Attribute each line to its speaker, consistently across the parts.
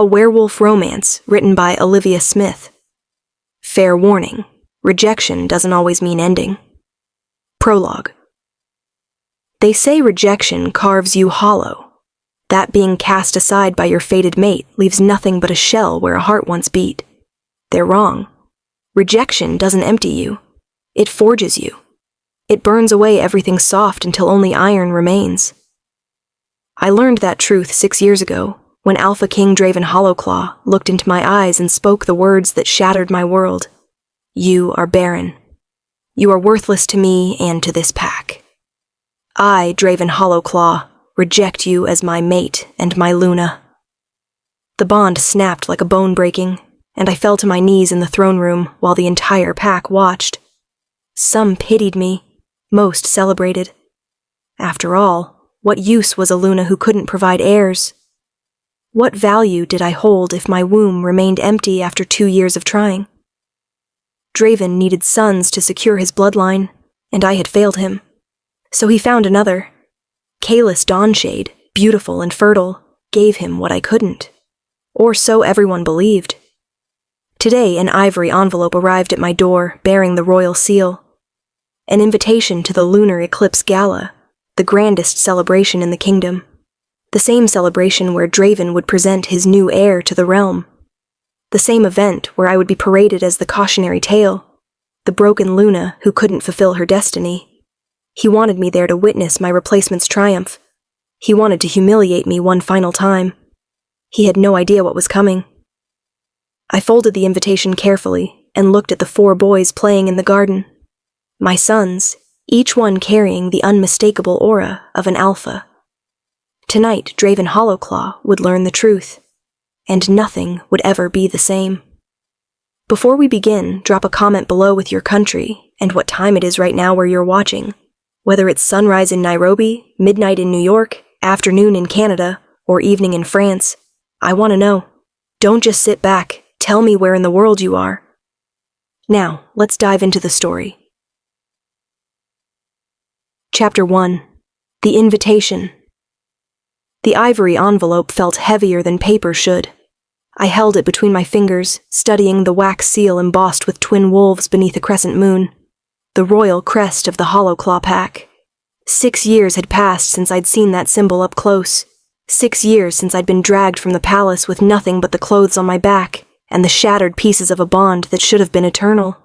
Speaker 1: A werewolf romance written by Olivia Smith. Fair warning, rejection doesn't always mean ending. Prologue. They say rejection carves you hollow. That being cast aside by your fated mate leaves nothing but a shell where a heart once beat. They're wrong. Rejection doesn't empty you. It forges you. It burns away everything soft until only iron remains. I learned that truth 6 years ago, when Alpha King Draven Hollowclaw looked into my eyes and spoke the words that shattered my world. You are barren. You are worthless to me and to this pack. I, Draven Hollowclaw, reject you as my mate and my Luna. The bond snapped like a bone breaking, and I fell to my knees in the throne room while the entire pack watched. Some pitied me, most celebrated. After all, what use was a Luna who couldn't provide heirs? What value did I hold if my womb remained empty after 2 years of trying? Draven needed sons to secure his bloodline, and I had failed him. So he found another. Kalis Dawnshade, beautiful and fertile, gave him what I couldn't. Or so everyone believed. Today an ivory envelope arrived at my door bearing the royal seal. An invitation to the Lunar Eclipse Gala, the grandest celebration in the kingdom. The same celebration where Draven would present his new heir to the realm. The same event where I would be paraded as the cautionary tale, the broken Luna who couldn't fulfill her destiny. He wanted me there to witness my replacement's triumph. He wanted to humiliate me one final time. He had no idea what was coming. I folded the invitation carefully and looked at the 4 boys playing in the garden. My sons, each one carrying the unmistakable aura of an alpha. Tonight, Draven Hollowclaw would learn the truth, and nothing would ever be the same. Before we begin, drop a comment below with your country and what time it is right now where you're watching. Whether it's sunrise in Nairobi, midnight in New York, afternoon in Canada, or evening in France, I want to know. Don't just sit back, tell me where in the world you are. Now, let's dive into the story. Chapter 1. The Invitation. The ivory envelope felt heavier than paper should. I held it between my fingers, studying the wax seal embossed with twin wolves beneath a crescent moon, the royal crest of the Hollowclaw pack. 6 years had passed since I'd seen that symbol up close. 6 years since I'd been dragged from the palace with nothing but the clothes on my back and the shattered pieces of a bond that should have been eternal.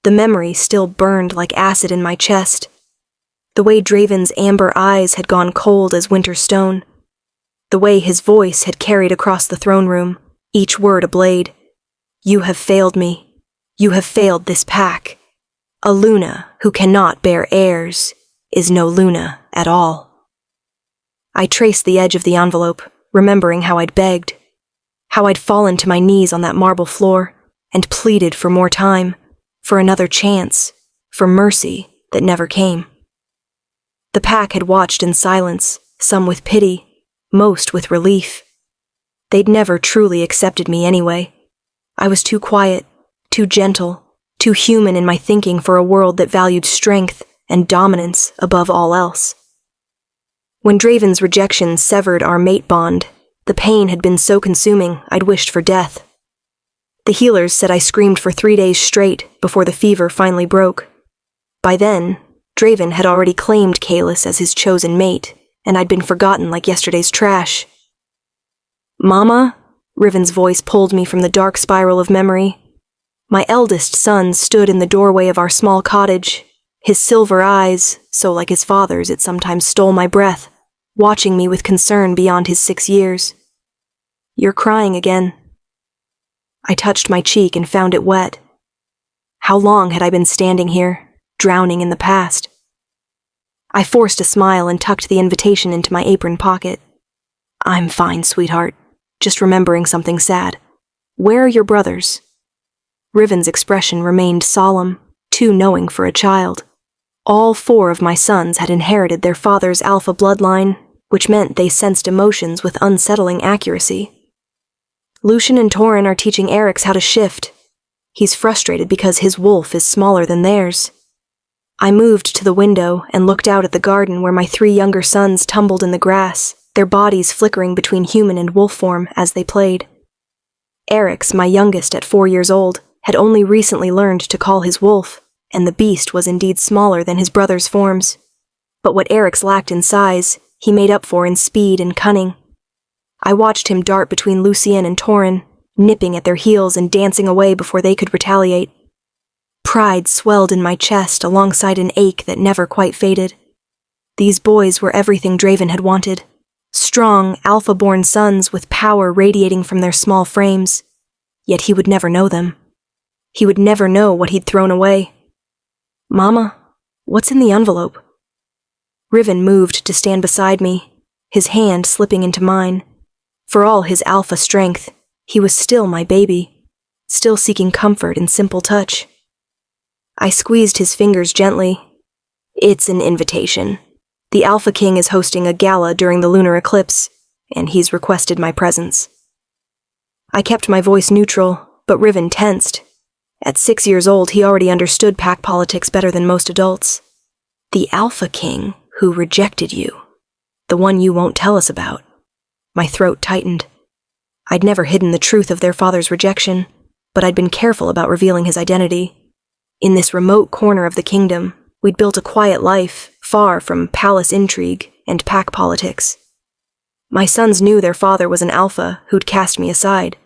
Speaker 1: The memory still burned like acid in my chest. The way Draven's amber eyes had gone cold as winter stone. The way his voice had carried across the throne room, each word a blade. You have failed me. You have failed this pack. A Luna who cannot bear heirs is no Luna at all. I traced the edge of the envelope, remembering how I'd begged, how I'd fallen to my knees on that marble floor and pleaded for more time, for another chance, for mercy that never came. The pack had watched in silence, some with pity, most with relief. They'd never truly accepted me anyway. I was too quiet, too gentle, too human in my thinking for a world that valued strength and dominance above all else. When Draven's rejection severed our mate bond, the pain had been so consuming I'd wished for death. The healers said I screamed for 3 days straight before the fever finally broke. By then, Draven had already claimed Kalis as his chosen mate, and I'd been forgotten like yesterday's trash. Mama? Riven's voice pulled me from the dark spiral of memory. My eldest son stood in the doorway of our small cottage, his silver eyes, so like his father's it sometimes stole my breath, watching me with concern beyond his 6 years. You're crying again. I touched my cheek and found it wet. How long had I been standing here, drowning in the past? I forced a smile and tucked the invitation into my apron pocket. I'm fine, sweetheart. Just remembering something sad. Where are your brothers? Riven's expression remained solemn, too knowing for a child. All 4 of my sons had inherited their father's alpha bloodline, which meant they sensed emotions with unsettling accuracy. Lucien and Torin are teaching Eryx how to shift. He's frustrated because his wolf is smaller than theirs. I moved to the window and looked out at the garden where my 3 younger sons tumbled in the grass, their bodies flickering between human and wolf form as they played. Eryx, my youngest at 4 years old, had only recently learned to call his wolf, and the beast was indeed smaller than his brother's forms. But what Eryx lacked in size, he made up for in speed and cunning. I watched him dart between Lucien and Torin, nipping at their heels and dancing away before they could retaliate. Pride swelled in my chest alongside an ache that never quite faded. These boys were everything Draven had wanted. Strong, alpha-born sons with power radiating from their small frames. Yet he would never know them. He would never know what he'd thrown away. "Mama, what's in the envelope?" Riven moved to stand beside me, his hand slipping into mine. For all his alpha strength, he was still my baby, still seeking comfort in simple touch. I squeezed his fingers gently. "It's an invitation. The Alpha King is hosting a gala during the lunar eclipse, and he's requested my presence." I kept my voice neutral, but Riven tensed. At 6 years old, he already understood pack politics better than most adults. "The Alpha King who rejected you. The one you won't tell us about." My throat tightened. I'd never hidden the truth of their father's rejection, but I'd been careful about revealing his identity. In this remote corner of the kingdom, we'd built a quiet life, far from palace intrigue and pack politics. My sons knew their father was an alpha who'd cast me aside,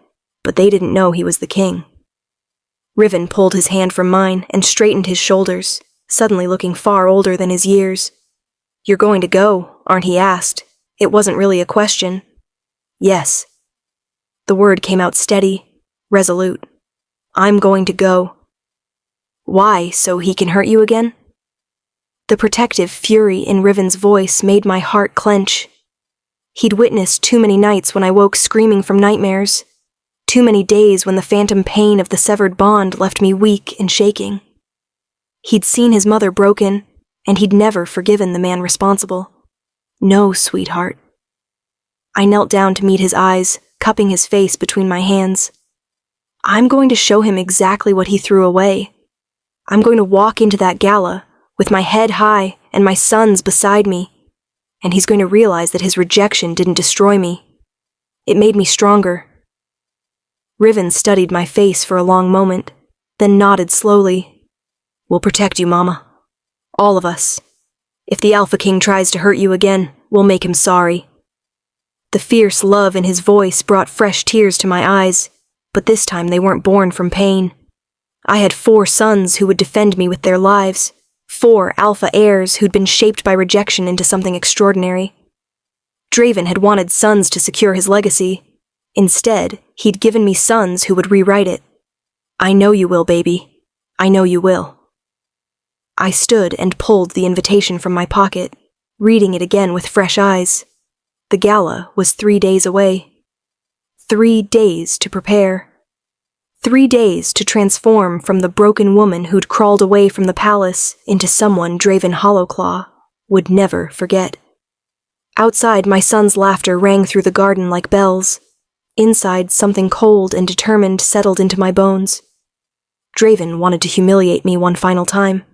Speaker 1: but they didn't know he was the king. Riven pulled his hand from mine and straightened his shoulders, suddenly looking far older than his years. "You're going to go, aren't?" he asked. It wasn't really a question. "Yes." The word came out steady, resolute. "I'm going to go." "Why, so he can hurt you again?" The protective fury in Riven's voice made my heart clench. He'd witnessed too many nights when I woke screaming from nightmares, too many days when the phantom pain of the severed bond left me weak and shaking. He'd seen his mother broken, and he'd never forgiven the man responsible. "No, sweetheart." I knelt down to meet his eyes, cupping his face between my hands. "I'm going to show him exactly what he threw away. I'm going to walk into that gala, with my head high and my sons beside me, and he's going to realize that his rejection didn't destroy me. It made me stronger." Riven studied my face for a long moment, then nodded slowly. "We'll protect you, Mama. All of us. If the Alpha King tries to hurt you again, we'll make him sorry." The fierce love in his voice brought fresh tears to my eyes, but this time they weren't born from pain. I had 4 sons who would defend me with their lives, 4 alpha heirs who'd been shaped by rejection into something extraordinary. Draven had wanted sons to secure his legacy. Instead, he'd given me sons who would rewrite it. "I know you will, baby. I know you will." I stood and pulled the invitation from my pocket, reading it again with fresh eyes. The gala was 3 days away. 3 days to prepare. 3 days to transform from the broken woman who'd crawled away from the palace into someone Draven Hollowclaw would never forget. Outside, my son's laughter rang through the garden like bells. Inside, something cold and determined settled into my bones. Draven wanted to humiliate me one final time.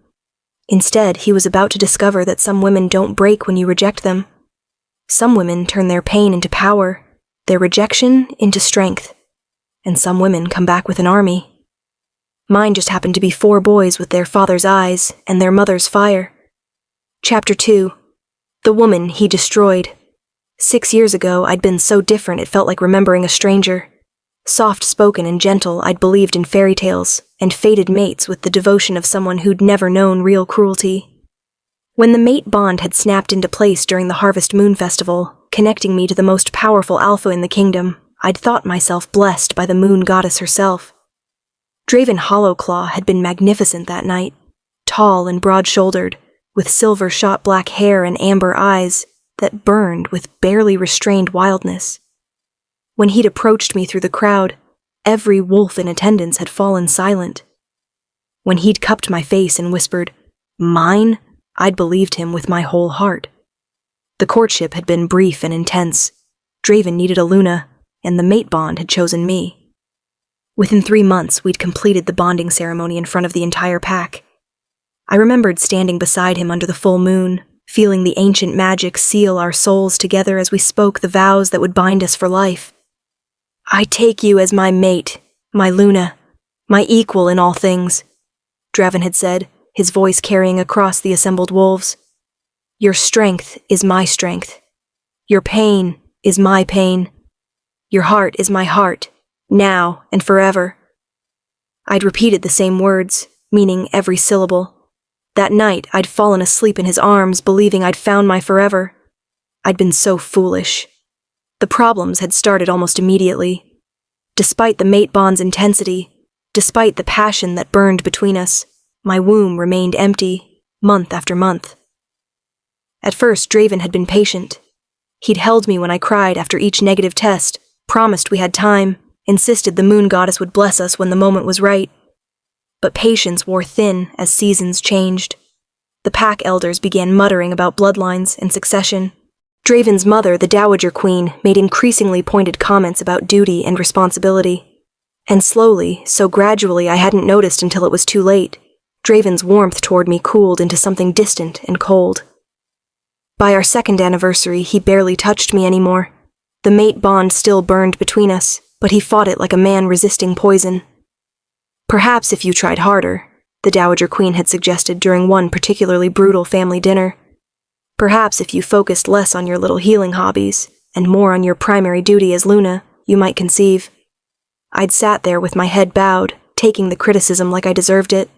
Speaker 1: Instead, he was about to discover that some women don't break when you reject them. Some women turn their pain into power, their rejection into strength. And some women come back with an army. Mine just happened to be 4 boys with their father's eyes and their mother's fire. Chapter 2. The woman he destroyed. 6 years ago, I'd been so different it felt like remembering a stranger. Soft-spoken and gentle, I'd believed in fairy tales and fated mates with the devotion of someone who'd never known real cruelty. When the mate bond had snapped into place during the Harvest Moon Festival, connecting me to the most powerful alpha in the kingdom, I'd thought myself blessed by the moon goddess herself. Draven Hollowclaw had been magnificent that night, tall and broad-shouldered, with silver-shot black hair and amber eyes that burned with barely restrained wildness. When he'd approached me through the crowd, every wolf in attendance had fallen silent. When he'd cupped my face and whispered, "Mine," I'd believed him with my whole heart. The courtship had been brief and intense. Draven needed a Luna, and the mate bond had chosen me. Within 3 months, we'd completed the bonding ceremony in front of the entire pack. I remembered standing beside him under the full moon, feeling the ancient magic seal our souls together as we spoke the vows that would bind us for life. "I take you as my mate, my Luna, my equal in all things," Draven had said, his voice carrying across the assembled wolves. "Your strength is my strength. Your pain is my pain. Your heart is my heart, now and forever." I'd repeated the same words, meaning every syllable. That night, I'd fallen asleep in his arms, believing I'd found my forever. I'd been so foolish. The problems had started almost immediately. Despite the mate bond's intensity, despite the passion that burned between us, my womb remained empty, month after month. At first, Draven had been patient. He'd held me when I cried after each negative test, promised we had time, insisted the moon goddess would bless us when the moment was right. But patience wore thin as seasons changed. The pack elders began muttering about bloodlines and succession. Draven's mother, the Dowager Queen, made increasingly pointed comments about duty and responsibility. And slowly, so gradually I hadn't noticed until it was too late, Draven's warmth toward me cooled into something distant and cold. By our second anniversary, he barely touched me anymore. The mate bond still burned between us, but he fought it like a man resisting poison. "Perhaps if you tried harder," the Dowager Queen had suggested during one particularly brutal family dinner. "Perhaps if you focused less on your little healing hobbies, and more on your primary duty as Luna, you might conceive." I'd sat there with my head bowed, taking the criticism like I deserved it.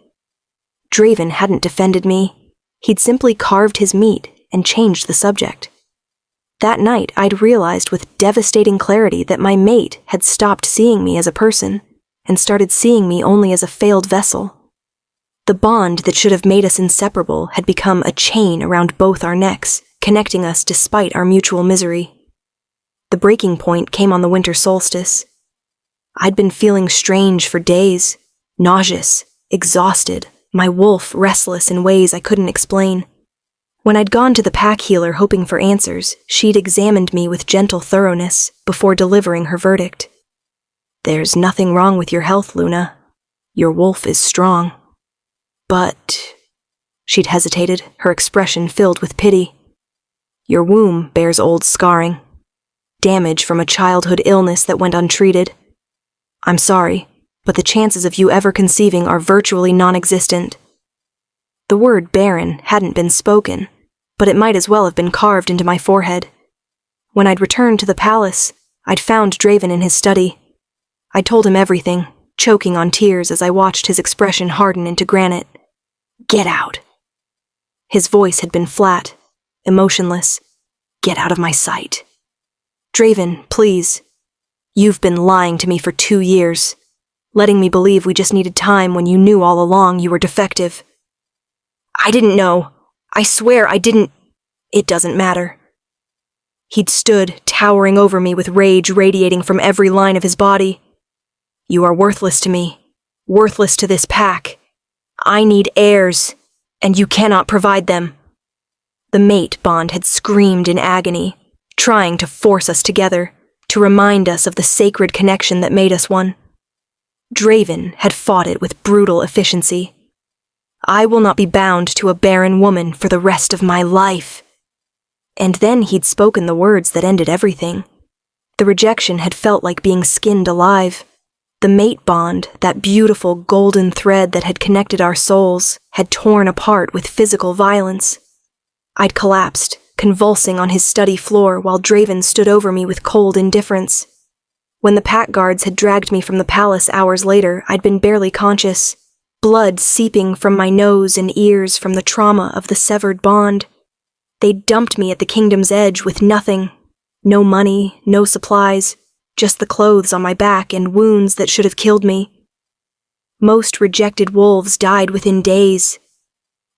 Speaker 1: Draven hadn't defended me. He'd simply carved his meat and changed the subject. That night, I'd realized with devastating clarity that my mate had stopped seeing me as a person and started seeing me only as a failed vessel. The bond that should have made us inseparable had become a chain around both our necks, connecting us despite our mutual misery. The breaking point came on the winter solstice. I'd been feeling strange for days, nauseous, exhausted, my wolf restless in ways I couldn't explain. When I'd gone to the pack healer hoping for answers, she'd examined me with gentle thoroughness before delivering her verdict. "There's nothing wrong with your health, Luna. Your wolf is strong. But..." She'd hesitated, her expression filled with pity. "Your womb bears old scarring. Damage from a childhood illness that went untreated. I'm sorry, but the chances of you ever conceiving are virtually non-existent." The word Barren hadn't been spoken, but it might as well have been carved into my forehead. When I'd returned to the palace, I'd found Draven in his study. I told him everything, choking on tears as I watched his expression harden into granite. "Get out." His voice had been flat, emotionless. "Get out of my sight. Draven, please. You've been lying to me for 2 years, letting me believe we just needed time when you knew all along you were defective." "I didn't know. I swear I didn't. It doesn't matter." He'd stood, towering over me with rage radiating from every line of his body. "You are worthless to me, worthless to this pack. I need heirs, and you cannot provide them." The mate bond had screamed in agony, trying to force us together, to remind us of the sacred connection that made us one. Draven had fought it with brutal efficiency. "I will not be bound to a barren woman for the rest of my life." And then he'd spoken the words that ended everything. The rejection had felt like being skinned alive. The mate bond, that beautiful golden thread that had connected our souls, had torn apart with physical violence. I'd collapsed, convulsing on his study floor while Draven stood over me with cold indifference. When the pack guards had dragged me from the palace hours later, I'd been barely conscious, blood seeping from my nose and ears from the trauma of the severed bond. They'd dumped me at the kingdom's edge with nothing. No money, no supplies, just the clothes on my back and wounds that should have killed me. Most rejected wolves died within days.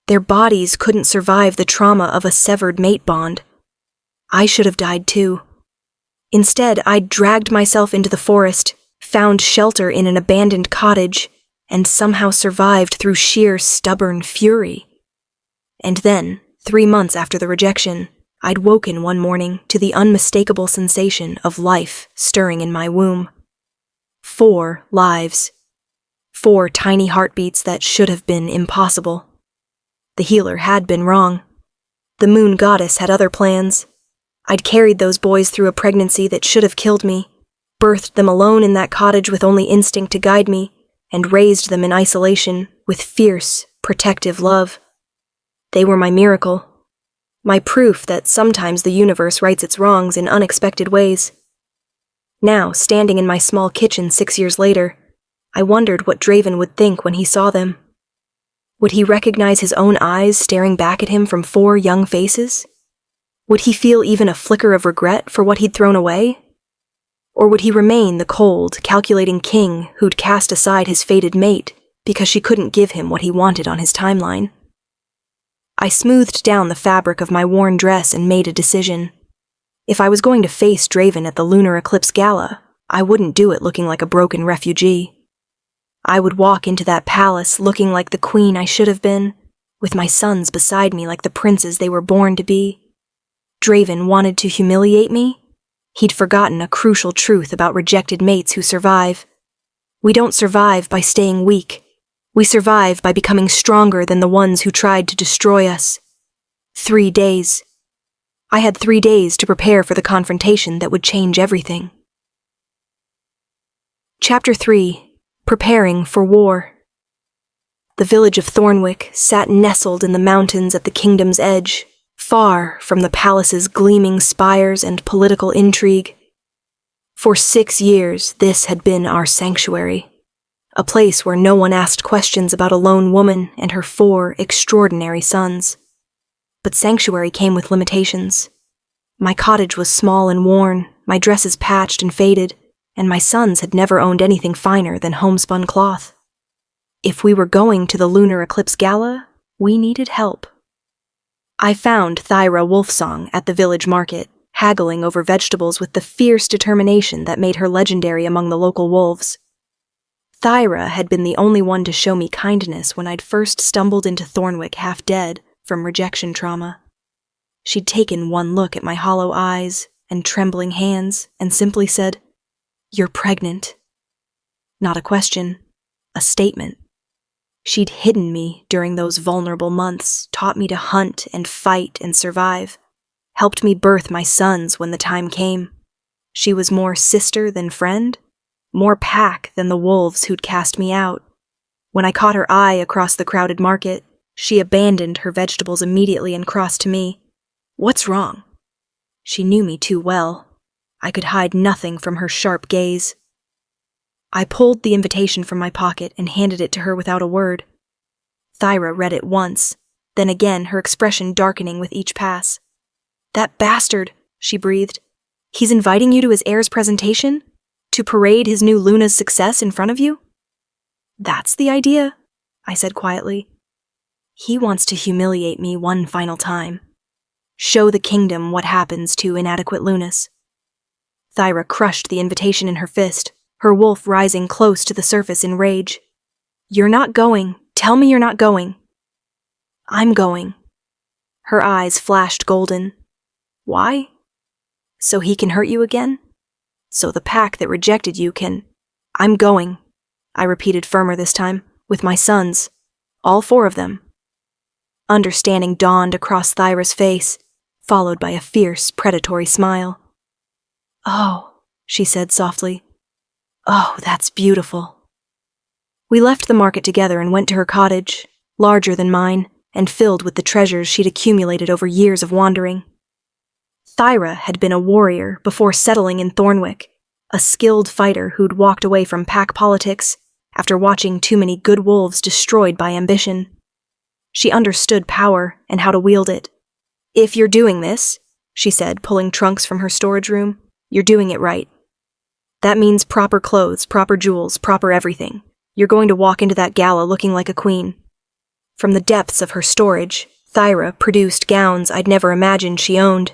Speaker 1: Their bodies couldn't survive the trauma of a severed mate bond. I should have died too. Instead, I'd dragged myself into the forest, found shelter in an abandoned cottage, and somehow survived through sheer stubborn fury. And then, 3 months after the rejection, I'd woken one morning to the unmistakable sensation of life stirring in my womb. 4 lives. 4 tiny heartbeats that should have been impossible. The healer had been wrong. The moon goddess had other plans. I'd carried those boys through a pregnancy that should have killed me, birthed them alone in that cottage with only instinct to guide me, and raised them in isolation with fierce, protective love. They were my miracle, my proof that sometimes the universe rights its wrongs in unexpected ways. Now, standing in my small kitchen 6 years later, I wondered what Draven would think when he saw them. Would he recognize his own eyes staring back at him from 4 young faces? Would he feel even a flicker of regret for what he'd thrown away? Or would he remain the cold, calculating king who'd cast aside his fated mate because she couldn't give him what he wanted on his timeline? I smoothed down the fabric of my worn dress and made a decision. If I was going to face Draven at the lunar eclipse gala, I wouldn't do it looking like a broken refugee. I would walk into that palace looking like the queen I should have been, with my sons beside me like the princes they were born to be. Draven wanted to humiliate me? He'd forgotten a crucial truth about rejected mates who survive. We don't survive by staying weak. We survive by becoming stronger than the ones who tried to destroy us. 3 days. I had 3 days to prepare for the confrontation that would change everything. Chapter 3. Preparing for War. The village of Thornwick sat nestled in the mountains at the kingdom's edge, far from the palace's gleaming spires and political intrigue. For 6 years, this had been our sanctuary, a place where no one asked questions about a lone woman and her 4 extraordinary sons. But sanctuary came with limitations. My cottage was small and worn, my dresses patched and faded, and my sons had never owned anything finer than homespun cloth. If we were going to the lunar eclipse gala, we needed help. I found Thyra Wolfsong at the village market, haggling over vegetables with the fierce determination that made her legendary among the local wolves. Thyra had been the only one to show me kindness when I'd first stumbled into Thornwick half dead from rejection trauma. She'd taken one look at my hollow eyes and trembling hands and simply said, "You're pregnant." Not a question, a statement. She'd hidden me during those vulnerable months, taught me to hunt and fight and survive, helped me birth my sons when the time came. She was more sister than friend, more pack than the wolves who'd cast me out. When I caught her eye across the crowded market, she abandoned her vegetables immediately and crossed to me. "What's wrong?" She knew me too well. I could hide nothing from her sharp gaze. I pulled the invitation from my pocket and handed it to her without a word. Thyra read it once, then again, her expression darkening with each pass. "That bastard," she breathed. "He's inviting you to his heir's presentation? To parade his new Luna's success in front of you?" "That's the idea," I said quietly. "He wants to humiliate me one final time. Show the kingdom what happens to inadequate Lunas." Thyra crushed the invitation in her fist, her wolf rising close to the surface in rage. "You're not going. Tell me you're not going." "I'm going." Her eyes flashed golden. "Why?" "So he can hurt you again? So the pack that rejected you can—" "I'm going," I repeated firmer this time, "with my sons. All 4 of them." Understanding dawned across Thyra's face, followed by a fierce, predatory smile. "Oh," she said softly. "Oh, that's beautiful." We left the market together and went to her cottage, larger than mine, and filled with the treasures she'd accumulated over years of wandering. Thyra had been a warrior before settling in Thornwick, a skilled fighter who'd walked away from pack politics after watching too many good wolves destroyed by ambition. She understood power and how to wield it. "If you're doing this," she said, pulling trunks from her storage room, "you're doing it right. That means proper clothes, proper jewels, proper everything. You're going to walk into that gala looking like a queen." From the depths of her storage, Thyra produced gowns I'd never imagined she owned.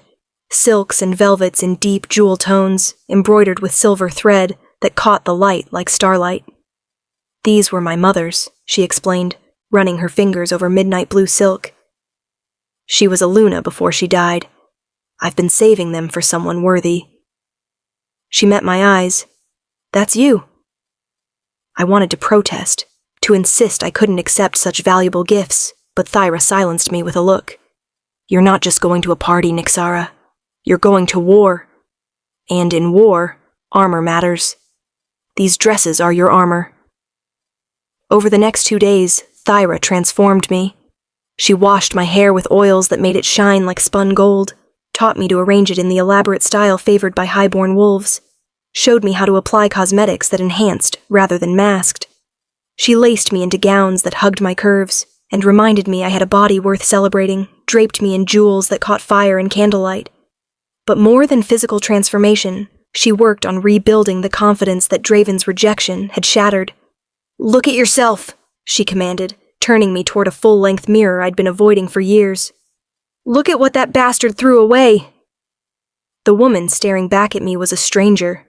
Speaker 1: Silks and velvets in deep jewel tones, embroidered with silver thread that caught the light like starlight. "These were my mother's," she explained, running her fingers over midnight blue silk. "She was a Luna before she died. I've been saving them for someone worthy." She met my eyes. "That's you." I wanted to protest, to insist I couldn't accept such valuable gifts, but Thyra silenced me with a look. You're not just going to a party, Nyxara. You're going to war. And in war, armor matters. These dresses are your armor. Over the next 2 days, Thyra transformed me. She washed my hair with oils that made it shine like spun gold, taught me to arrange it in the elaborate style favored by highborn wolves, showed me how to apply cosmetics that enhanced rather than masked. She laced me into gowns that hugged my curves, and reminded me I had a body worth celebrating, draped me in jewels that caught fire in candlelight. But more than physical transformation, she worked on rebuilding the confidence that Draven's rejection had shattered. "Look at yourself," she commanded, turning me toward a full-length mirror I'd been avoiding for years. "Look at what that bastard threw away." The woman staring back at me was a stranger.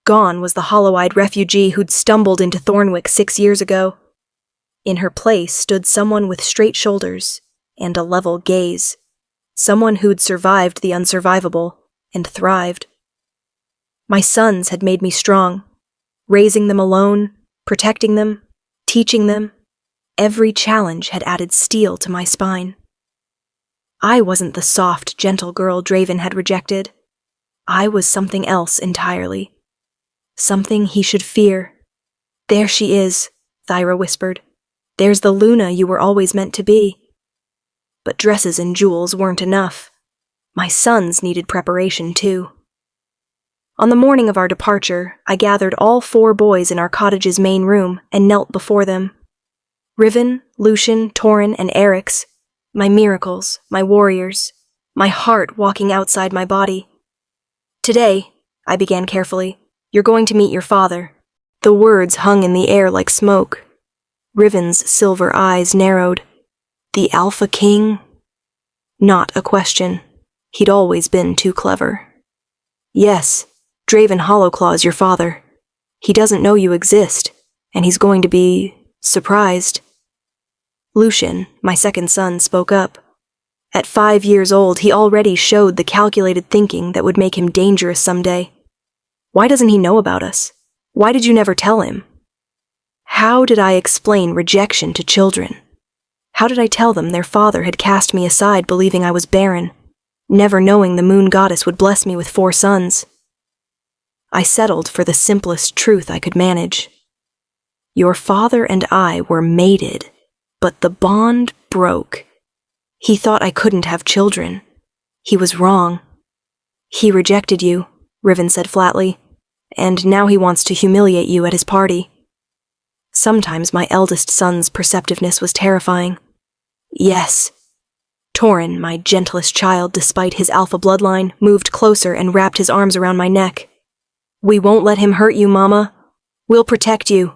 Speaker 1: Gone was the hollow-eyed refugee who'd stumbled into Thornwick 6 years ago. In her place stood someone with straight shoulders and a level gaze, someone who'd survived the unsurvivable and thrived. My sons had made me strong, raising them alone, protecting them, teaching them. Every challenge had added steel to my spine. I wasn't the soft, gentle girl Draven had rejected. I was something else entirely. Something he should fear. "There she is," Thyra whispered. "There's the Luna you were always meant to be." But dresses and jewels weren't enough. My sons needed preparation too. On the morning of our departure, I gathered all 4 boys in our cottage's main room and knelt before them. Riven, Lucien, Torin, and Eryx, my miracles, my warriors, my heart walking outside my body. "Today," I began carefully, "you're going to meet your father." The words hung in the air like smoke. Riven's silver eyes narrowed. The Alpha King? Not a question. He'd always been too clever. "Yes, Draven Hollowclaw's your father. He doesn't know you exist, and he's going to be surprised." Lucien, my second son, spoke up. At 5 years old, he already showed the calculated thinking that would make him dangerous someday. Why doesn't he know about us? Why did you never tell him? How did I explain rejection to children? How did I tell them their father had cast me aside believing I was barren, never knowing the moon goddess would bless me with 4 sons? I settled for the simplest truth I could manage. Your father and I were mated, but the bond broke. He thought I couldn't have children. He was wrong. "He rejected you," Riven said flatly, "and now he wants to humiliate you at his party." Sometimes my eldest son's perceptiveness was terrifying. "Yes." Torin, my gentlest child despite his alpha bloodline, moved closer and wrapped his arms around my neck. "We won't let him hurt you, Mama. We'll protect you."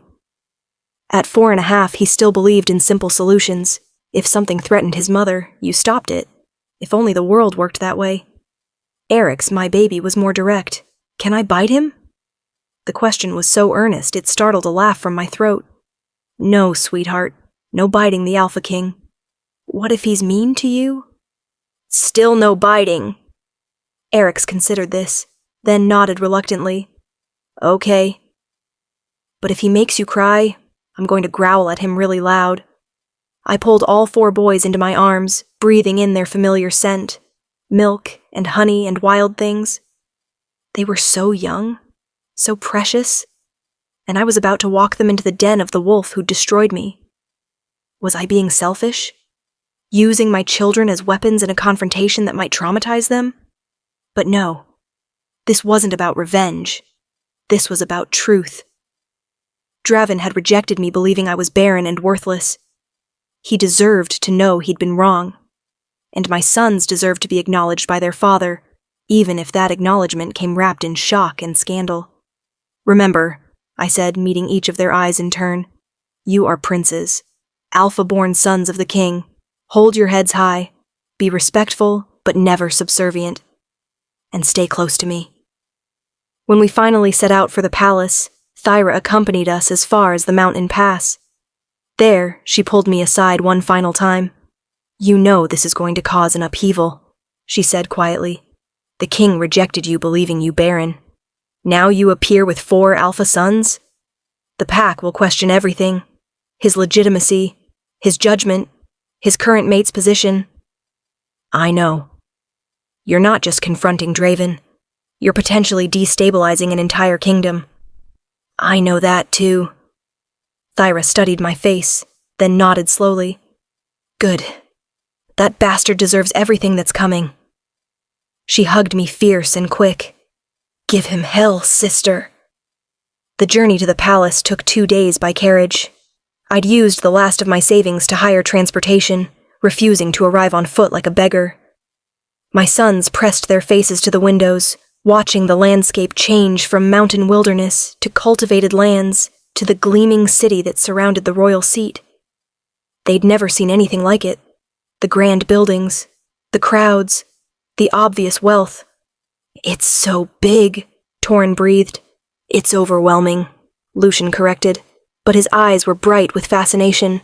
Speaker 1: At 4.5, he still believed in simple solutions. If something threatened his mother, you stopped it. If only the world worked that way. Eryx, my baby, was more direct. "Can I bite him?" The question was so earnest it startled a laugh from my throat. "No, sweetheart. No biting the Alpha King." "What if he's mean to you?" "Still no biting." Eryx considered this, then nodded reluctantly. "Okay. But if he makes you cry, I'm going to growl at him really loud." I pulled all 4 boys into my arms, breathing in their familiar scent, milk and honey and wild things. They were so young, so precious, and I was about to walk them into the den of the wolf who'd destroyed me. Was I being selfish? Using my children as weapons in a confrontation that might traumatize them? But no, this wasn't about revenge. This was about truth. Draven had rejected me believing I was barren and worthless. He deserved to know he'd been wrong. And my sons deserved to be acknowledged by their father, even if that acknowledgement came wrapped in shock and scandal. "Remember," I said, meeting each of their eyes in turn, "you are princes, alpha-born sons of the king. Hold your heads high. Be respectful, but never subservient. And stay close to me." When we finally set out for the palace, Thyra accompanied us as far as the mountain pass. There, she pulled me aside one final time. "You know this is going to cause an upheaval," she said quietly. "The king rejected you believing you barren. Now you appear with 4 alpha sons? The pack will question everything. His legitimacy, his judgment, his current mate's position. I know. You're not just confronting Draven. You're potentially destabilizing an entire kingdom. I know that, too. Thyra studied my face, then nodded slowly. Good. That bastard deserves everything that's coming. She hugged me fierce and quick. Give him hell, sister. The journey to the palace took 2 days by carriage. I'd used the last of my savings to hire transportation, refusing to arrive on foot like a beggar. My sons pressed their faces to the windows, watching the landscape change from mountain wilderness to cultivated lands to the gleaming city that surrounded the royal seat. They'd never seen anything like it. The grand buildings, the crowds, the obvious wealth. It's so big, Torin breathed. It's overwhelming, Lucien corrected, but his eyes were bright with fascination.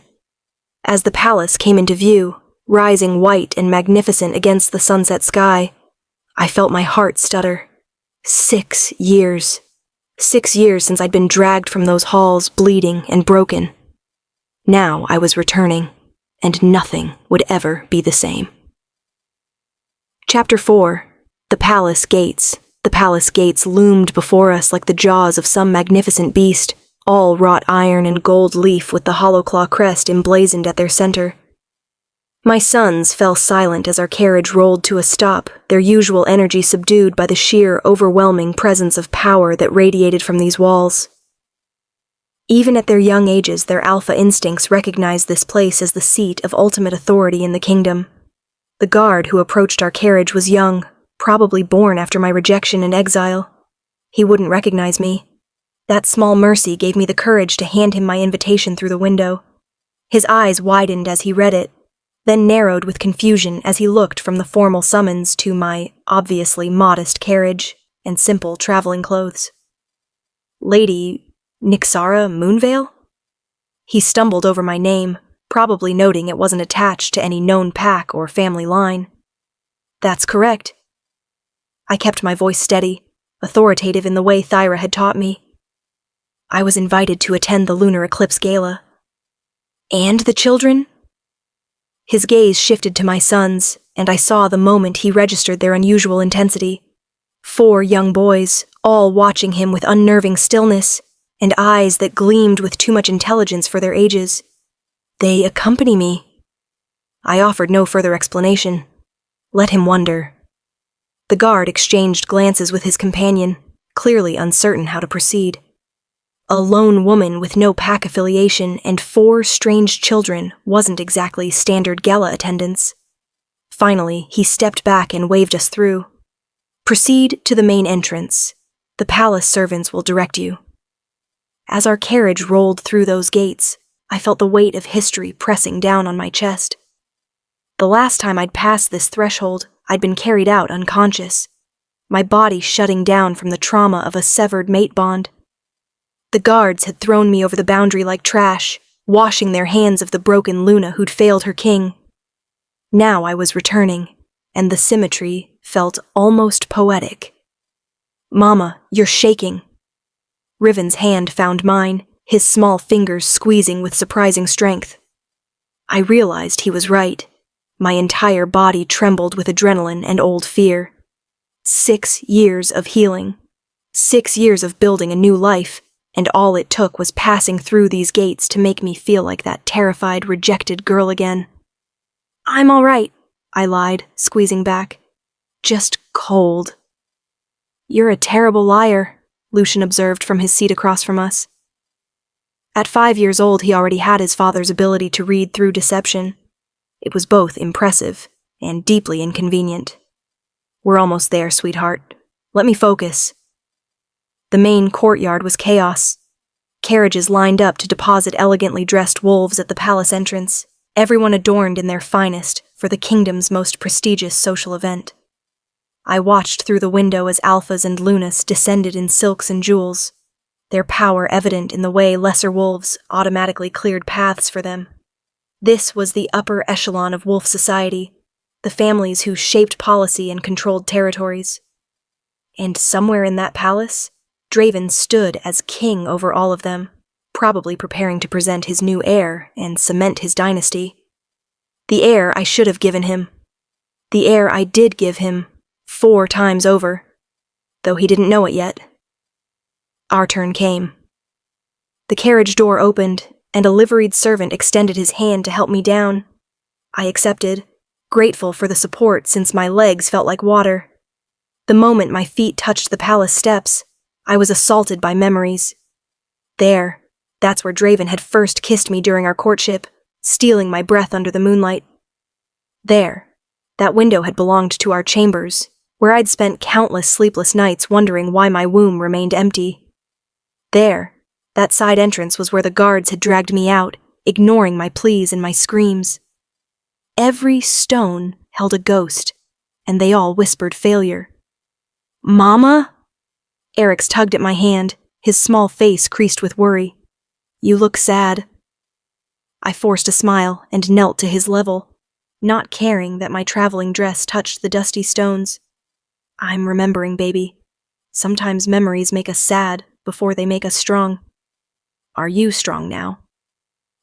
Speaker 1: As the palace came into view, rising white and magnificent against the sunset sky, I felt my heart stutter. 6 years. 6 years since I'd been dragged from those halls bleeding and broken. Now I was returning, and nothing would ever be the same. Chapter 4. The Palace Gates. The palace gates loomed before us like the jaws of some magnificent beast, all wrought iron and gold leaf with the hollow claw crest emblazoned at their center. My sons fell silent as our carriage rolled to a stop, their usual energy subdued by the sheer, overwhelming presence of power that radiated from these walls. Even at their young ages, their alpha instincts recognized this place as the seat of ultimate authority in the kingdom. The guard who approached our carriage was young, probably born after my rejection and exile. He wouldn't recognize me. That small mercy gave me the courage to hand him my invitation through the window. His eyes widened as he read it, then narrowed with confusion as he looked from the formal summons to my obviously modest carriage and simple traveling clothes. Lady Nixara Moonvale? He stumbled over my name, probably noting it wasn't attached to any known pack or family line. That's correct. I kept my voice steady, authoritative in the way Thyra had taught me. I was invited to attend the lunar eclipse gala. And the children? His gaze shifted to my sons, and I saw the moment he registered their unusual intensity. 4 young boys, all watching him with unnerving stillness, and eyes that gleamed with too much intelligence for their ages. They accompany me. I offered no further explanation. Let him wonder. The guard exchanged glances with his companion, clearly uncertain how to proceed. A lone woman with no pack affiliation and 4 strange children wasn't exactly standard gala attendance. Finally, he stepped back and waved us through. Proceed to the main entrance. The palace servants will direct you. As our carriage rolled through those gates, I felt the weight of history pressing down on my chest. The last time I'd passed this threshold, I'd been carried out unconscious, my body shutting down from the trauma of a severed mate bond. The guards had thrown me over the boundary like trash, washing their hands of the broken Luna who'd failed her king. Now I was returning, and the symmetry felt almost poetic. Mama, you're shaking. Riven's hand found mine, his small fingers squeezing with surprising strength. I realized he was right. My entire body trembled with adrenaline and old fear. 6 years of healing. 6 years of building a new life, and all it took was passing through these gates to make me feel like that terrified, rejected girl again. I'm all right, I lied, squeezing back. Just cold. You're a terrible liar, Lucien observed from his seat across from us. At 5 years old, he already had his father's ability to read through deception. It was both impressive and deeply inconvenient. We're almost there, sweetheart. Let me focus. The main courtyard was chaos. Carriages lined up to deposit elegantly dressed wolves at the palace entrance, everyone adorned in their finest for the kingdom's most prestigious social event. I watched through the window as alphas and lunas descended in silks and jewels, their power evident in the way lesser wolves automatically cleared paths for them. This was the upper echelon of wolf society, the families who shaped policy and controlled territories. And somewhere in that palace, Draven stood as king over all of them, probably preparing to present his new heir and cement his dynasty. The heir I should have given him. The heir I did give him 4 times over, though he didn't know it yet. Our turn came. The carriage door opened, and a liveried servant extended his hand to help me down. I accepted, grateful for the support since my legs felt like water. The moment my feet touched the palace steps, I was assaulted by memories. That's where Draven had first kissed me during our courtship, stealing my breath under the moonlight. That window had belonged to our chambers, where I'd spent countless sleepless nights wondering why my womb remained empty. That side entrance was where the guards had dragged me out, ignoring my pleas and my screams. Every stone held a ghost, and they all whispered failure. "Mama?" Eryx tugged at my hand, his small face creased with worry. "You look sad." I forced a smile and knelt to his level, not caring that my traveling dress touched the dusty stones. "I'm remembering, baby. Sometimes memories make us sad before they make us strong." "Are you strong now?"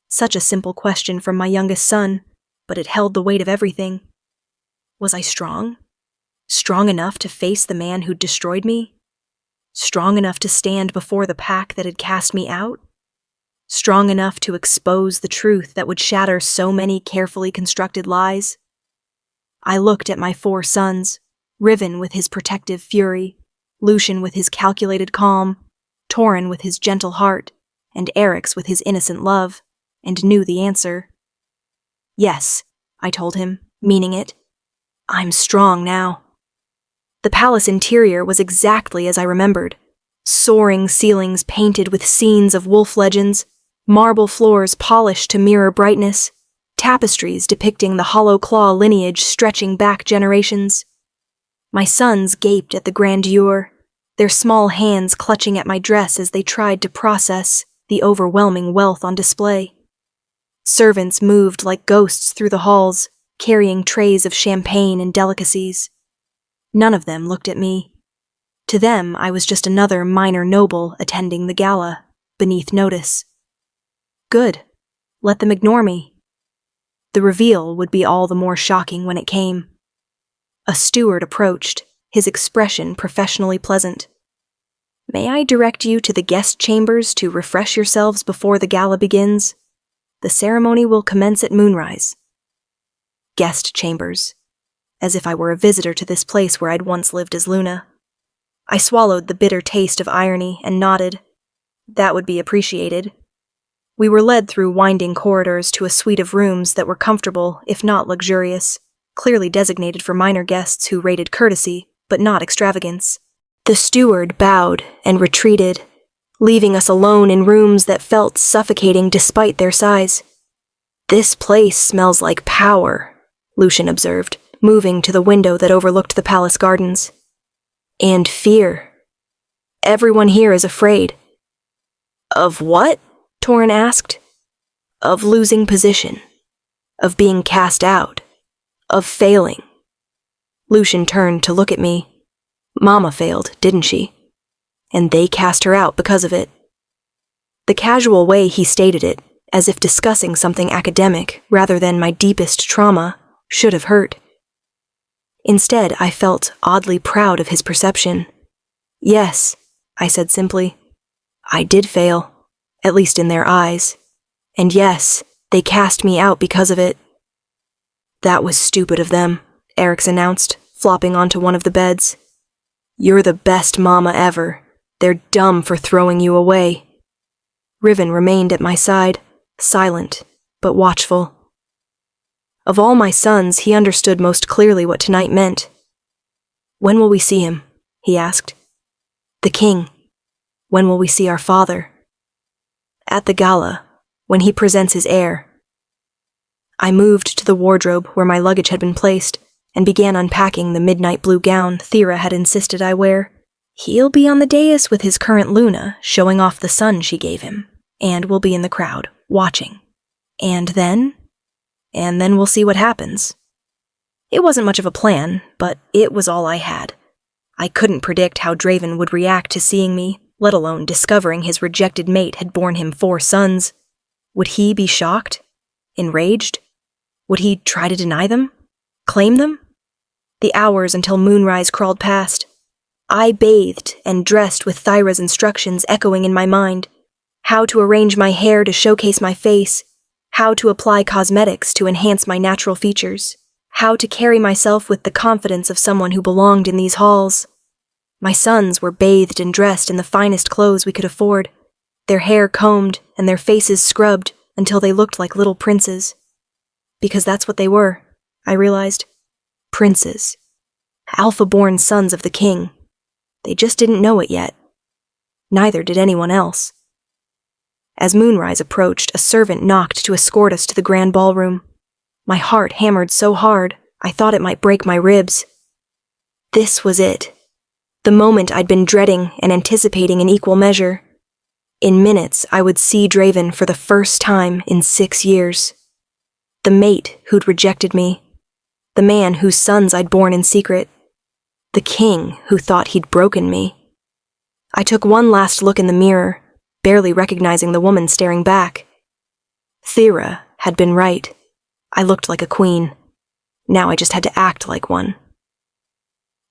Speaker 1: Such a simple question from my youngest son, but it held the weight of everything. Was I strong? Strong enough to face the man who'd destroyed me? Strong enough to stand before the pack that had cast me out? Strong enough to expose the truth that would shatter so many carefully constructed lies? I looked at my 4 sons, Riven with his protective fury, Lucien with his calculated calm, Torin with his gentle heart, and Eryx with his innocent love, and knew the answer. "Yes," I told him, meaning it. "I'm strong now." The palace interior was exactly as I remembered. Soaring ceilings painted with scenes of wolf legends, marble floors polished to mirror brightness, tapestries depicting the hollow claw lineage stretching back generations. My sons gaped at the grandeur, their small hands clutching at my dress as they tried to process the overwhelming wealth on display. Servants moved like ghosts through the halls, carrying trays of champagne and delicacies. None of them looked at me. To them, I was just another minor noble attending the gala, beneath notice. Good. Let them ignore me. The reveal would be all the more shocking when it came. A steward approached, his expression professionally pleasant. "May I direct you to the guest chambers to refresh yourselves before the gala begins? The ceremony will commence at moonrise." Guest chambers. As if I were a visitor to this place where I'd once lived as Luna. I swallowed the bitter taste of irony and nodded. That would be appreciated. We were led through winding corridors to a suite of rooms that were comfortable, if not luxurious, clearly designated for minor guests who rated courtesy, but not extravagance. The steward bowed and retreated, leaving us alone in rooms that felt suffocating despite their size. "This place smells like power," Lucien observed, moving to the window that overlooked the palace gardens. "And fear. Everyone here is afraid." "Of what?" Torin asked. "Of losing position. Of being cast out. Of failing." Lucien turned to look at me. "Mama failed, didn't she? And they cast her out because of it." The casual way he stated it, as if discussing something academic rather than my deepest trauma, should have hurt. Instead, I felt oddly proud of his perception. "Yes," I said simply. "I did fail, at least in their eyes. And yes, they cast me out because of it." "That was stupid of them," Eryx announced, flopping onto one of the beds. "You're the best mama ever. They're dumb for throwing you away." Riven remained at my side, silent, but watchful. Of all my sons, he understood most clearly what tonight meant. "When will we see him?" he asked. "The king. When will we see our father?" "At the gala, when he presents his heir." I moved to the wardrobe where my luggage had been placed and began unpacking the midnight blue gown Thera had insisted I wear. He'll be on the dais with his current Luna, showing off the son she gave him, and we'll be in the crowd, watching. And then we'll see what happens. It wasn't much of a plan, but it was all I had. I couldn't predict how Draven would react to seeing me, let alone discovering his rejected mate had borne him 4 sons. Would he be shocked? Enraged? Would he try to deny them? Claim them? The hours until moonrise crawled past. I bathed and dressed with Thyra's instructions echoing in my mind. How to arrange my hair to showcase my face, how to apply cosmetics to enhance my natural features, how to carry myself with the confidence of someone who belonged in these halls. My sons were bathed and dressed in the finest clothes we could afford, their hair combed and their faces scrubbed until they looked like little princes. Because that's what they were, I realized. Princes. Alpha-born sons of the king. They just didn't know it yet. Neither did anyone else. As moonrise approached, a servant knocked to escort us to the grand ballroom. My heart hammered so hard, I thought it might break my ribs. This was it. The moment I'd been dreading and anticipating in equal measure. In minutes, I would see Draven for the first time in 6 years. The mate who'd rejected me. The man whose sons I'd borne in secret. The king who thought he'd broken me. I took one last look in the mirror, barely recognizing the woman staring back. Thyra had been right. I looked like a queen. Now I just had to act like one.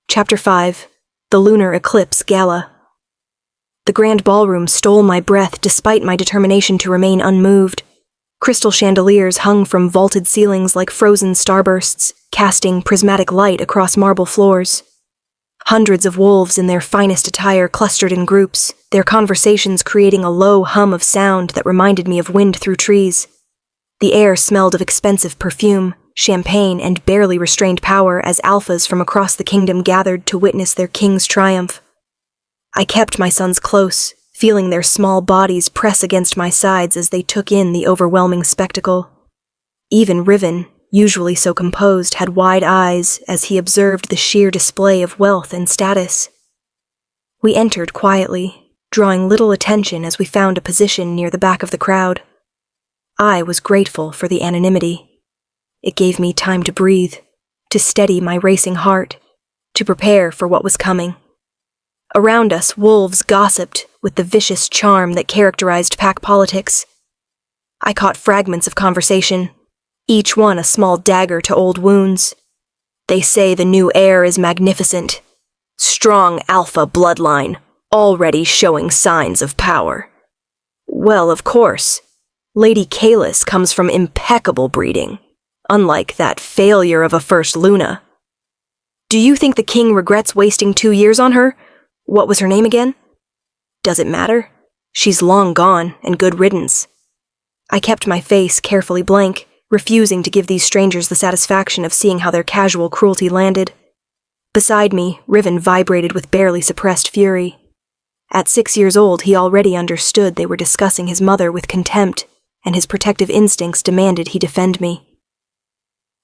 Speaker 1: Chapter 5. The Lunar Eclipse Gala. The grand ballroom stole my breath despite my determination to remain unmoved. Crystal chandeliers hung from vaulted ceilings like frozen starbursts, casting prismatic light across marble floors. Hundreds of wolves in their finest attire clustered in groups, their conversations creating a low hum of sound that reminded me of wind through trees. The air smelled of expensive perfume, champagne, and barely restrained power as alphas from across the kingdom gathered to witness their king's triumph. I kept my sons close, feeling their small bodies press against my sides as they took in the overwhelming spectacle. Even Riven, usually so composed, had wide eyes as he observed the sheer display of wealth and status. We entered quietly, drawing little attention as we found a position near the back of the crowd. I was grateful for the anonymity. It gave me time to breathe, to steady my racing heart, to prepare for what was coming. Around us, wolves gossiped with the vicious charm that characterized pack politics. I caught fragments of conversation, each one a small dagger to old wounds. They say the new heir is magnificent. Strong alpha bloodline, already showing signs of power. Well, of course, Lady Kalis comes from impeccable breeding, unlike that failure of a first Luna. Do you think the king regrets wasting 2 years on her? What was her name again? Does it matter? She's long gone, and good riddance. I kept my face carefully blank, refusing to give these strangers the satisfaction of seeing how their casual cruelty landed. Beside me, Riven vibrated with barely suppressed fury. At 6 years old, he already understood they were discussing his mother with contempt, and his protective instincts demanded he defend me.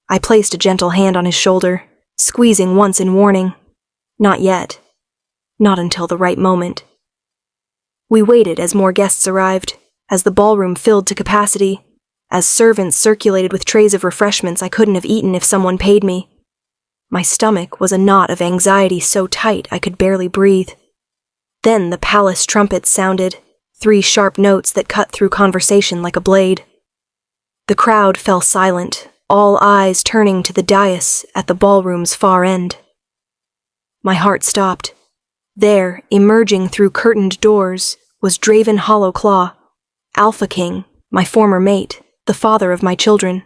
Speaker 1: I placed a gentle hand on his shoulder, squeezing once in warning. Not yet. Not until the right moment. We waited as more guests arrived, as the ballroom filled to capacity, as servants circulated with trays of refreshments I couldn't have eaten if someone paid me. My stomach was a knot of anxiety so tight I could barely breathe. Then the palace trumpets sounded, 3 sharp notes that cut through conversation like a blade. The crowd fell silent, all eyes turning to the dais at the ballroom's far end. My heart stopped. There, emerging through curtained doors, was Draven Hollowclaw, Alpha King, my former mate, the father of my children.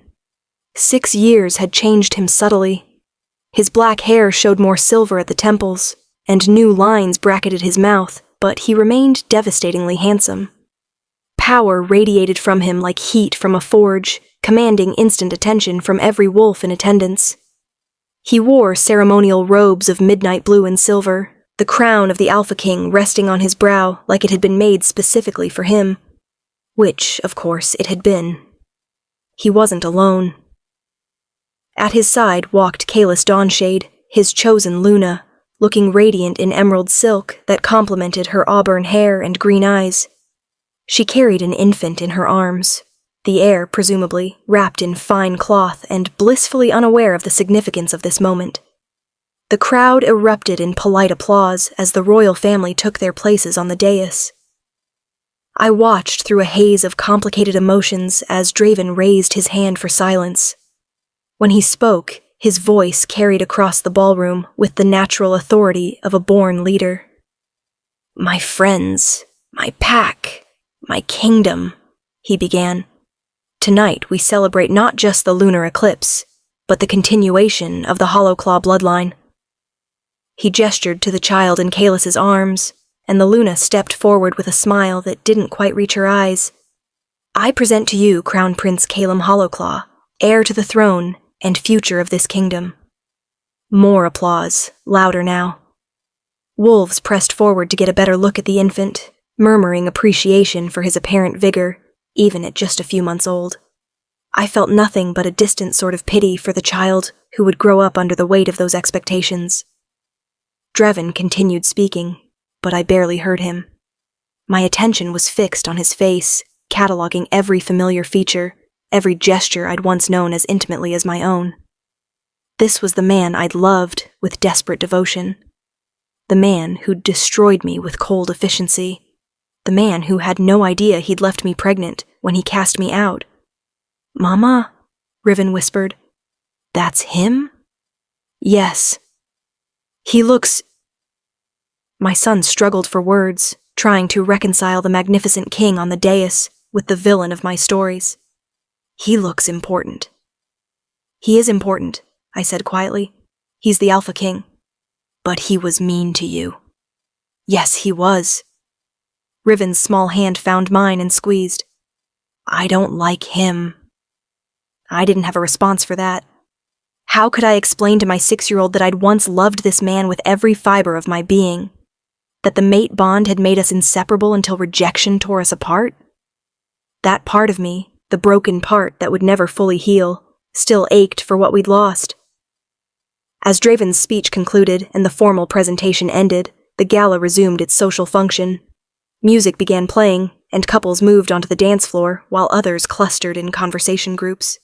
Speaker 1: 6 years had changed him subtly. His black hair showed more silver at the temples, and new lines bracketed his mouth, but he remained devastatingly handsome. Power radiated from him like heat from a forge, commanding instant attention from every wolf in attendance. He wore ceremonial robes of midnight blue and silver, the crown of the Alpha King resting on his brow like it had been made specifically for him. Which, of course, it had been. He wasn't alone. At his side walked Kalis Dawnshade, his chosen Luna, looking radiant in emerald silk that complemented her auburn hair and green eyes. She carried an infant in her arms, the heir, presumably, wrapped in fine cloth and blissfully unaware of the significance of this moment. The crowd erupted in polite applause as the royal family took their places on the dais. I watched through a haze of complicated emotions as Draven raised his hand for silence. When he spoke, His voice carried across the ballroom with the natural authority of a born leader. "My friends, my pack, my kingdom," he began. "Tonight we celebrate not just the lunar eclipse, but the continuation of the Hollowclaw bloodline." He gestured to the child in Kaelus's arms, and the Luna stepped forward with a smile that didn't quite reach her eyes. "I present to you Crown Prince Calum Hollowclaw, heir to the throne and future of this kingdom." More applause, louder now. Wolves pressed forward to get a better look at the infant, murmuring appreciation for his apparent vigor, even at just a few months old. I felt nothing but a distant sort of pity for the child who would grow up under the weight of those expectations. Draven continued speaking, but I barely heard him. My attention was fixed on his face, cataloging every familiar feature, every gesture I'd once known as intimately as my own. This was the man I'd loved with desperate devotion. The man who'd destroyed me with cold efficiency. The man who had no idea he'd left me pregnant when he cast me out. "Mama," Riven whispered. "That's him?" "Yes. He looks—" My son struggled for words, trying to reconcile the magnificent king on the dais with the villain of my stories. "He looks important." "He is important," I said quietly. "He's the Alpha King." "But he was mean to you." "Yes, he was." Riven's small hand found mine and squeezed. "I don't like him." I didn't have a response for that. How could I explain to my 6-year-old that I'd once loved this man with every fiber of my being? That the mate bond had made us inseparable until rejection tore us apart? That part of me, the broken part that would never fully heal, still ached for what we'd lost. As Draven's speech concluded and the formal presentation ended, the gala resumed its social function. Music began playing, and couples moved onto the dance floor while others clustered in conversation groups.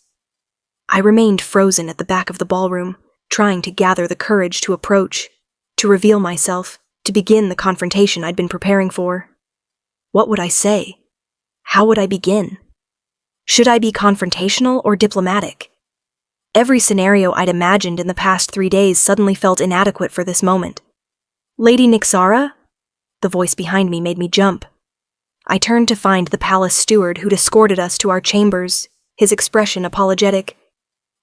Speaker 1: I remained frozen at the back of the ballroom, trying to gather the courage to approach, to reveal myself, to begin the confrontation I'd been preparing for. What would I say? How would I begin? Should I be confrontational or diplomatic? Every scenario I'd imagined in the past 3 days suddenly felt inadequate for this moment. "Lady Nyxara?" The voice behind me made me jump. I turned to find the palace steward who'd escorted us to our chambers, his expression apologetic.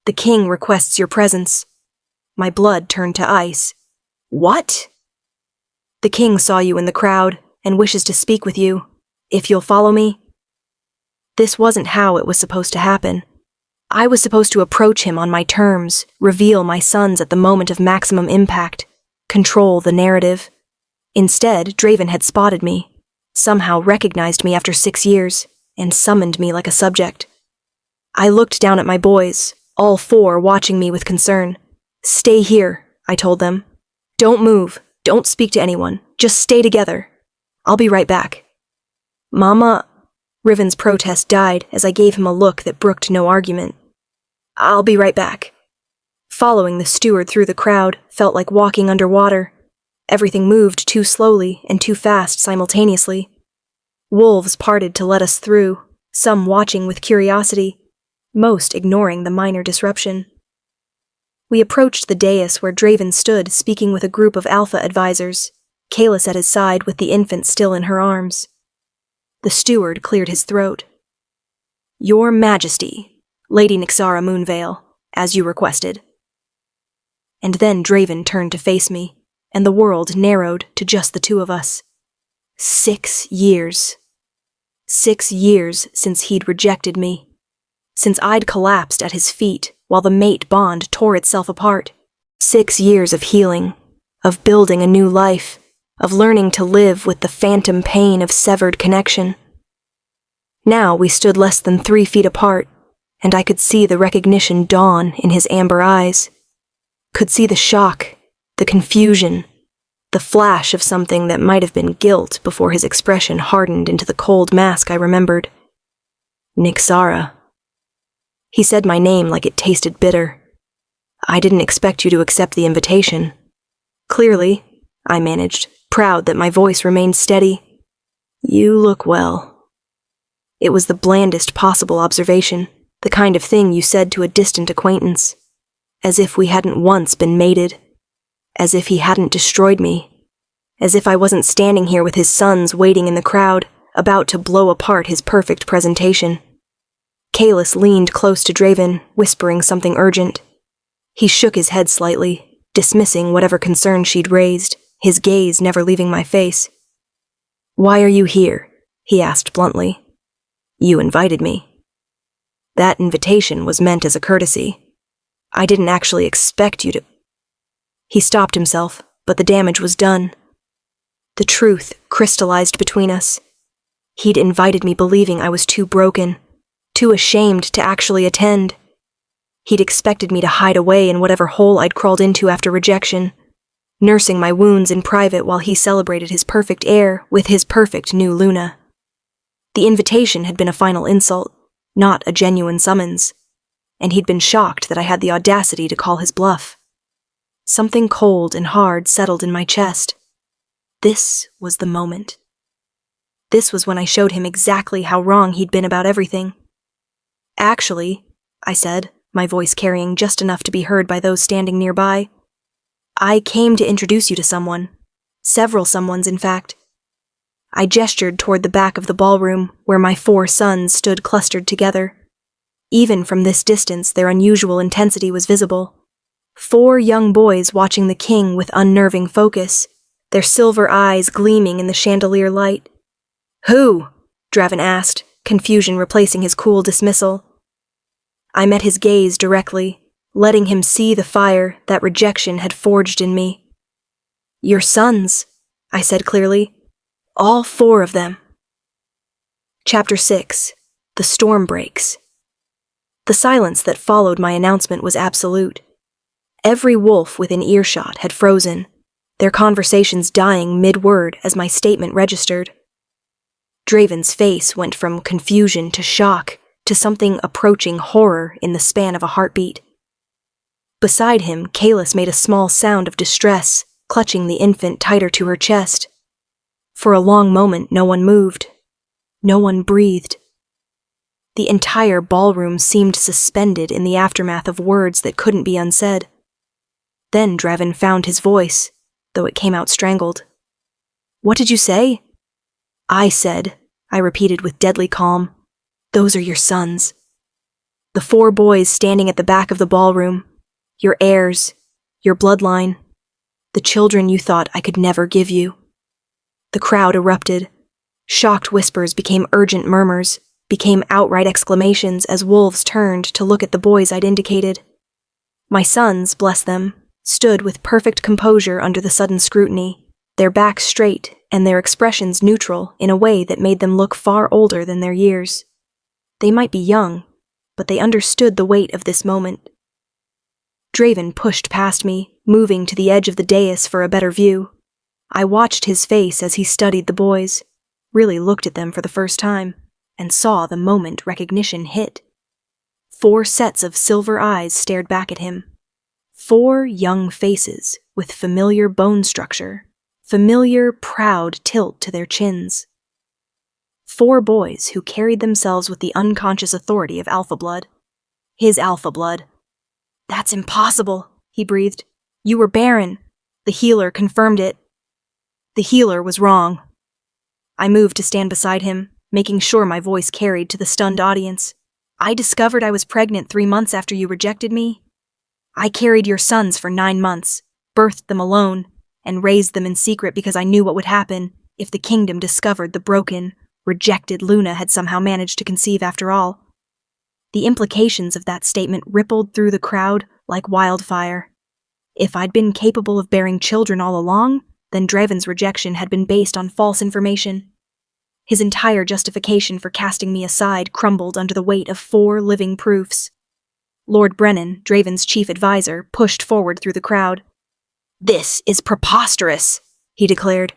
Speaker 1: "The king requests your presence." My blood turned to ice. "What?" "The king saw you in the crowd and wishes to speak with you, if you'll follow me." This wasn't how it was supposed to happen. I was supposed to approach him on my terms, reveal my sons at the moment of maximum impact, control the narrative. Instead, Draven had spotted me, somehow recognized me after 6 years, and summoned me like a subject. I looked down at my boys, all 4 watching me with concern. "Stay here," I told them. "Don't move, don't speak to anyone, just stay together. I'll be right back." "Mama," Riven's protest died as I gave him a look that brooked no argument. "I'll be right back." Following the steward through the crowd felt like walking underwater. Everything moved too slowly and too fast simultaneously. Wolves parted to let us through, some watching with curiosity, most ignoring the minor disruption. We approached the dais where Draven stood speaking with a group of Alpha advisors, Kaelus at his side with the infant still in her arms. The steward cleared his throat. "Your Majesty, Lady Nyxara Moonveil, as you requested." And then Draven turned to face me, and the world narrowed to just the 2 of us. 6 years. 6 years since he'd rejected me. Since I'd collapsed at his feet while the mate bond tore itself apart. 6 years of healing, of building a new life, of learning to live with the phantom pain of severed connection. Now we stood less than 3 feet apart, and I could see the recognition dawn in his amber eyes. Could see the shock, the confusion, the flash of something that might have been guilt before his expression hardened into the cold mask I remembered. "Nyxara." He said my name like it tasted bitter. "I didn't expect you to accept the invitation." "Clearly," I managed, proud that my voice remained steady. "You look well." It was the blandest possible observation, the kind of thing you said to a distant acquaintance. as if we hadn't once been mated, as if he hadn't destroyed me, as if I wasn't standing here with his sons waiting in the crowd, about to blow apart his perfect presentation. Kalis leaned close to Draven, whispering something urgent. He shook his head slightly, dismissing whatever concern she'd raised, his gaze never leaving my face. "Why are you here?" he asked bluntly. "You invited me." That invitation was meant as a courtesy. I didn't actually expect you to... He stopped himself, but the damage was done. The truth crystallized between us. He'd invited me believing I was too broken, too ashamed to actually attend. He'd expected me to hide away in whatever hole I'd crawled into after rejection, nursing my wounds in private while he celebrated his perfect heir with his perfect new Luna. The invitation had been a final insult, not a genuine summons, and he'd been shocked that I had the audacity to call his bluff. Something cold and hard settled in my chest. This was the moment. This was when I showed him exactly how wrong he'd been about everything. "Actually," I said, my voice carrying just enough to be heard by those standing nearby, "I came to introduce you to someone. Several someones, in fact." I gestured toward the back of the ballroom, where my 4 sons stood clustered together. Even from this distance, their unusual intensity was visible. 4 young boys watching the king with unnerving focus, their silver eyes gleaming in the chandelier light. "Who?" Draven asked, confusion replacing his cool dismissal. I met his gaze directly, letting him see the fire that rejection had forged in me. "Your sons," I said clearly. "All 4 of them." Chapter 6. The Storm Breaks. The silence that followed my announcement was absolute. Every wolf within earshot had frozen, their conversations dying mid-word as my statement registered. Draven's face went from confusion to shock to something approaching horror in the span of a heartbeat. Beside him, Kalis made a small sound of distress, clutching the infant tighter to her chest. For a long moment, no one moved. No one breathed. The entire ballroom seemed suspended in the aftermath of words that couldn't be unsaid. Then Draven found his voice, though it came out strangled. "What did you say?" I repeated with deadly calm, "Those are your sons. The 4 boys standing at the back of the ballroom, your heirs, your bloodline, the children you thought I could never give you." The crowd erupted. Shocked whispers became urgent murmurs, became outright exclamations as wolves turned to look at the boys I'd indicated. My sons, bless them, stood with perfect composure under the sudden scrutiny, their backs straight and their expressions neutral in a way that made them look far older than their years. They might be young, but they understood the weight of this moment. Draven pushed past me, moving to the edge of the dais for a better view. I watched his face as he studied the boys, really looked at them for the first time, and saw the moment recognition hit. 4 sets of silver eyes stared back at him. 4 young faces with familiar bone structure, familiar proud tilt to their chins. 4 boys who carried themselves with the unconscious authority of alpha blood. His alpha blood. "That's impossible," he breathed. "You were Barren." The healer confirmed it. The healer was wrong. I moved to stand beside him, making sure my voice carried to the stunned audience. "I discovered I was pregnant 3 months after you rejected me. I carried your sons for 9 months, birthed them alone, and raised them in secret because I knew what would happen if the kingdom discovered the broken, rejected Luna had somehow managed to conceive after all." The implications of that statement rippled through the crowd like wildfire. If I'd been capable of bearing children all along, then Draven's rejection had been based on false information. His entire justification for casting me aside crumbled under the weight of 4 living proofs. Lord Brennan, Draven's chief advisor, pushed forward through the crowd. "This is preposterous," he declared.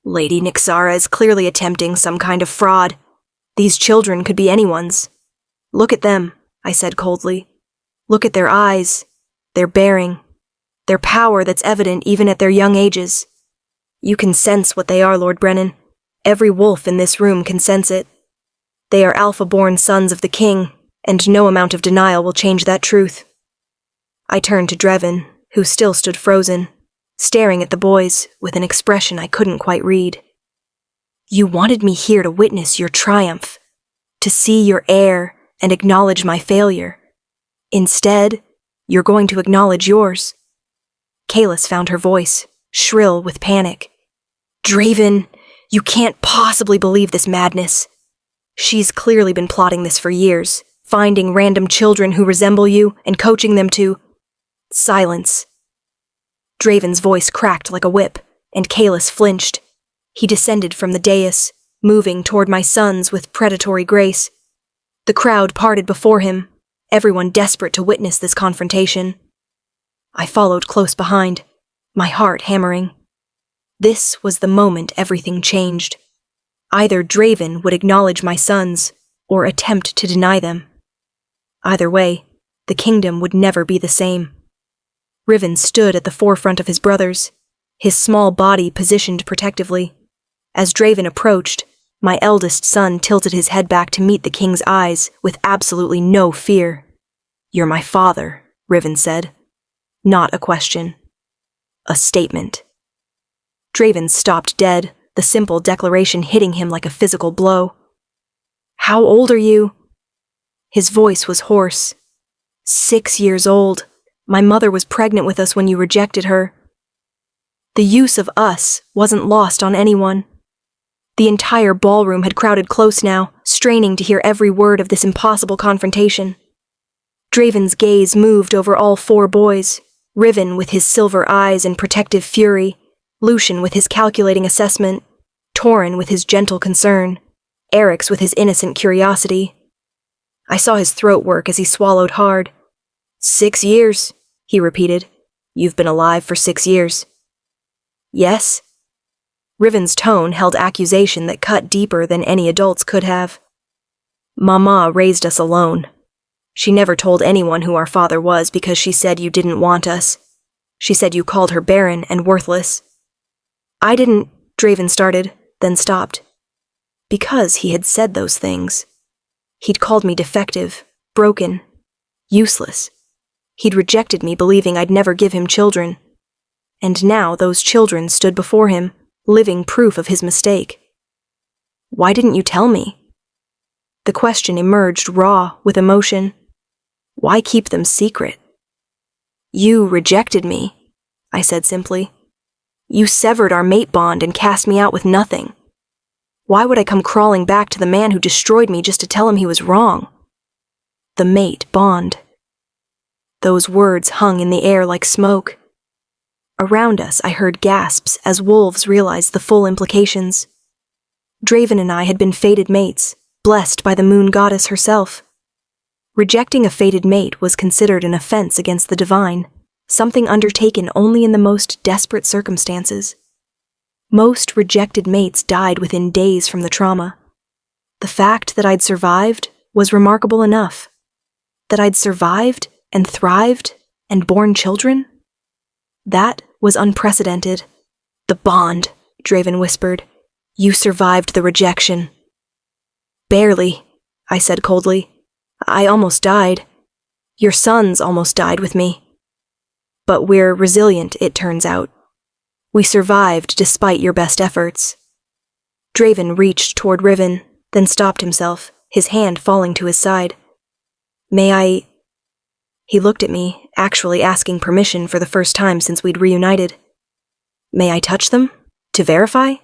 Speaker 1: "Lady Nyxara is clearly attempting some kind of fraud. These children could be anyone's. Look at them," I said coldly. "Look at their eyes, their bearing, their power that's evident even at their young ages. You can sense what they are, Lord Brennan. Every wolf in this room can sense it. They are alpha-born sons of the king, and no amount of denial will change that truth." I turned to Draven, who still stood frozen, staring at the boys with an expression I couldn't quite read. You wanted me here to witness your triumph, to see your heir and acknowledge my failure. Instead, you're going to acknowledge yours. Kalis found her voice, shrill with panic. Draven, you can't possibly believe this madness. She's clearly been plotting this for years, finding random children who resemble you and coaching them to... Silence. Draven's voice cracked like a whip, and Kalis flinched. He descended from the dais, moving toward my sons with predatory grace. The crowd parted before him, everyone desperate to witness this confrontation. I followed close behind, my heart hammering. This was the moment everything changed. Either Draven would acknowledge my sons, or attempt to deny them. Either way, the kingdom would never be the same. Riven stood at the forefront of his brothers, his small body positioned protectively. As Draven approached, my eldest son tilted his head back to meet the king's eyes with absolutely no fear. You're my father, Riven said. Not a question. A statement. Draven stopped dead, the simple declaration hitting him like a physical blow. How old are you? His voice was hoarse. 6 years old. My mother was pregnant with us when you rejected her. The use of us wasn't lost on anyone. The entire ballroom had crowded close now, straining to hear every word of this impossible confrontation. Draven's gaze moved over all 4 boys, Riven with his silver eyes and protective fury, Lucien with his calculating assessment, Torin with his gentle concern, Eryx with his innocent curiosity. I saw his throat work as he swallowed hard. 6 years, he repeated. You've been alive for 6 years. Yes? Riven's tone held accusation that cut deeper than any adults could have. Mama raised us alone. She never told anyone who our father was because she said you didn't want us. She said you called her barren and worthless. I didn't, Draven started, then stopped. Because he had said those things. He'd called me defective, broken, useless. He'd rejected me believing I'd never give him children. And now those children stood before him, living proof of his mistake. Why didn't you tell me? The question emerged raw with emotion. Why keep them secret? You rejected me, I said simply. You severed our mate bond and cast me out with nothing. Why would I come crawling back to the man who destroyed me just to tell him he was wrong? The mate bond. Those words hung in the air like smoke. Around us, I heard gasps as wolves realized the full implications. Draven and I had been fated mates, blessed by the moon goddess herself. Rejecting a fated mate was considered an offense against the divine, something undertaken only in the most desperate circumstances. Most rejected mates died within days from the trauma. The fact that I'd survived was remarkable enough. That I'd survived and thrived and borne children? That was unprecedented. The bond, Draven whispered. You survived the rejection. Barely, I said coldly. I almost died. Your sons almost died with me. But we're resilient, it turns out. We survived despite your best efforts. Draven reached toward Riven, then stopped himself, his hand falling to his side. May I... He looked at me, actually asking permission for the first time since we'd reunited. May I touch them? To verify?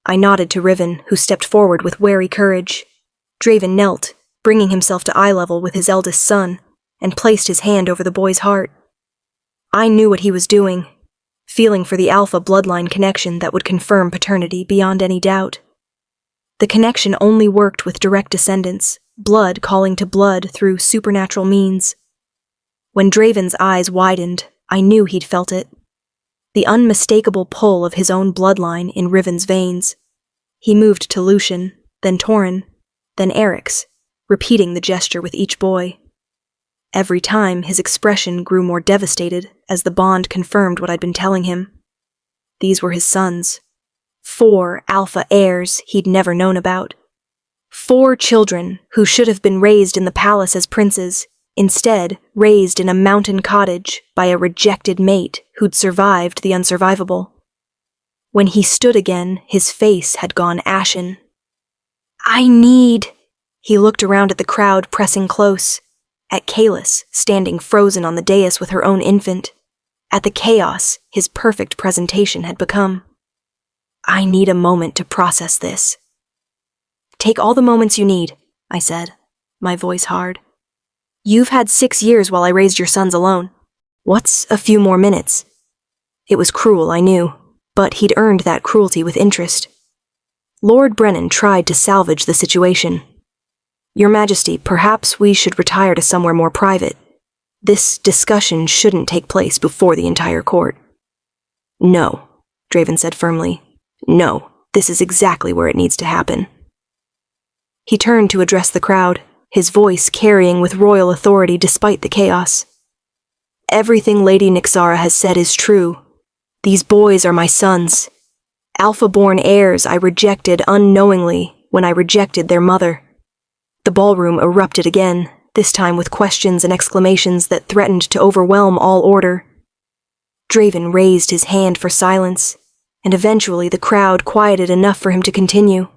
Speaker 1: I nodded to Riven, who stepped forward with wary courage. Draven knelt, bringing himself to eye level with his eldest son, and placed his hand over the boy's heart. I knew what he was doing, feeling for the Alpha bloodline connection that would confirm paternity beyond any doubt. The connection only worked with direct descendants, blood calling to blood through supernatural means. When Draven's eyes widened, I knew he'd felt it. The unmistakable pull of his own bloodline in Riven's veins. He moved to Lucien, then Torin, then Eryx, repeating the gesture with each boy. Every time, his expression grew more devastated as the bond confirmed what I'd been telling him. These were his sons. 4 alpha heirs he'd never known about. 4 children who should have been raised in the palace as princes, instead raised in a mountain cottage by a rejected mate who'd survived the unsurvivable. When he stood again, his face had gone ashen. "I need—" He looked around at the crowd pressing close, at Kalis standing frozen on the dais with her own infant, at the chaos his perfect presentation had become. "I need a moment to process this." "Take all the moments you need," I said, my voice hard. "You've had 6 years while I raised your sons alone. What's a few more minutes?" It was cruel, I knew, but he'd earned that cruelty with interest. Lord Brennan tried to salvage the situation. "Your Majesty, perhaps we should retire to somewhere more private. This discussion shouldn't take place before the entire court." "No," Draven said firmly. "No, this is exactly where it needs to happen." He turned to address the crowd, his voice carrying with royal authority despite the chaos. "Everything Lady Nyxara has said is true. These boys are my sons. Alpha-born heirs I rejected unknowingly when I rejected their mother." The ballroom erupted again, this time with questions and exclamations that threatened to overwhelm all order. Draven raised his hand for silence, and eventually the crowd quieted enough for him to continue.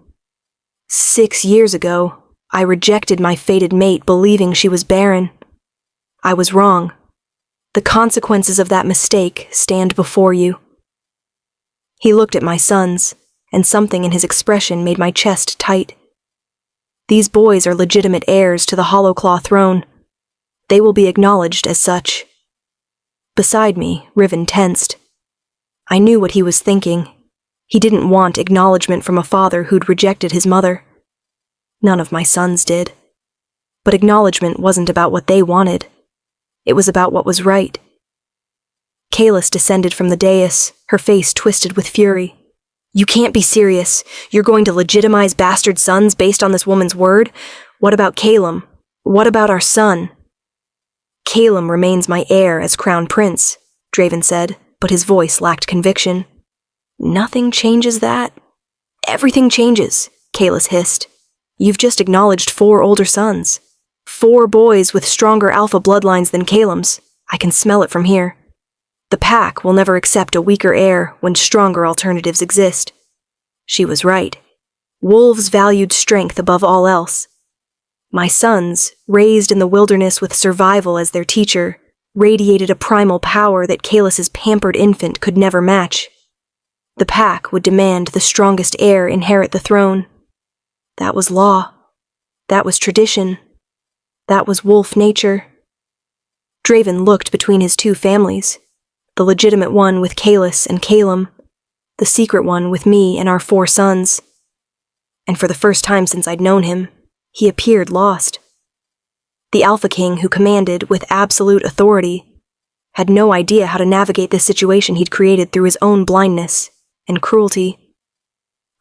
Speaker 1: 6 years ago, I rejected my fated mate believing she was barren. I was wrong. The consequences of that mistake stand before you." He looked at my sons, and something in his expression made my chest tight. These boys are legitimate heirs to the Hollowclaw throne. They will be acknowledged as such. Beside me, Riven tensed. I knew what he was thinking. He didn't want acknowledgement from a father who'd rejected his mother. None of my sons did. But acknowledgement wasn't about what they wanted. It was about what was right. Kalis descended from the dais, her face twisted with fury. "You can't be serious. You're going to legitimize bastard sons based on this woman's word? What about Calum? What about our son?" "Calum remains my heir as crown prince," Draven said, but his voice lacked conviction. "Nothing changes that." "Everything changes," Kalis hissed. "You've just acknowledged 4 older sons. 4 boys with stronger alpha bloodlines than Calum's. I can smell it from here. The pack will never accept a weaker heir when stronger alternatives exist." She was right. Wolves valued strength above all else. My sons, raised in the wilderness with survival as their teacher, radiated a primal power that Kalis's pampered infant could never match. The pack would demand the strongest heir inherit the throne. That was law. That was tradition. That was wolf nature. Draven looked between his 2 families, the legitimate one with Kalis and Calum, the secret one with me and our 4 sons. And for the first time since I'd known him, he appeared lost. The Alpha King who commanded with absolute authority had no idea how to navigate this situation he'd created through his own blindness and cruelty.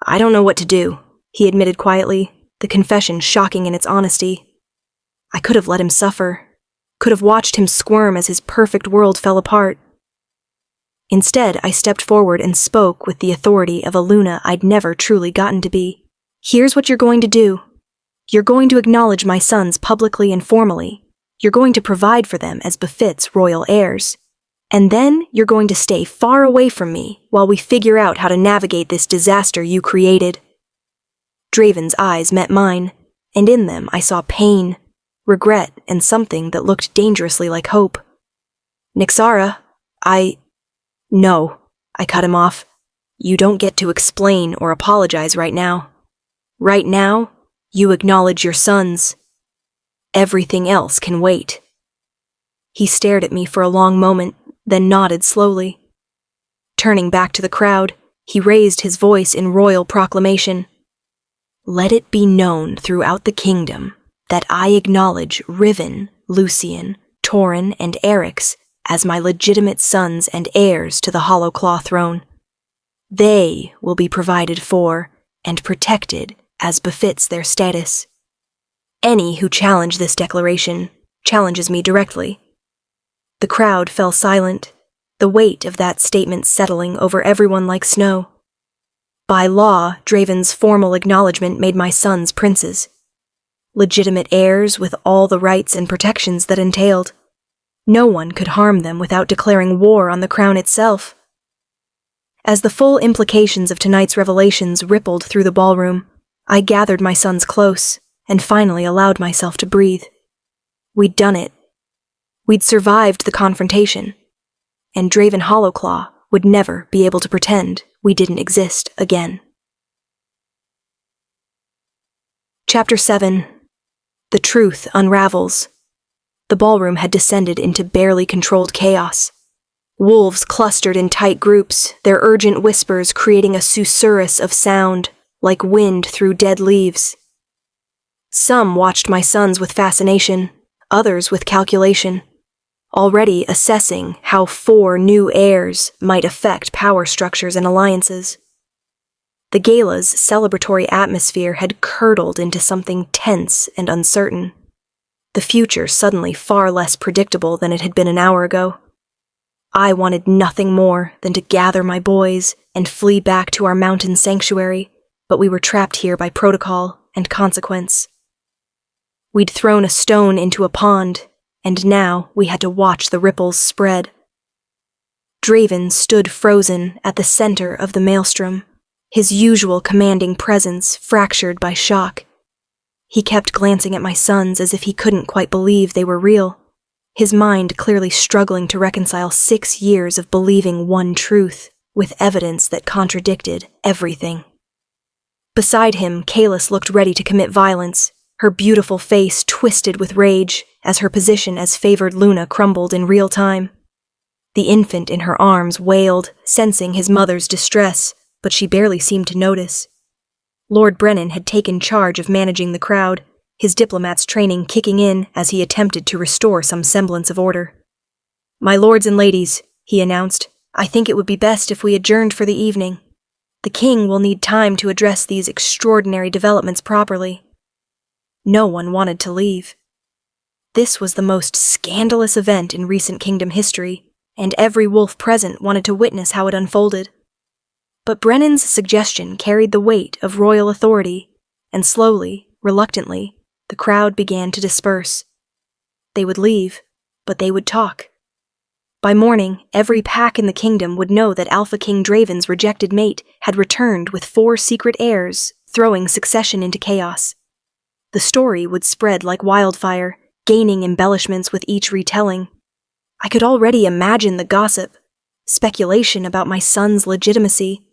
Speaker 1: "I don't know what to do," he admitted quietly, the confession shocking in its honesty. I could have let him suffer, could have watched him squirm as his perfect world fell apart. Instead, I stepped forward and spoke with the authority of a Luna I'd never truly gotten to be. "Here's what you're going to do. You're going to acknowledge my sons publicly and formally. You're going to provide for them as befits royal heirs. And then you're going to stay far away from me while we figure out how to navigate this disaster you created." Draven's eyes met mine, and in them I saw pain, regret, and something that looked dangerously like hope. "Nyxara, No," I cut him off. "You don't get to explain or apologize right now. Right now, you acknowledge your sons. Everything else can wait." He stared at me for a long moment, then nodded slowly. Turning back to the crowd, he raised his voice in royal proclamation. "Let it be known throughout the kingdom that I acknowledge Riven, Lucien, Torin, and Eryx as my legitimate sons and heirs to the Hollowclaw throne. They will be provided for and protected as befits their status. Any who challenge this declaration challenges me directly." The crowd fell silent, the weight of that statement settling over everyone like snow. By law, Draven's formal acknowledgement made my sons princes. legitimate heirs with all the rights and protections that entailed. No one could harm them without declaring war on the crown itself. As the full implications of tonight's revelations rippled through the ballroom, I gathered my sons close and finally allowed myself to breathe. We'd done it. We'd survived the confrontation, and Draven Hollowclaw would never be able to pretend we didn't exist again. Chapter 7. The truth unravels. The ballroom had descended into barely controlled chaos. Wolves clustered in tight groups, their urgent whispers creating a susurrus of sound, like wind through dead leaves. Some watched my sons with fascination, others with calculation, already assessing how 4 new heirs might affect power structures and alliances. The gala's celebratory atmosphere had curdled into something tense and uncertain, the future suddenly far less predictable than it had been an hour ago. I wanted nothing more than to gather my boys and flee back to our mountain sanctuary, but we were trapped here by protocol and consequence. We'd thrown a stone into a pond, and now we had to watch the ripples spread. Draven stood frozen at the center of the maelstrom, his usual commanding presence fractured by shock. He kept glancing at my sons as if he couldn't quite believe they were real, his mind clearly struggling to reconcile 6 years of believing one truth with evidence that contradicted everything. Beside him, Kalis looked ready to commit violence, her beautiful face twisted with rage as her position as favored Luna crumbled in real time. The infant in her arms wailed, sensing his mother's distress, but she barely seemed to notice. Lord Brennan had taken charge of managing the crowd, his diplomat's training kicking in as he attempted to restore some semblance of order. "My lords and ladies," he announced, "I think it would be best if we adjourned for the evening. The king will need time to address these extraordinary developments properly." No one wanted to leave. This was the most scandalous event in recent kingdom history, and every wolf present wanted to witness how it unfolded. But Brennan's suggestion carried the weight of royal authority, and slowly, reluctantly, the crowd began to disperse. They would leave, but they would talk. By morning, every pack in the kingdom would know that Alpha King Draven's rejected mate had returned with 4 secret heirs, throwing succession into chaos. The story would spread like wildfire, gaining embellishments with each retelling. I could already imagine the gossip, speculation about my son's legitimacy,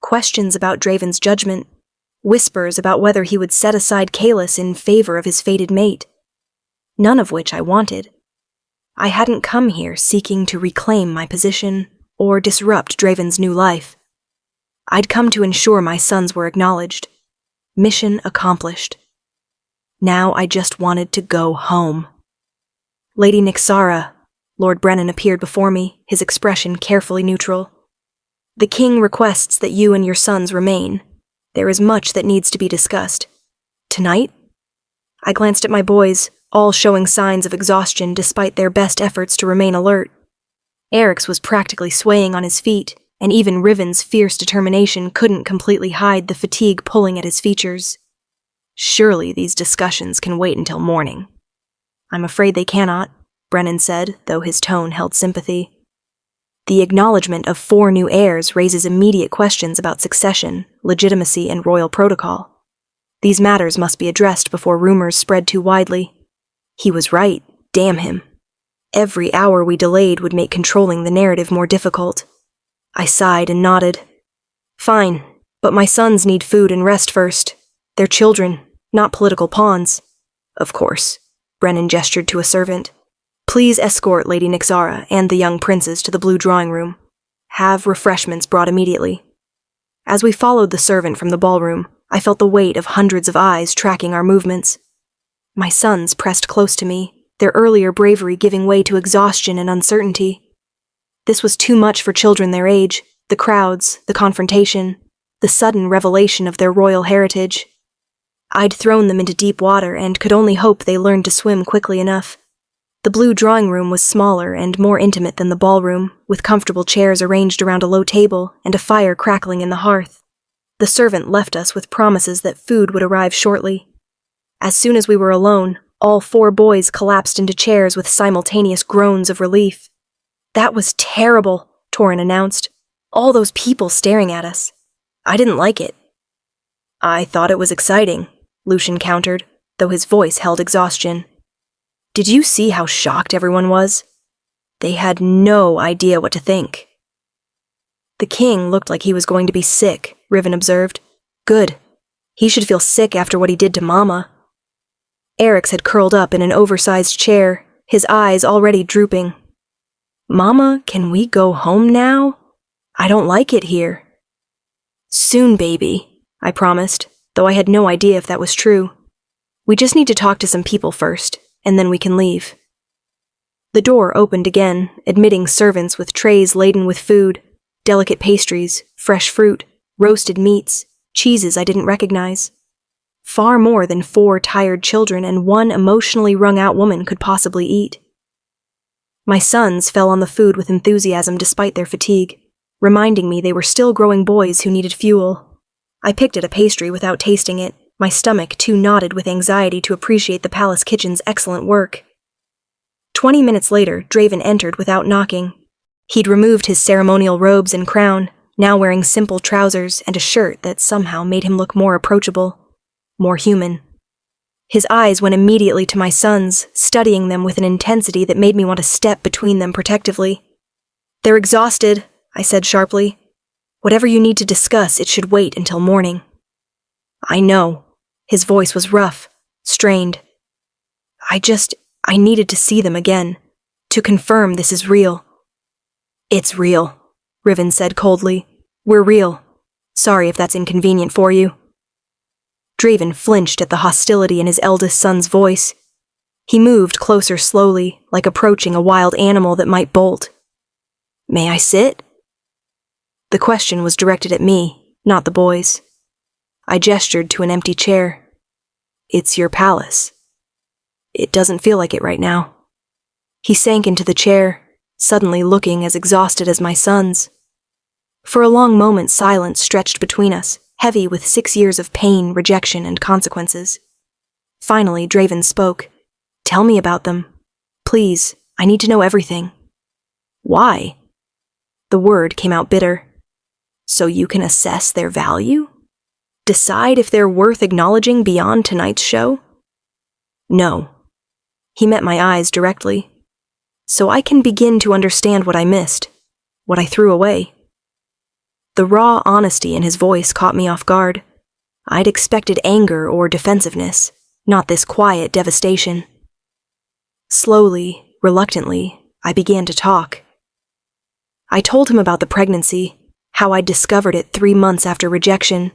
Speaker 1: questions about Draven's judgment, whispers about whether he would set aside Kalis in favor of his fated mate. None of which I wanted. I hadn't come here seeking to reclaim my position or disrupt Draven's new life. I'd come to ensure my sons were acknowledged. Mission accomplished. Now I just wanted to go home. "Lady Nyxara," Lord Brennan appeared before me, his expression carefully neutral. "The king requests that you and your sons remain. There is much that needs to be discussed. Tonight?" I glanced at my boys, all showing signs of exhaustion despite their best efforts to remain alert. Eryx was practically swaying on his feet, and even Riven's fierce determination couldn't completely hide the fatigue pulling at his features. "Surely these discussions can wait until morning." "I'm afraid they cannot," Brennan said, though his tone held sympathy. "The acknowledgement of 4 new heirs raises immediate questions about succession, legitimacy, and royal protocol. These matters must be addressed before rumors spread too widely." He was right, damn him. Every hour we delayed would make controlling the narrative more difficult. I sighed and nodded. "Fine, but my sons need food and rest first. They're children, not political pawns." "Of course," Brennan gestured to a servant. "Please escort Lady Nyxara and the young princes to the blue drawing room. Have refreshments brought immediately." As we followed the servant from the ballroom, I felt the weight of hundreds of eyes tracking our movements. My sons pressed close to me, their earlier bravery giving way to exhaustion and uncertainty. This was too much for children their age, the crowds, the confrontation, the sudden revelation of their royal heritage. I'd thrown them into deep water and could only hope they learned to swim quickly enough. The blue drawing room was smaller and more intimate than the ballroom, with comfortable chairs arranged around a low table and a fire crackling in the hearth. The servant left us with promises that food would arrive shortly. As soon as we were alone, all 4 boys collapsed into chairs with simultaneous groans of relief. "That was terrible," Torin announced. "All those people staring at us. I didn't like it." "I thought it was exciting," Lucien countered, though his voice held exhaustion. "Did you see how shocked everyone was? They had no idea what to think." "The king looked like he was going to be sick," Riven observed. "Good. He should feel sick after what he did to Mama." Eryx had curled up in an oversized chair, his eyes already drooping. "Mama, can we go home now? I don't like it here." "Soon, baby," I promised, though I had no idea if that was true. "We just need to talk to some people first, and then we can leave." The door opened again, admitting servants with trays laden with food, delicate pastries, fresh fruit, roasted meats, cheeses I didn't recognize. Far more than 4 tired children and 1 emotionally wrung-out woman could possibly eat. My sons fell on the food with enthusiasm despite their fatigue, reminding me they were still growing boys who needed fuel. I picked at a pastry without tasting it, my stomach too knotted with anxiety to appreciate the palace kitchen's excellent work. 20 minutes later, Draven entered without knocking. He'd removed his ceremonial robes and crown, now wearing simple trousers and a shirt that somehow made him look more approachable, more human. His eyes went immediately to my sons, studying them with an intensity that made me want to step between them protectively. "They're exhausted," I said sharply. "Whatever you need to discuss, it should wait until morning." "I know." His voice was rough, strained. I needed to see them again, to confirm this is real." "It's real," Riven said coldly. "We're real. Sorry if that's inconvenient for you." Draven flinched at the hostility in his eldest son's voice. He moved closer slowly, like approaching a wild animal that might bolt. "May I sit?" The question was directed at me, not the boys. I gestured to an empty chair. "It's your palace." "It doesn't feel like it right now." He sank into the chair, suddenly looking as exhausted as my sons. For a long moment, silence stretched between us, heavy with 6 years of pain, rejection, and consequences. Finally, Draven spoke. "Tell me about them. Please, I need to know everything." "Why?" The word came out bitter. "So you can assess their value? Decide if they're worth acknowledging beyond tonight's show?" "No." He met my eyes directly. "So I can begin to understand what I missed, what I threw away." The raw honesty in his voice caught me off guard. I'd expected anger or defensiveness, not this quiet devastation. Slowly, reluctantly, I began to talk. I told him about the pregnancy, how I'd discovered it 3 months after rejection,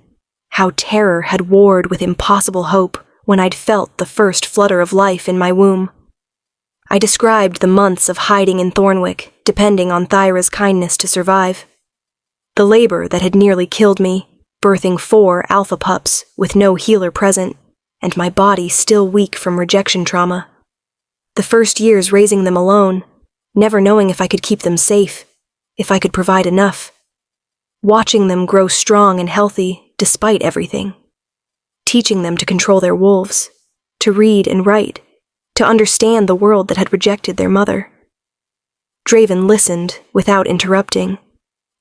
Speaker 1: how terror had warred with impossible hope when I'd felt the first flutter of life in my womb. I described the months of hiding in Thornwick, depending on Thyra's kindness to survive. The labor that had nearly killed me, birthing 4 alpha pups with no healer present, and my body still weak from rejection trauma. The first years raising them alone, never knowing if I could keep them safe, if I could provide enough. Watching them grow strong and healthy despite everything. Teaching them to control their wolves, to read and write, to understand the world that had rejected their mother. Draven listened without interrupting,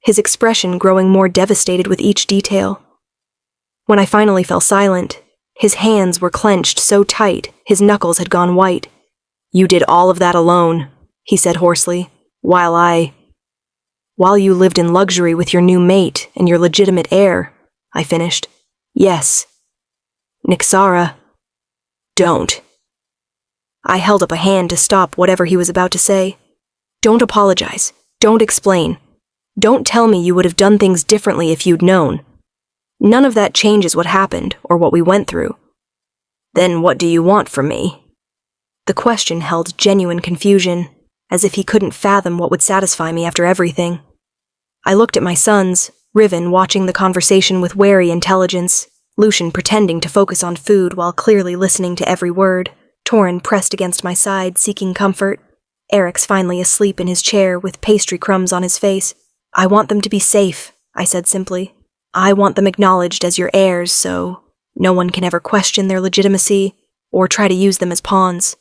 Speaker 1: his expression growing more devastated with each detail. When I finally fell silent, his hands were clenched so tight his knuckles had gone white. "You did all of that alone," he said hoarsely, While you lived in luxury with your new mate and your legitimate heir," I finished. "Yes." "Nixara." "Don't." I held up a hand to stop whatever he was about to say. "Don't apologize. Don't explain. Don't tell me you would have done things differently if you'd known. None of that changes what happened or what we went through." "Then what do you want from me?" The question held genuine confusion, as if he couldn't fathom what would satisfy me after everything. I looked at my sons, Riven watching the conversation with wary intelligence, Lucien pretending to focus on food while clearly listening to every word, Torin pressed against my side seeking comfort, Eryx finally asleep in his chair with pastry crumbs on his face. "I want them to be safe," I said simply. "I want them acknowledged as your heirs so no one can ever question their legitimacy, or try to use them as pawns.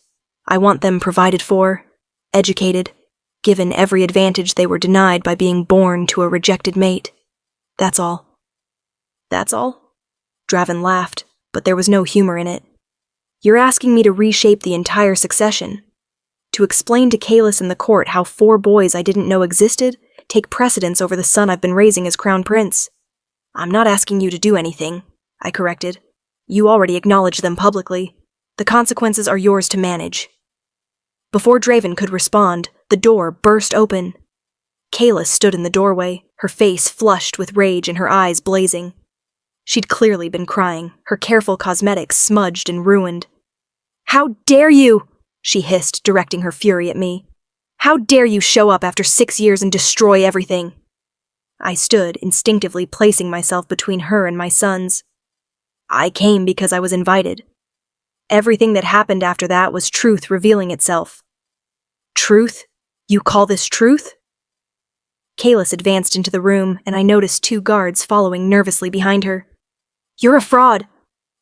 Speaker 1: I want them provided for, educated, given every advantage they were denied by being born to a rejected mate. That's all. That's all? Draven laughed, but there was no humor in it. You're asking me to reshape the entire succession? To explain to Kalis and the court how 4 boys I didn't know existed take precedence over the son I've been raising as crown prince? I'm not asking you to do anything, I corrected. You already acknowledged them publicly. The consequences are yours to manage. Before Draven could respond, the door burst open. Kalis stood in the doorway, her face flushed with rage and her eyes blazing. She'd clearly been crying, her careful cosmetics smudged and ruined. "How dare you!" she hissed, directing her fury at me. "How dare you show up after 6 years and destroy everything?" I stood, instinctively placing myself between her and my sons. I came because I was invited. Everything that happened after that was truth revealing itself. Truth? You call this truth? Kalis advanced into the room, and I noticed 2 guards following nervously behind her. You're a fraud.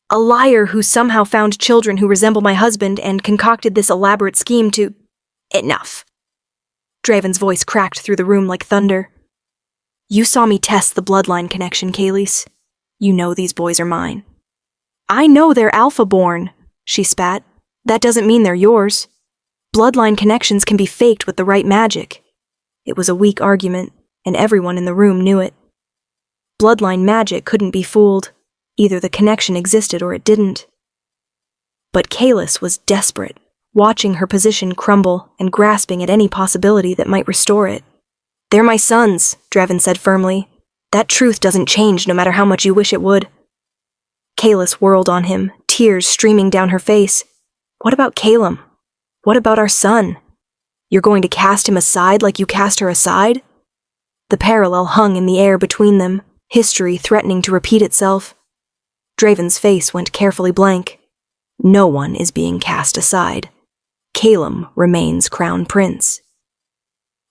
Speaker 1: A liar who somehow found children who resemble my husband and concocted this elaborate scheme to... Enough. Draven's voice cracked through the room like thunder. You saw me test the bloodline connection, Kalis. You know these boys are mine. I know they're Alpha-born, she spat. That doesn't mean they're yours. Bloodline connections can be faked with the right magic. It was a weak argument, and everyone in the room knew it. Bloodline magic couldn't be fooled. Either the connection existed or it didn't. But Kalis was desperate, watching her position crumble and grasping at any possibility that might restore it. They're my sons, Draven said firmly. That truth doesn't change no matter how much you wish it would. Kalis whirled on him, tears streaming down her face. What about Calum? What about our son? You're going to cast him aside like you cast her aside? The parallel hung in the air between them, history threatening to repeat itself. Draven's face went carefully blank. No one is being cast aside. Calum remains crown prince.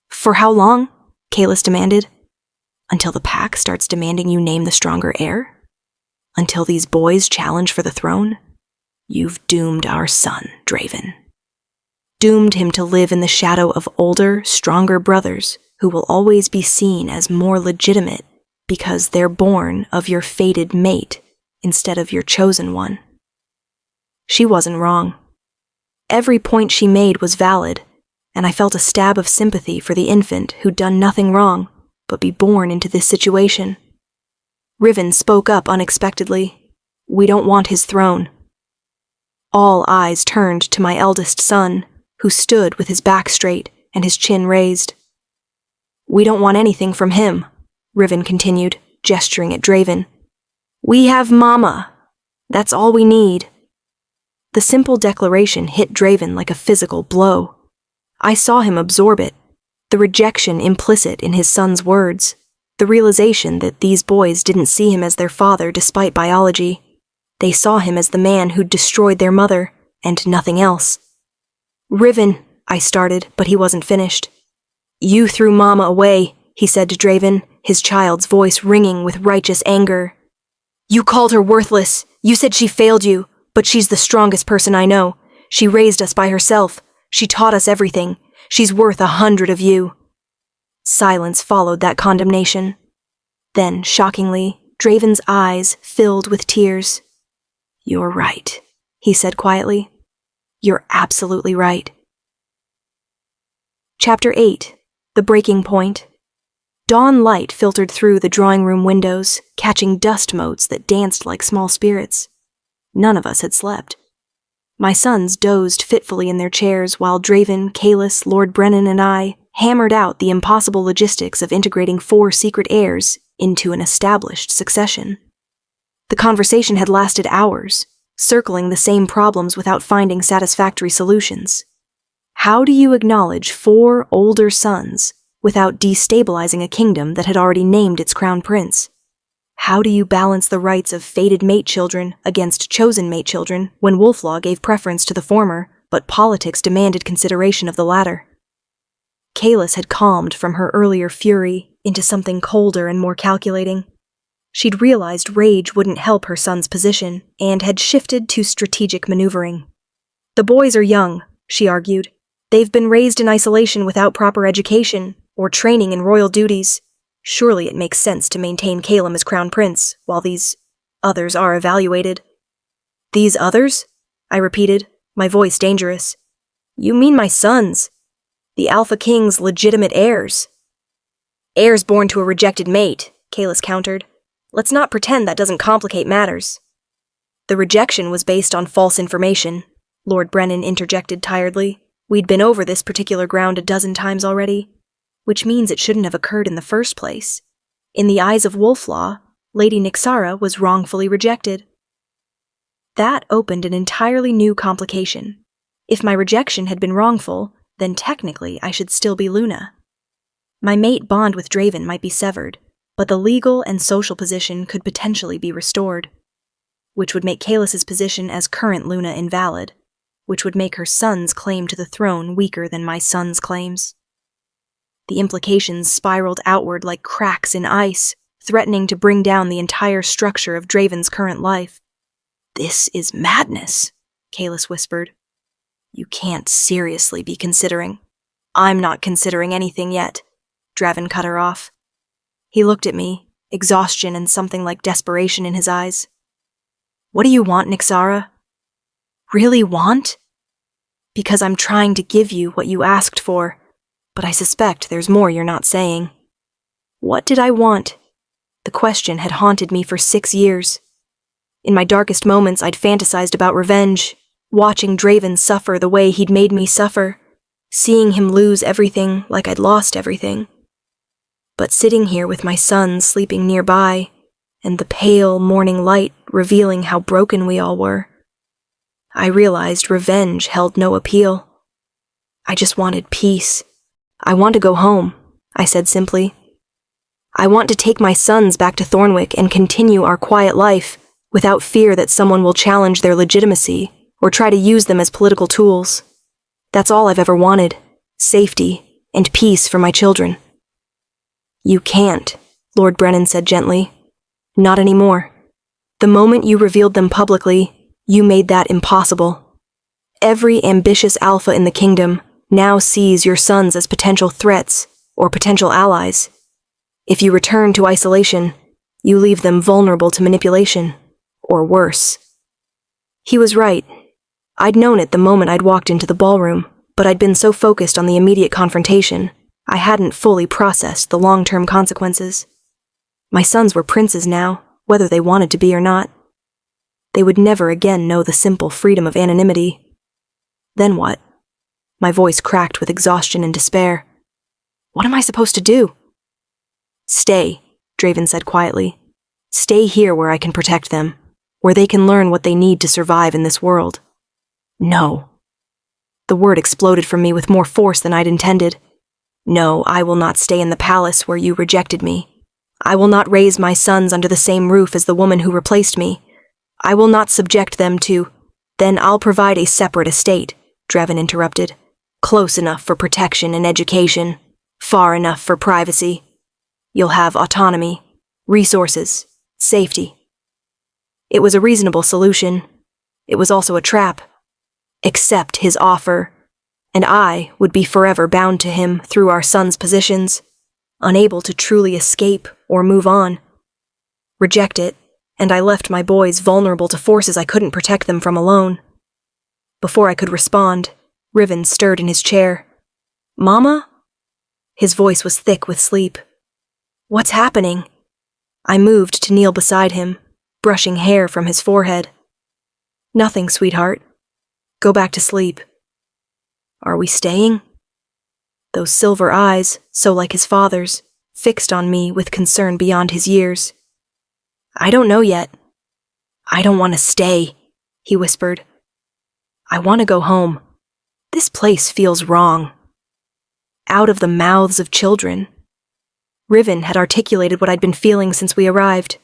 Speaker 1: For how long? Kalis demanded. Until the pack starts demanding you name the stronger heir? Until these boys challenge for the throne? You've doomed our son, Draven. Doomed him to live in the shadow of older, stronger brothers who will always be seen as more legitimate because they're born of your fated mate instead of your chosen one. She wasn't wrong. Every point she made was valid, and I felt a stab of sympathy for the infant who'd done nothing wrong but be born into this situation. Riven spoke up unexpectedly. We don't want his throne. All eyes turned to my eldest son, who stood with his back straight and his chin raised. We don't want anything from him, Riven continued, gesturing at Draven. We have Mama. That's all we need. The simple declaration hit Draven like a physical blow. I saw him absorb it, the rejection implicit in his son's words, the realization that these boys didn't see him as their father despite biology. They saw him as the man who'd destroyed their mother, and nothing else. Riven, I started, but he wasn't finished. You threw Mama away, he said to Draven, his child's voice ringing with righteous anger. You called her worthless. You said she failed you, but she's the strongest person I know. She raised us by herself. She taught us everything. She's worth 100 of you. Silence followed that condemnation. Then, shockingly, Draven's eyes filled with tears. You're right, he said quietly. You're absolutely right. Chapter 8. The Breaking Point. Dawn light filtered through the drawing room windows, catching dust motes that danced like small spirits. None of us had slept. My sons dozed fitfully in their chairs while Draven, Kalis, Lord Brennan, and I hammered out the impossible logistics of integrating 4 secret heirs into an established succession. The conversation had lasted hours, circling the same problems without finding satisfactory solutions. How do you acknowledge 4 older sons without destabilizing a kingdom that had already named its crown prince? How do you balance the rights of fated mate children against chosen mate children when Wolflaw gave preference to the former, but politics demanded consideration of the latter? Kalis had calmed from her earlier fury into something colder and more calculating. She'd realized rage wouldn't help her son's position and had shifted to strategic maneuvering. The boys are young, she argued. They've been raised in isolation without proper education or training in royal duties. Surely it makes sense to maintain Calum as crown prince while these others are evaluated. These others? I repeated, my voice dangerous. You mean my sons, the Alpha King's legitimate heirs. Heirs born to a rejected mate, Kalis countered. Let's not pretend that doesn't complicate matters. The rejection was based on false information, Lord Brennan interjected tiredly. We'd been over this particular ground a dozen times already, which means it shouldn't have occurred in the first place. In the eyes of Wolflaw, Lady Nyxara was wrongfully rejected. That opened an entirely new complication. If my rejection had been wrongful, then technically I should still be Luna. My mate bond with Draven might be severed, but the legal and social position could potentially be restored, which would make Kalis's position as current Luna invalid, which would make her son's claim to the throne weaker than my son's claims. The implications spiraled outward like cracks in ice, threatening to bring down the entire structure of Draven's current life. This is madness, Kalis whispered. You can't seriously be considering. I'm not considering anything yet, Draven cut her off. He looked at me, exhaustion and something like desperation in his eyes. What do you want, Nyxara? Really want? Because I'm trying to give you what you asked for, but I suspect there's more you're not saying. What did I want? The question had haunted me for 6 years. In my darkest moments, I'd fantasized about revenge, watching Draven suffer the way he'd made me suffer, seeing him lose everything like I'd lost everything. But sitting here with my son sleeping nearby, and the pale morning light revealing how broken we all were, I realized revenge held no appeal. I just wanted peace. I want to go home, I said simply. I want to take my sons back to Thornwick and continue our quiet life without fear that someone will challenge their legitimacy or try to use them as political tools. That's all I've ever wanted, safety and peace for my children. You can't, Lord Brennan said gently. Not anymore. The moment you revealed them publicly, you made that impossible. Every ambitious alpha in the kingdom now sees your sons as potential threats or potential allies. If you return to isolation, you leave them vulnerable to manipulation, or worse. He was right. I'd known it the moment I'd walked into the ballroom, but I'd been so focused on the immediate confrontation, I hadn't fully processed the long-term consequences. My sons were princes now, whether they wanted to be or not. They would never again know the simple freedom of anonymity. Then what? My voice cracked with exhaustion and despair. What am I supposed to do? Stay, Draven said quietly. Stay here where I can protect them, where they can learn what they need to survive in this world. No. The word exploded from me with more force than I'd intended. No, I will not stay in the palace where you rejected me. I will not raise my sons under the same roof as the woman who replaced me. I will not subject them to— Then I'll provide a separate estate, Draven interrupted. Close enough for protection and education, far enough for privacy. You'll have autonomy, resources, safety. It was a reasonable solution. It was also a trap. Accept his offer, and I would be forever bound to him through our sons' positions, unable to truly escape or move on. Reject it, and I left my boys vulnerable to forces I couldn't protect them from alone. Before I could respond, Riven stirred in his chair. Mama? His voice was thick with sleep. What's happening? I moved to kneel beside him, brushing hair from his forehead. Nothing, sweetheart. Go back to sleep. Are we staying? Those silver eyes, so like his father's, fixed on me with concern beyond his years. I don't know yet. I don't want to stay, he whispered. I want to go home. This place feels wrong. Out of the mouths of children. Riven had articulated what I'd been feeling since we arrived.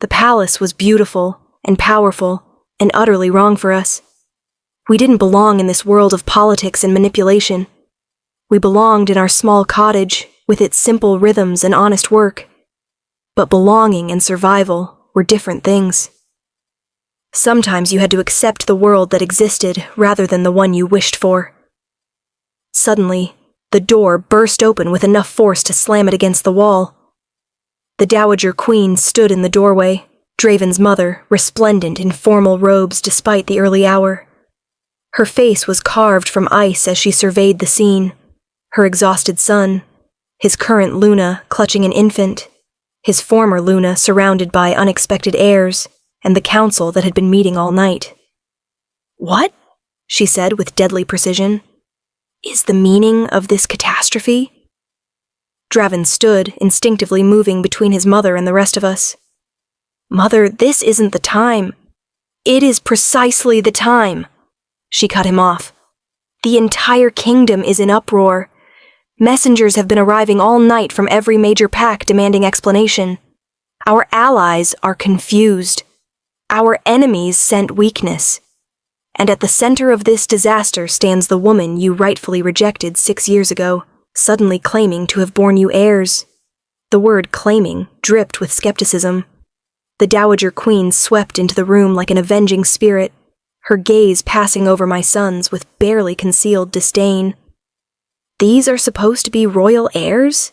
Speaker 1: The palace was beautiful and powerful and utterly wrong for us. We didn't belong in this world of politics and manipulation. We belonged in our small cottage with its simple rhythms and honest work. but belonging and survival were different things. Sometimes you had to accept the world that existed rather than the one you wished for. Suddenly, the door burst open with enough force to slam it against the wall. The Dowager Queen stood in the doorway, Draven's mother, resplendent in formal robes despite the early hour. Her face was carved from ice as she surveyed the scene, her exhausted son, his current Luna clutching an infant, his former Luna surrounded by unexpected heirs, and the council that had been meeting all night. "What?" she said with deadly precision. "Is the meaning of this catastrophe?" Draven stood, instinctively moving between his mother and the rest of us. "Mother, this isn't the time." "It is precisely the time," she cut him off. "The entire kingdom is in uproar. Messengers have been arriving all night from every major pack demanding explanation. Our allies are confused. Our enemies scent weakness. And at the center of this disaster stands the woman you rightfully rejected 6 years ago, suddenly claiming to have borne you heirs." The word claiming dripped with skepticism. The Dowager Queen swept into the room like an avenging spirit, her gaze passing over my sons with barely concealed disdain. "These are supposed to be royal heirs?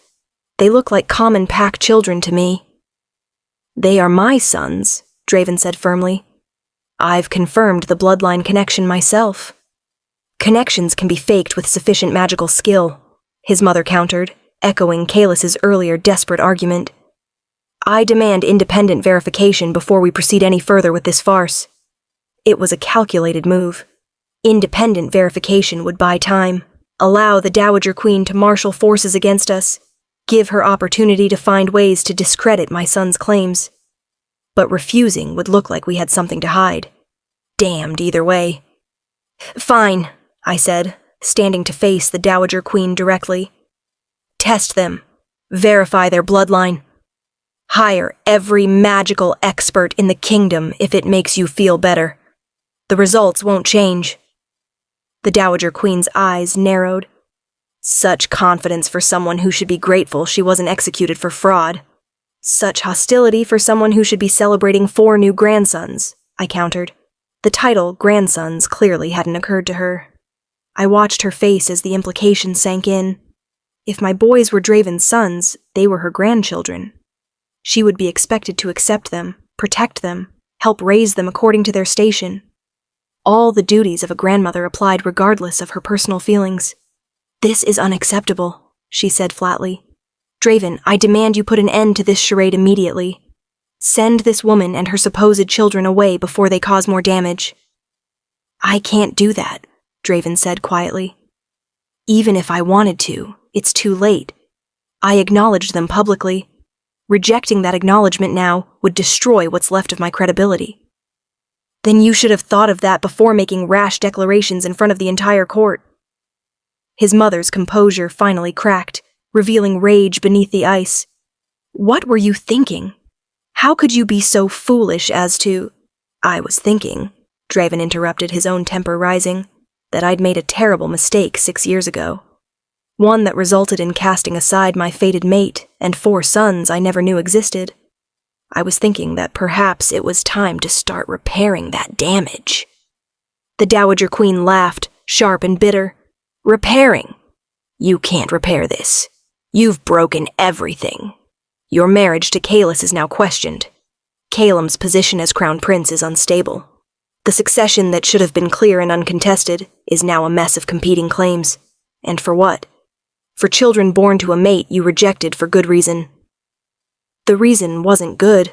Speaker 1: They look like common pack children to me." "They are my sons," Draven said firmly. "I've confirmed the bloodline connection myself." "Connections can be faked with sufficient magical skill," his mother countered, echoing Kaelus's earlier desperate argument. "I demand independent verification before we proceed any further with this farce." It was a calculated move. Independent verification would buy time, allow the Dowager Queen to marshal forces against us, give her opportunity to find ways to discredit my son's claims. But refusing would look like we had something to hide. Damned either way. "Fine," I said, standing to face the Dowager Queen directly. "Test them. Verify their bloodline. Hire every magical expert in the kingdom if it makes you feel better. The results won't change." The Dowager Queen's eyes narrowed. Such confidence for someone who should be grateful she wasn't executed for fraud. Such hostility for someone who should be celebrating 4 new grandsons, I countered. The title grandsons clearly hadn't occurred to her. I watched her face as the implication sank in. If my boys were Draven's sons, they were her grandchildren. She would be expected to accept them, protect them, help raise them according to their station. All the duties of a grandmother applied regardless of her personal feelings. "This is unacceptable," she said flatly. "Draven, I demand you put an end to this charade immediately. Send this woman and her supposed children away before they cause more damage." "I can't do that," Draven said quietly. "Even if I wanted to, it's too late. I acknowledged them publicly. Rejecting that acknowledgement now would destroy what's left of my credibility." "Then you should have thought of that before making rash declarations in front of the entire court." His mother's composure finally cracked, revealing rage beneath the ice. "What were you thinking? How could you be so foolish as to—" "I was thinking," Draven interrupted, his own temper rising, "that I'd made a terrible mistake 6 years ago. One that resulted in casting aside my fated mate and 4 sons I never knew existed. I was thinking that perhaps it was time to start repairing that damage." The Dowager Queen laughed, sharp and bitter. "Repairing? You can't repair this. You've broken everything. Your marriage to Kaelus is now questioned. Caelim's position as crown prince is unstable. The succession that should have been clear and uncontested is now a mess of competing claims. And for what? For children born to a mate you rejected for good reason." "The reason wasn't good,"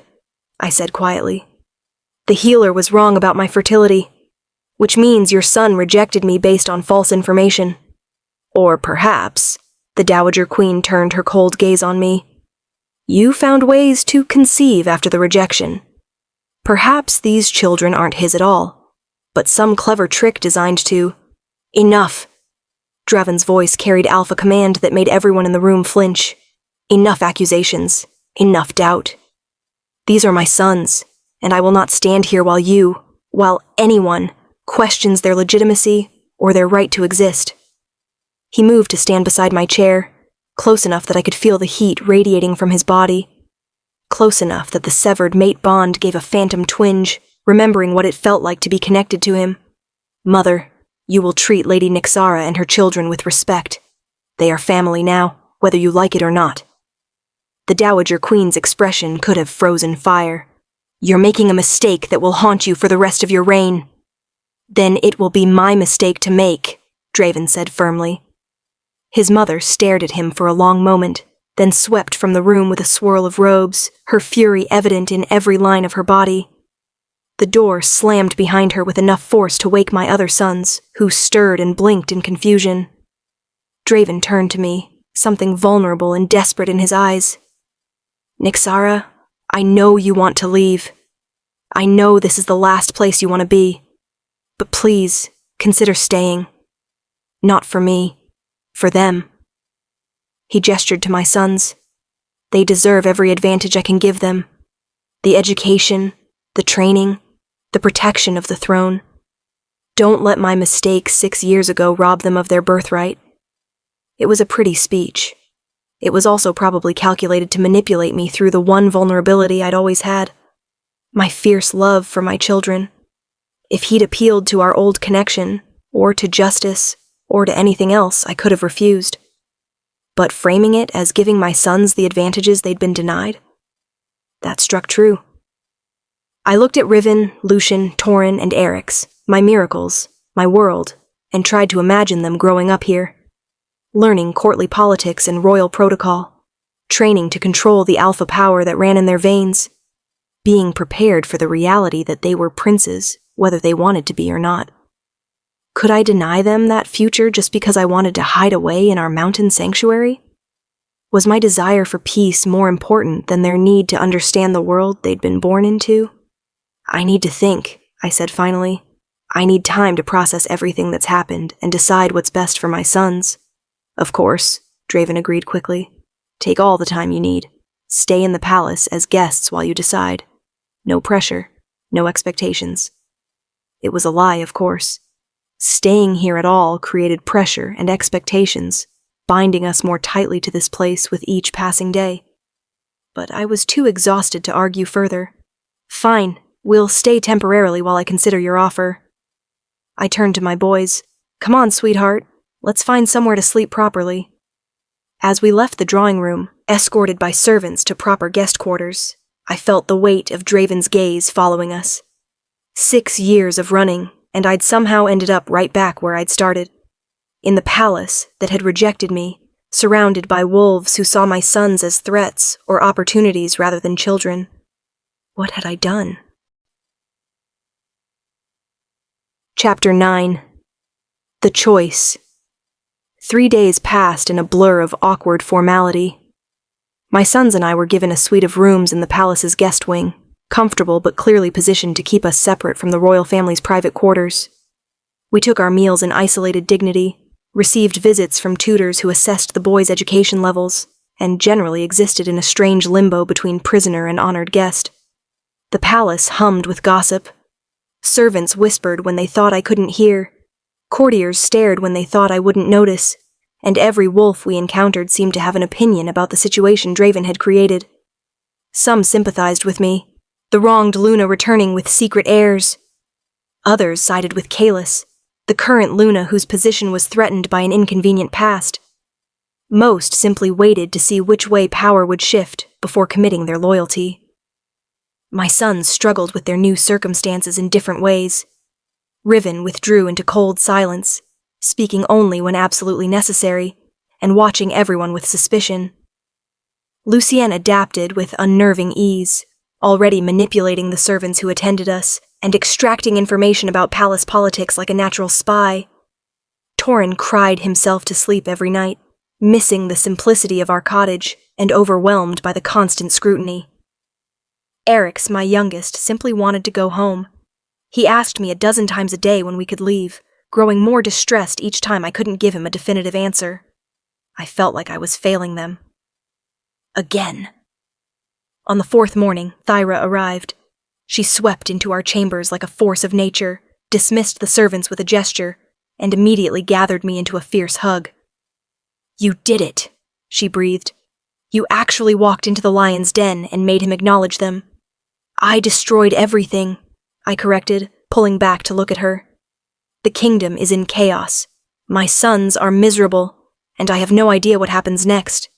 Speaker 1: I said quietly. "The healer was wrong about my fertility, which means your son rejected me based on false information. Or perhaps," the Dowager Queen turned her cold gaze on me, "you found ways to conceive after the rejection. Perhaps these children aren't his at all, but some clever trick designed to—" "Enough!" Draven's voice carried alpha command that made everyone in the room flinch. "Enough accusations. Enough doubt. These are my sons, and I will not stand here while anyone, questions their legitimacy or their right to exist." He moved to stand beside my chair, close enough that I could feel the heat radiating from his body. close enough that the severed mate bond gave a phantom twinge, remembering what it felt like to be connected to him. Mother, you will treat Lady Nyxara and her children with respect. They are family now, whether you like it or not. The Dowager Queen's expression could have frozen fire. You're making a mistake that will haunt you for the rest of your reign. Then it will be my mistake to make, Draven said firmly. His mother stared at him for a long moment, then swept from the room with a swirl of robes, her fury evident in every line of her body. The door slammed behind her with enough force to wake my other sons, who stirred and blinked in confusion. Draven turned to me, something vulnerable and desperate in his eyes. Nyxara, I know you want to leave. I know this is the last place you want to be. But please, consider staying. Not for me, for them. He gestured to my sons. They deserve every advantage I can give them. The education, the training, the protection of the throne. Don't let my mistake 6 years ago rob them of their birthright. It was a pretty speech. It was also probably calculated to manipulate me through the one vulnerability I'd always had. My fierce love for my children. If he'd appealed to our old connection, or to justice, or to anything else, I could have refused. But framing it as giving my sons the advantages they'd been denied? That struck true. I looked at Riven, Lucien, Torin, and Eryx, my miracles, my world, and tried to imagine them growing up here. Learning courtly politics and royal protocol, training to control the alpha power that ran in their veins, being prepared for the reality that they were princes, whether they wanted to be or not. Could I deny them that future just because I wanted to hide away in our mountain sanctuary? Was my desire for peace more important than their need to understand the world they'd been born into? I need to think, I said finally. I need time to process everything that's happened and decide what's best for my sons. Of course, Draven agreed quickly. Take all the time you need. Stay in the palace as guests while you decide. No pressure, no expectations. It was a lie, of course. Staying here at all created pressure and expectations, binding us more tightly to this place with each passing day. But I was too exhausted to argue further. Fine, we'll stay temporarily while I consider your offer. I turned to my boys. Come on, sweetheart. Let's find somewhere to sleep properly. As we left the drawing room, escorted by servants to proper guest quarters, I felt the weight of Draven's gaze following us. 6 years of running, and I'd somehow ended up right back where I'd started. In the palace that had rejected me, surrounded by wolves who saw my sons as threats or opportunities rather than children. What had I done? Chapter 9. The Choice. 3 days passed in a blur of awkward formality. My sons and I were given a suite of rooms in the palace's guest wing, comfortable but clearly positioned to keep us separate from the royal family's private quarters. We took our meals in isolated dignity, received visits from tutors who assessed the boys' education levels, and generally existed in a strange limbo between prisoner and honored guest. The palace hummed with gossip. Servants whispered when they thought I couldn't hear. Courtiers stared when they thought I wouldn't notice, and every wolf we encountered seemed to have an opinion about the situation Draven had created. Some sympathized with me, the wronged Luna returning with secret heirs. Others sided with Kalis, the current Luna whose position was threatened by an inconvenient past. Most simply waited to see which way power would shift before committing their loyalty. My sons struggled with their new circumstances in different ways. Riven withdrew into cold silence, speaking only when absolutely necessary, and watching everyone with suspicion. Lucien adapted with unnerving ease, already manipulating the servants who attended us, and extracting information about palace politics like a natural spy. Torin cried himself to sleep every night, missing the simplicity of our cottage and overwhelmed by the constant scrutiny. Eryx, my youngest, simply wanted to go home. He asked me a dozen times a day when we could leave, growing more distressed each time I couldn't give him a definitive answer. I felt like I was failing them. Again. On the 4th morning, Thyra arrived. She swept into our chambers like a force of nature, dismissed the servants with a gesture, and immediately gathered me into a fierce hug. "You did it," she breathed. You actually walked into the lion's den and made him acknowledge them. I destroyed everything, I corrected, pulling back to look at her. The kingdom is in chaos. My sons are miserable, and I have no idea what happens next.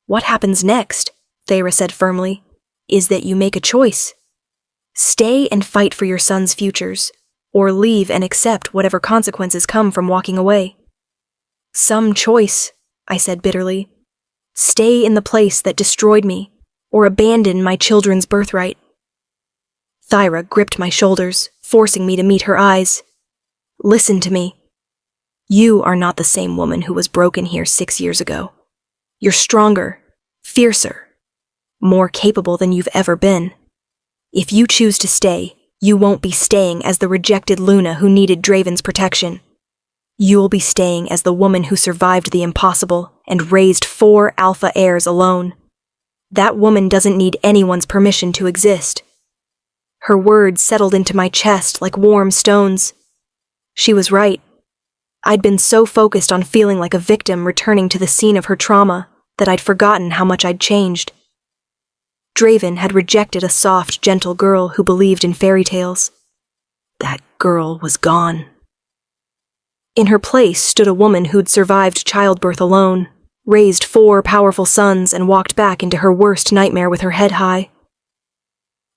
Speaker 1: What happens next, Thera said firmly, is that you make a choice. Stay and fight for your sons' futures, or leave and accept whatever consequences come from walking away. Some choice, I said bitterly. Stay in the place that destroyed me, or abandon my children's birthright. Thyra gripped my shoulders, forcing me to meet her eyes. Listen to me. You are not the same woman who was broken here 6 years ago. You're stronger, fiercer, more capable than you've ever been. If you choose to stay, you won't be staying as the rejected Luna who needed Draven's protection. You'll be staying as the woman who survived the impossible and raised 4 alpha heirs alone. That woman doesn't need anyone's permission to exist. Her words settled into my chest like warm stones. She was right. I'd been so focused on feeling like a victim returning to the scene of her trauma that I'd forgotten how much I'd changed. Draven had rejected a soft, gentle girl who believed in fairy tales. That girl was gone. In her place stood a woman who'd survived childbirth alone, raised 4 powerful sons, and walked back into her worst nightmare with her head high.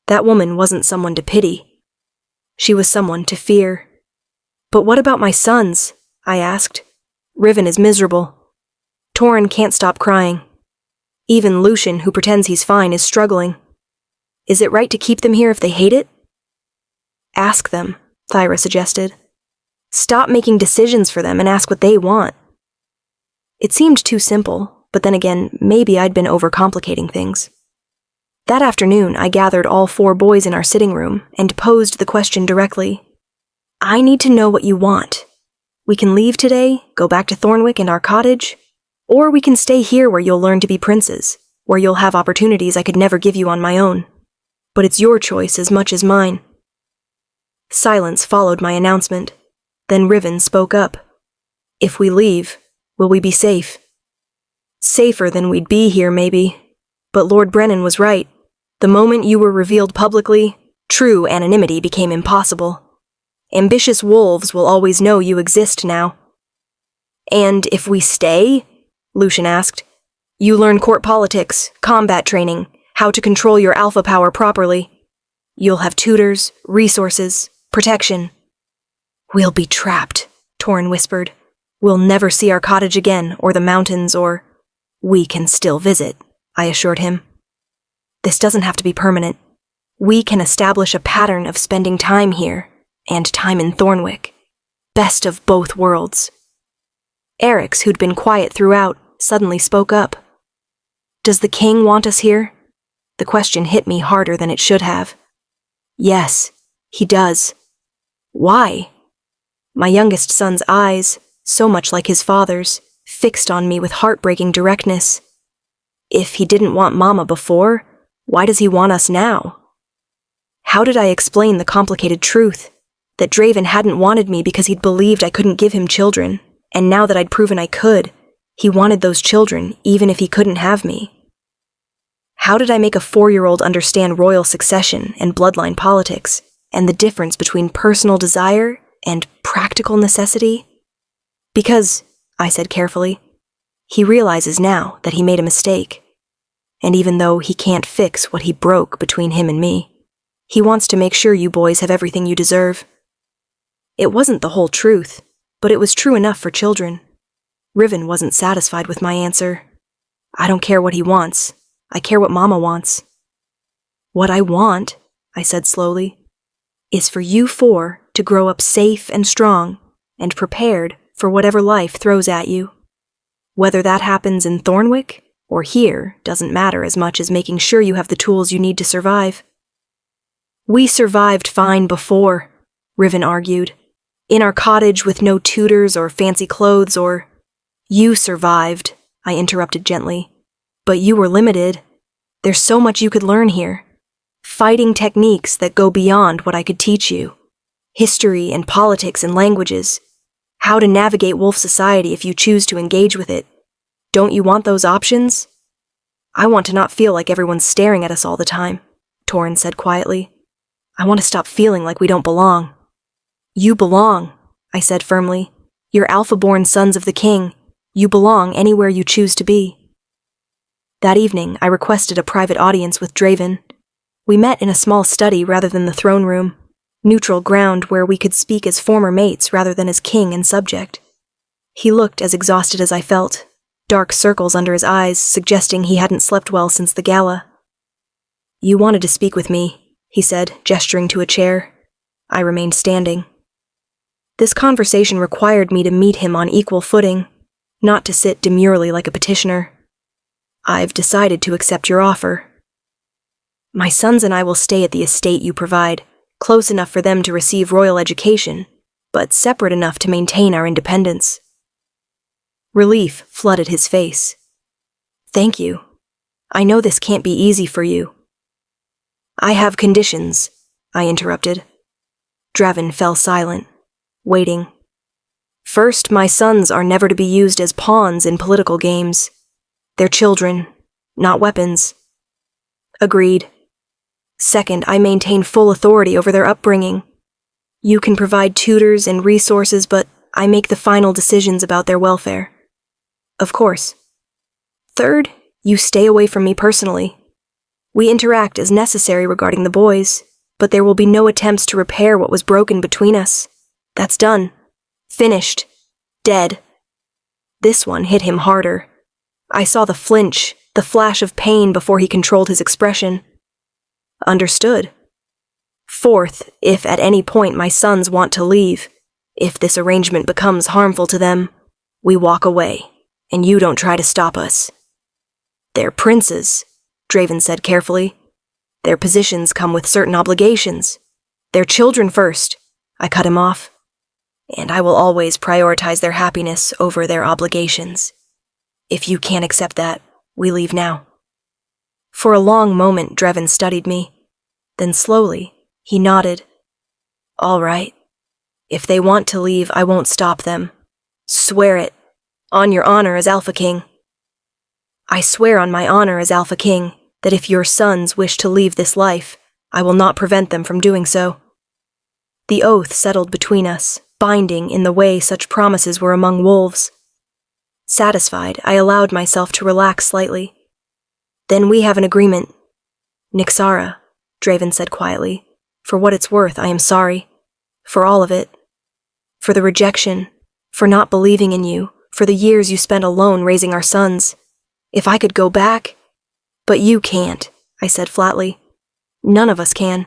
Speaker 1: That woman wasn't someone to pity. She was someone to fear. But what about my sons? I asked. Riven is miserable. Torin can't stop crying. Even Lucien, who pretends he's fine, is struggling. Is it right to keep them here if they hate it? Ask them, Thyra suggested. Stop making decisions for them and ask what they want. It seemed too simple, but then again, maybe I'd been overcomplicating things. That afternoon, I gathered all 4 boys in our sitting room and posed the question directly. I need to know what you want. We can leave today, go back to Thornwick and our cottage, or we can stay here where you'll learn to be princes, where you'll have opportunities I could never give you on my own. But it's your choice as much as mine. Silence followed my announcement. Then Riven spoke up. If we leave, will we be safe? Safer than we'd be here, maybe. But Lord Brennan was right. The moment you were revealed publicly, true anonymity became impossible. Ambitious wolves will always know you exist now. And if we stay? Lucien asked. You learn court politics, combat training, how to control your alpha power properly. You'll have tutors, resources, protection. We'll be trapped, Torin whispered. We'll never see our cottage again, or the mountains, or... We can still visit, I assured him. This doesn't have to be permanent. We can establish a pattern of spending time here, and time in Thornwick. Best of both worlds. Eryx, who'd been quiet throughout, suddenly spoke up. Does the king want us here? The question hit me harder than it should have. Yes, he does. Why? My youngest son's eyes, so much like his father's, fixed on me with heartbreaking directness. If he didn't want Mama before, why does he want us now? How did I explain the complicated truth? That Draven hadn't wanted me because he'd believed I couldn't give him children, and now that I'd proven I could, he wanted those children even if he couldn't have me. How did I make a 4-year-old understand royal succession and bloodline politics, and the difference between personal desire and practical necessity? Because, I said carefully, he realizes now that he made a mistake. And even though he can't fix what he broke between him and me, he wants to make sure you boys have everything you deserve. It wasn't the whole truth, but it was true enough for children. Riven wasn't satisfied with my answer. I don't care what he wants. I care what Mama wants. What I want, I said slowly, is for you 4 to grow up safe and strong and prepared for whatever life throws at you. Whether that happens in Thornwick or here doesn't matter as much as making sure you have the tools you need to survive. We survived fine before, Riven argued. In our cottage with no tutors or fancy clothes or... You survived, I interrupted gently. But you were limited. There's so much you could learn here. Fighting techniques that go beyond what I could teach you. History and politics and languages. How to navigate wolf society if you choose to engage with it. Don't you want those options? I want to not feel like everyone's staring at us all the time, Torin said quietly. I want to stop feeling like we don't belong. You belong, I said firmly. You're Alpha-born sons of the king. You belong anywhere you choose to be. That evening, I requested a private audience with Draven. We met in a small study rather than the throne room, neutral ground where we could speak as former mates rather than as king and subject. He looked as exhausted as I felt, dark circles under his eyes suggesting he hadn't slept well since the gala. You wanted to speak with me, he said, gesturing to a chair. I remained standing. This conversation required me to meet him on equal footing, not to sit demurely like a petitioner. I've decided to accept your offer. My sons and I will stay at the estate you provide, close enough for them to receive royal education, but separate enough to maintain our independence. Relief flooded his face. Thank you. I know this can't be easy for you. I have conditions, I interrupted. Draven fell silent, waiting. First, my sons are never to be used as pawns in political games. They're children, not weapons. Agreed. Second, I maintain full authority over their upbringing. You can provide tutors and resources, but I make the final decisions about their welfare. Of course. Third, you stay away from me personally. We interact as necessary regarding the boys, but there will be no attempts to repair what was broken between us. That's done. Finished. Dead. This one hit him harder. I saw the flinch, the flash of pain before he controlled his expression. Understood. Fourth, if at any point my sons want to leave, if this arrangement becomes harmful to them, we walk away, and you don't try to stop us. They're princes, Draven said carefully. Their positions come with certain obligations. They're children first, I cut him off. And I will always prioritize their happiness over their obligations. If you can't accept that, we leave now. For a long moment, Draven studied me. Then slowly, he nodded. All right. If they want to leave, I won't stop them. Swear it. On your honor as Alpha King. I swear on my honor as Alpha King that if your sons wish to leave this life, I will not prevent them from doing so. The oath settled between us, binding in the way such promises were among wolves. Satisfied, I allowed myself to relax slightly. Then we have an agreement. Nixara, Draven said quietly. For what it's worth, I am sorry. For all of it. For the rejection. For not believing in you. For the years you spent alone raising our sons. If I could go back... But you can't, I said flatly. None of us can.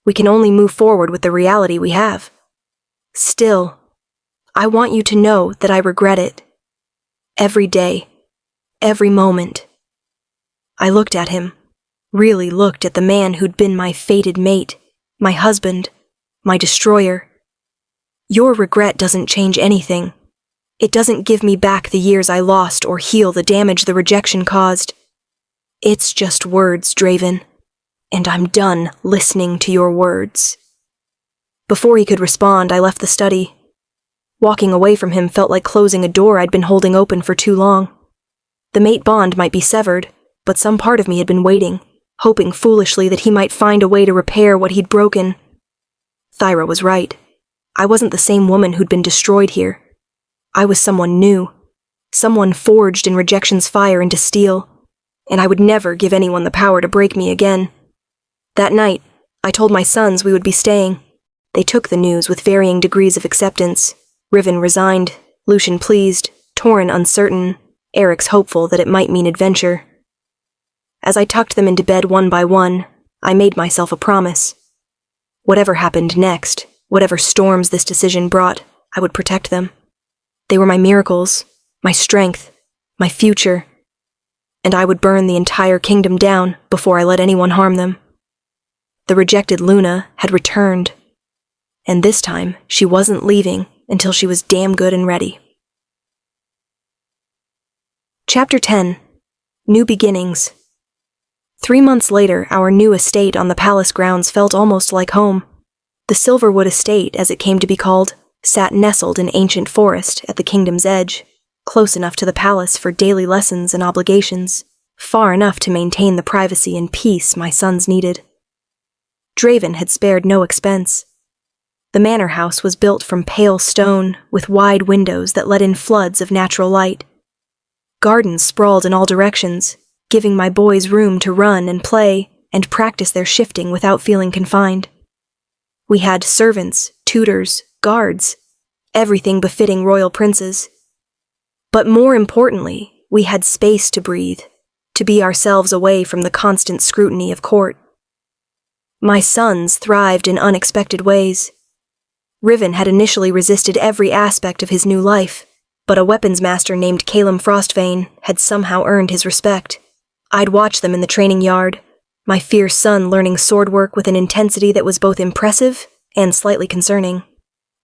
Speaker 1: We can only move forward with the reality we have. Still, I want you to know that I regret it. Every day. Every moment. I looked at him. Really looked at the man who'd been my fated mate, my husband, my destroyer. Your regret doesn't change anything. It doesn't give me back the years I lost or heal the damage the rejection caused. It's just words, Draven, and I'm done listening to your words. Before he could respond, I left the study. Walking away from him felt like closing a door I'd been holding open for too long. The mate bond might be severed, but some part of me had been waiting, hoping foolishly that he might find a way to repair what he'd broken. Thyra was right. I wasn't the same woman who'd been destroyed here. I was someone new, someone forged in rejection's fire into steel, and I would never give anyone the power to break me again. That night, I told my sons we would be staying. They took the news with varying degrees of acceptance. Riven resigned, Lucien pleased, Torin uncertain, Eryx hopeful that it might mean adventure. As I tucked them into bed one by one, I made myself a promise. Whatever happened next, whatever storms this decision brought, I would protect them. They were my miracles, my strength, my future, and I would burn the entire kingdom down before I let anyone harm them. The rejected Luna had returned, and this time she wasn't leaving until she was damn good and ready. Chapter 10. New Beginnings. 3 months later, our new estate on the palace grounds felt almost like home. The Silverwood Estate, as it came to be called, sat nestled in ancient forest at the kingdom's edge, close enough to the palace for daily lessons and obligations, far enough to maintain the privacy and peace my sons needed. Draven had spared no expense. The manor house was built from pale stone, with wide windows that let in floods of natural light. Gardens sprawled in all directions, giving my boys room to run and play and practice their shifting without feeling confined. We had servants, tutors, guards, everything befitting royal princes. But more importantly, we had space to breathe, to be ourselves away from the constant scrutiny of court. My sons thrived in unexpected ways. Riven had initially resisted every aspect of his new life, but a weapons master named Calum Frostvane had somehow earned his respect. I'd watch them in the training yard, my fierce son learning swordwork with an intensity that was both impressive and slightly concerning.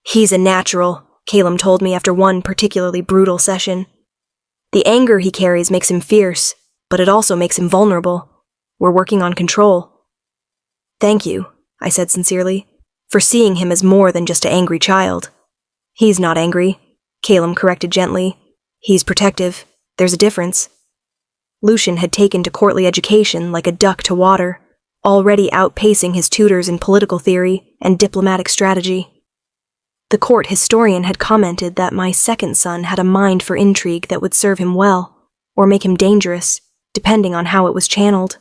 Speaker 1: "He's a natural," Calum told me after one particularly brutal session. "The anger he carries makes him fierce, but it also makes him vulnerable. We're working on control." "Thank you," I said sincerely, "for seeing him as more than just an angry child." "He's not angry," Calum corrected gently. "He's protective. There's a difference." Lucien had taken to courtly education like a duck to water, already outpacing his tutors in political theory and diplomatic strategy. The court historian had commented that my second son had a mind for intrigue that would serve him well, or make him dangerous, depending on how it was channeled.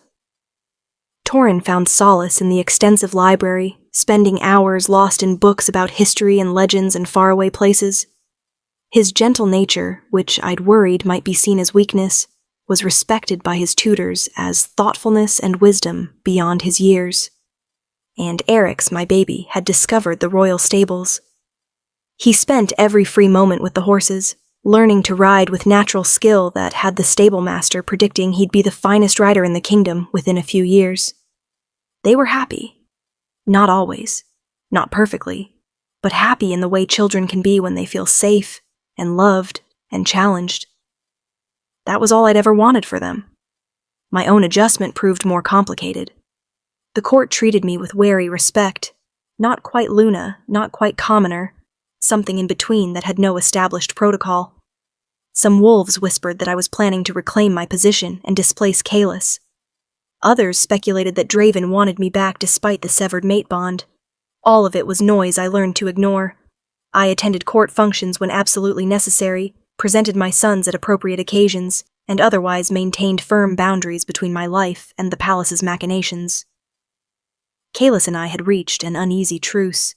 Speaker 1: Torin found solace in the extensive library, spending hours lost in books about history and legends and faraway places. His gentle nature, which I'd worried might be seen as weakness, was respected by his tutors as thoughtfulness and wisdom beyond his years. And Eryx, my baby, had discovered the royal stables. He spent every free moment with the horses, learning to ride with natural skill that had the stable master predicting he'd be the finest rider in the kingdom within a few years. They were happy. Not always, not perfectly, but happy in the way children can be when they feel safe and loved and challenged. That was all I'd ever wanted for them. My own adjustment proved more complicated. The court treated me with wary respect, not quite Luna, not quite commoner, something in between that had no established protocol. Some wolves whispered that I was planning to reclaim my position and displace Kalis. Others speculated that Draven wanted me back despite the severed mate bond. All of it was noise I learned to ignore. I attended court functions when absolutely necessary, presented my sons at appropriate occasions, and otherwise maintained firm boundaries between my life and the palace's machinations. Kalis and I had reached an uneasy truce.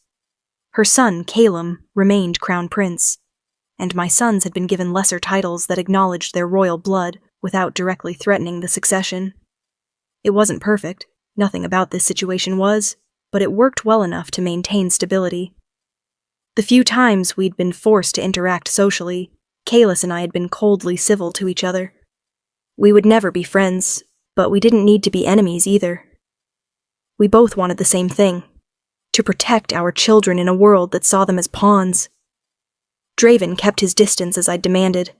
Speaker 1: Her son, Calum, remained crown prince, and my sons had been given lesser titles that acknowledged their royal blood without directly threatening the succession. It wasn't perfect, nothing about this situation was, but it worked well enough to maintain stability. The few times we'd been forced to interact socially, Kalis and I had been coldly civil to each other. We would never be friends, but we didn't need to be enemies either. We both wanted the same thing, to protect our children in a world that saw them as pawns. Draven kept his distance as I'd demanded.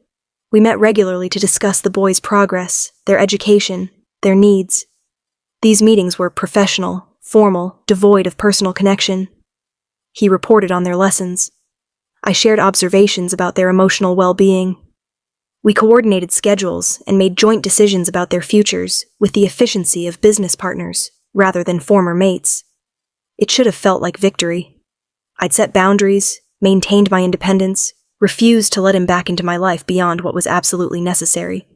Speaker 1: We met regularly to discuss the boys' progress, their education, their needs. These meetings were professional, formal, devoid of personal connection. He reported on their lessons. I shared observations about their emotional well-being. We coordinated schedules and made joint decisions about their futures with the efficiency of business partners rather than former mates. It should have felt like victory. I'd set boundaries, maintained my independence, refused to let him back into my life beyond what was absolutely necessary.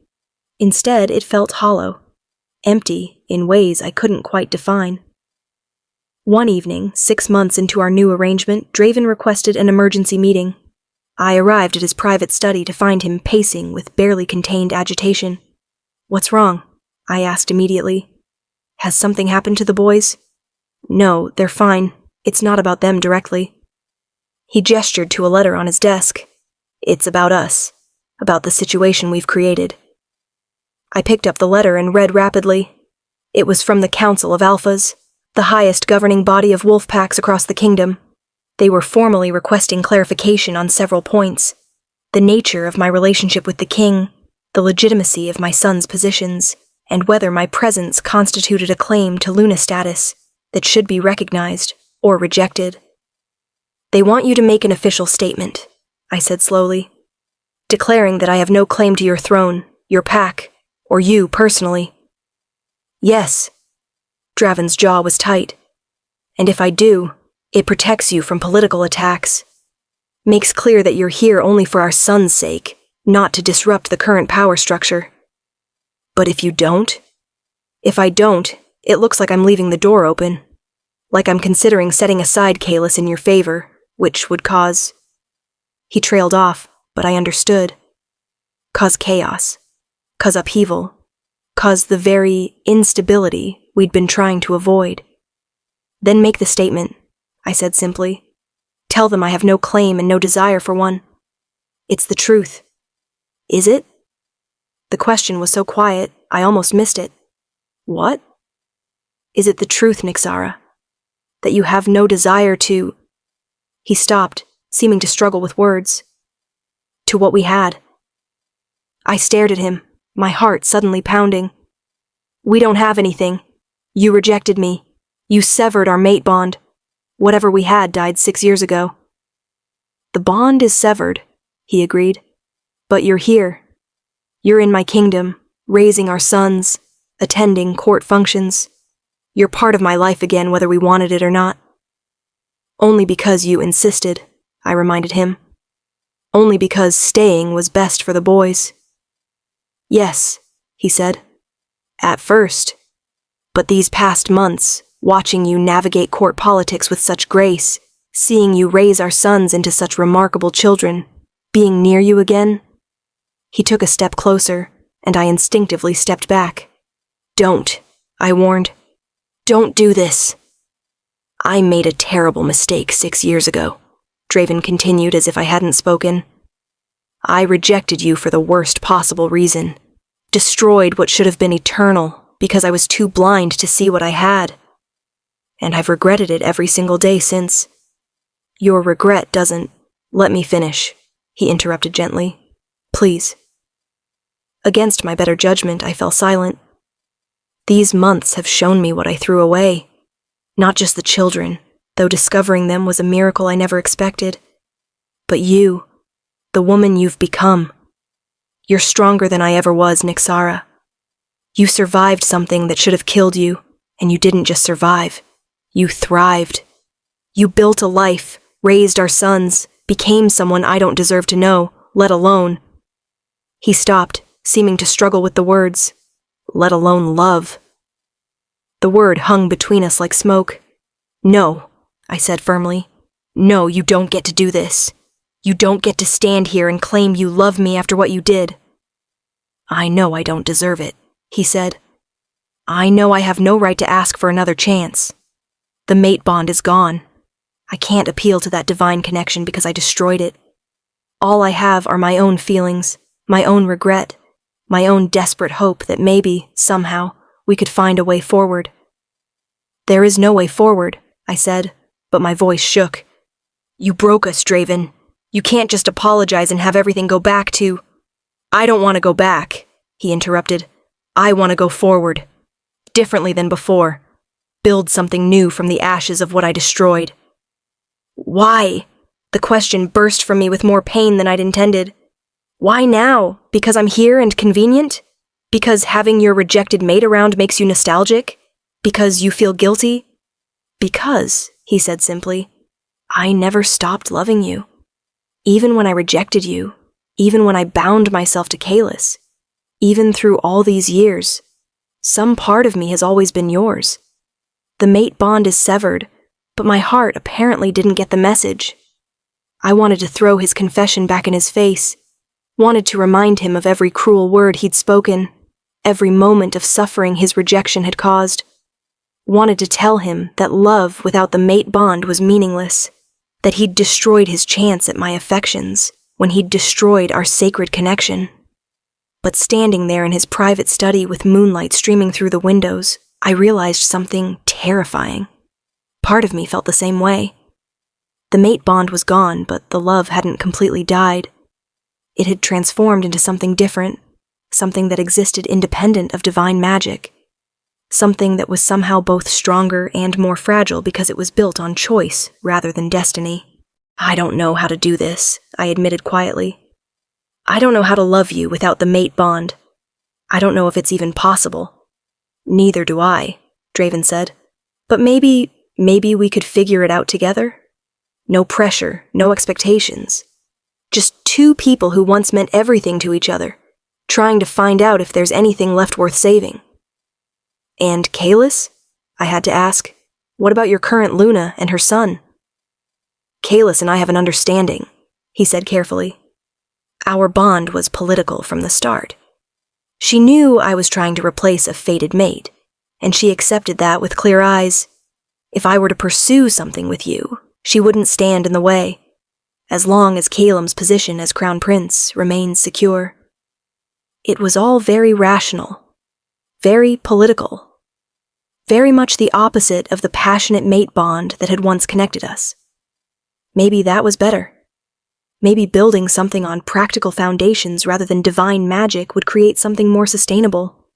Speaker 1: Instead, it felt hollow, empty in ways I couldn't quite define. One evening, 6 months into our new arrangement, Draven requested an emergency meeting. I arrived at his private study to find him pacing with barely contained agitation. "What's wrong?" I asked immediately. "Has something happened to the boys?" "No, they're fine. It's not about them directly." He gestured to a letter on his desk. "It's about us, about the situation we've created." I picked up the letter and read rapidly. It was from the Council of Alphas, the highest governing body of wolf packs across the kingdom. They were formally requesting clarification on several points: the nature of my relationship with the king, the legitimacy of my son's positions, and whether my presence constituted a claim to Luna status that should be recognized or rejected. "They want you to make an official statement," I said slowly, "declaring that I have no claim to your throne, your pack, Or you, personally. Yes. Draven's jaw was tight. And if I do, it protects you from political attacks. Makes clear that you're here only for our son's sake, not to disrupt the current power structure. But if you don't? If I don't, it looks like I'm leaving the door open. Like I'm considering setting aside Kalis in your favor, which would cause... He trailed off, but I understood. Cause chaos. Cause upheaval. Cause the very instability we'd been trying to avoid. Then make the statement, I said simply. Tell them I have no claim and no desire for one. It's the truth. Is it? The question was so quiet, I almost missed it. What? Is it the truth, Nyxara? That you have no desire to... He stopped, seeming to struggle with words. To what we had. I stared at him, my heart suddenly pounding. We don't have anything. You rejected me. You severed our mate bond. Whatever we had died 6 years ago. The bond is severed, he agreed. But you're here. You're in my kingdom, raising our sons, attending court functions. You're part of my life again, whether we wanted it or not. Only because you insisted, I reminded him. Only because staying was best for the boys. Yes, he said. At first. But these past months, watching you navigate court politics with such grace, seeing you raise our sons into such remarkable children, being near you again... He took a step closer, and I instinctively stepped back. Don't, I warned. Don't do this. I made a terrible mistake 6 years ago, Draven continued as if I hadn't spoken. I rejected you for the worst possible reason. Destroyed what should have been eternal because I was too blind to see what I had. And I've regretted it every single day since. Your regret doesn't... Let me finish, he interrupted gently. Please. Against my better judgment, I fell silent. These months have shown me what I threw away. Not just the children, though discovering them was a miracle I never expected. But you, the woman you've become. You're stronger than I ever was, Nyxara. You survived something that should have killed you, and you didn't just survive. You thrived. You built a life, raised our sons, became someone I don't deserve to know, let alone... He stopped, seeming to struggle with the words, let alone love. The word hung between us like smoke. No, I said firmly. No, you don't get to do this. You don't get to stand here and claim you love me after what you did. I know I don't deserve it, he said. I know I have no right to ask for another chance. The mate bond is gone. I can't appeal to that divine connection because I destroyed it. All I have are my own feelings, my own regret, my own desperate hope that maybe, somehow, we could find a way forward. There is no way forward, I said, but my voice shook. You broke us, Draven. You can't just apologize and have everything go back to... I don't want to go back, he interrupted. I want to go forward. Differently than before. Build something new from the ashes of what I destroyed. Why? The question burst from me with more pain than I'd intended. Why now? Because I'm here and convenient? Because having your rejected mate around makes you nostalgic? Because you feel guilty? Because, he said simply, I never stopped loving you. Even when I rejected you, even when I bound myself to Kalis, even through all these years, some part of me has always been yours. The mate bond is severed, but my heart apparently didn't get the message. I wanted to throw his confession back in his face, wanted to remind him of every cruel word he'd spoken, every moment of suffering his rejection had caused. Wanted to tell him that love without the mate bond was meaningless, that he'd destroyed his chance at my affections when he'd destroyed our sacred connection. But standing there in his private study with moonlight streaming through the windows, I realized something terrifying. Part of me felt the same way. The mate bond was gone, but the love hadn't completely died. It had transformed into something different, something that existed independent of divine magic. Something that was somehow both stronger and more fragile because it was built on choice rather than destiny. I don't know how to do this, I admitted quietly. I don't know how to love you without the mate bond. I don't know if it's even possible. Neither do I, Draven said. But maybe we could figure it out together? No pressure, no expectations. Just two people who once meant everything to each other, trying to find out if there's anything left worth saving. And Kalis? I had to ask. What about your current Luna and her son? Kalis and I have an understanding, he said carefully. Our bond was political from the start. She knew I was trying to replace a fated mate, and she accepted that with clear eyes. If I were to pursue something with you, she wouldn't stand in the way, as long as Caelim's position as crown prince remains secure. It was all very rational, very political, very much the opposite of the passionate mate bond that had once connected us. Maybe that was better. Maybe building something on practical foundations rather than divine magic would create something more sustainable.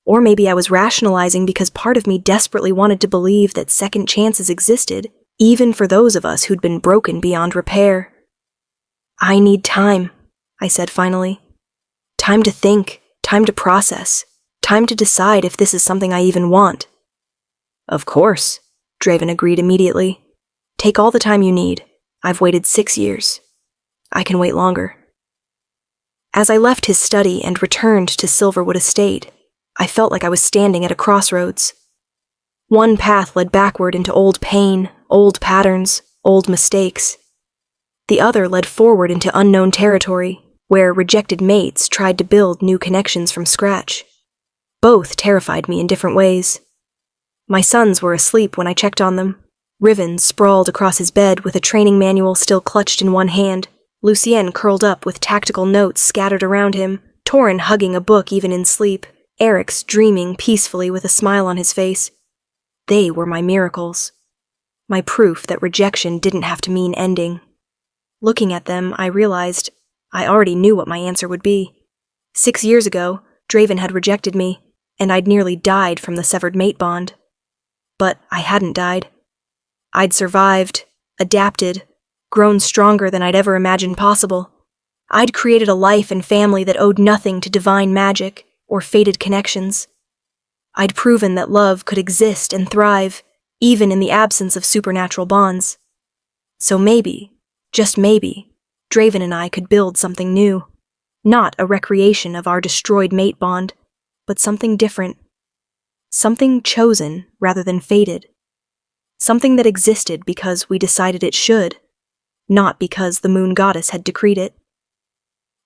Speaker 1: Or maybe I was rationalizing because part of me desperately wanted to believe that second chances existed, even for those of us who'd been broken beyond repair. I need time, I said finally. Time to think, time to process, time to decide if this is something I even want. Of course, Draven agreed immediately. Take all the time you need. I've waited 6 years. I can wait longer. As I left his study and returned to Silverwood Estate, I felt like I was standing at a crossroads. One path led backward into old pain, old patterns, old mistakes. The other led forward into unknown territory, where rejected mates tried to build new connections from scratch. Both terrified me in different ways. My sons were asleep when I checked on them. Riven sprawled across his bed with a training manual still clutched in one hand, Lucien curled up with tactical notes scattered around him, Torin hugging a book even in sleep, Eryx dreaming peacefully with a smile on his face. They were my miracles. My proof that rejection didn't have to mean ending. Looking at them, I realized I already knew what my answer would be. 6 years ago, Draven had rejected me, and I'd nearly died from the severed mate bond. But I hadn't died. I'd survived, adapted, grown stronger than I'd ever imagined possible. I'd created a life and family that owed nothing to divine magic or fated connections. I'd proven that love could exist and thrive, even in the absence of supernatural bonds. So maybe, just maybe, Draven and I could build something new. Not a recreation of our destroyed mate bond, but something different. Something chosen rather than fated. Something that existed because we decided it should, not because the moon goddess had decreed it.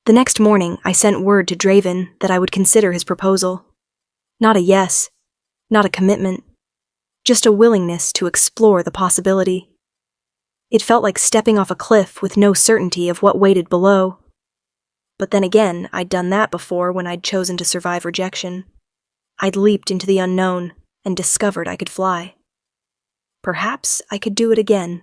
Speaker 1: The next morning, I sent word to Draven that I would consider his proposal. Not a yes, not a commitment, just a willingness to explore the possibility. It felt like stepping off a cliff with no certainty of what waited below. But then again, I'd done that before when I'd chosen to survive rejection. I'd leaped into the unknown and discovered I could fly. Perhaps I could do it again.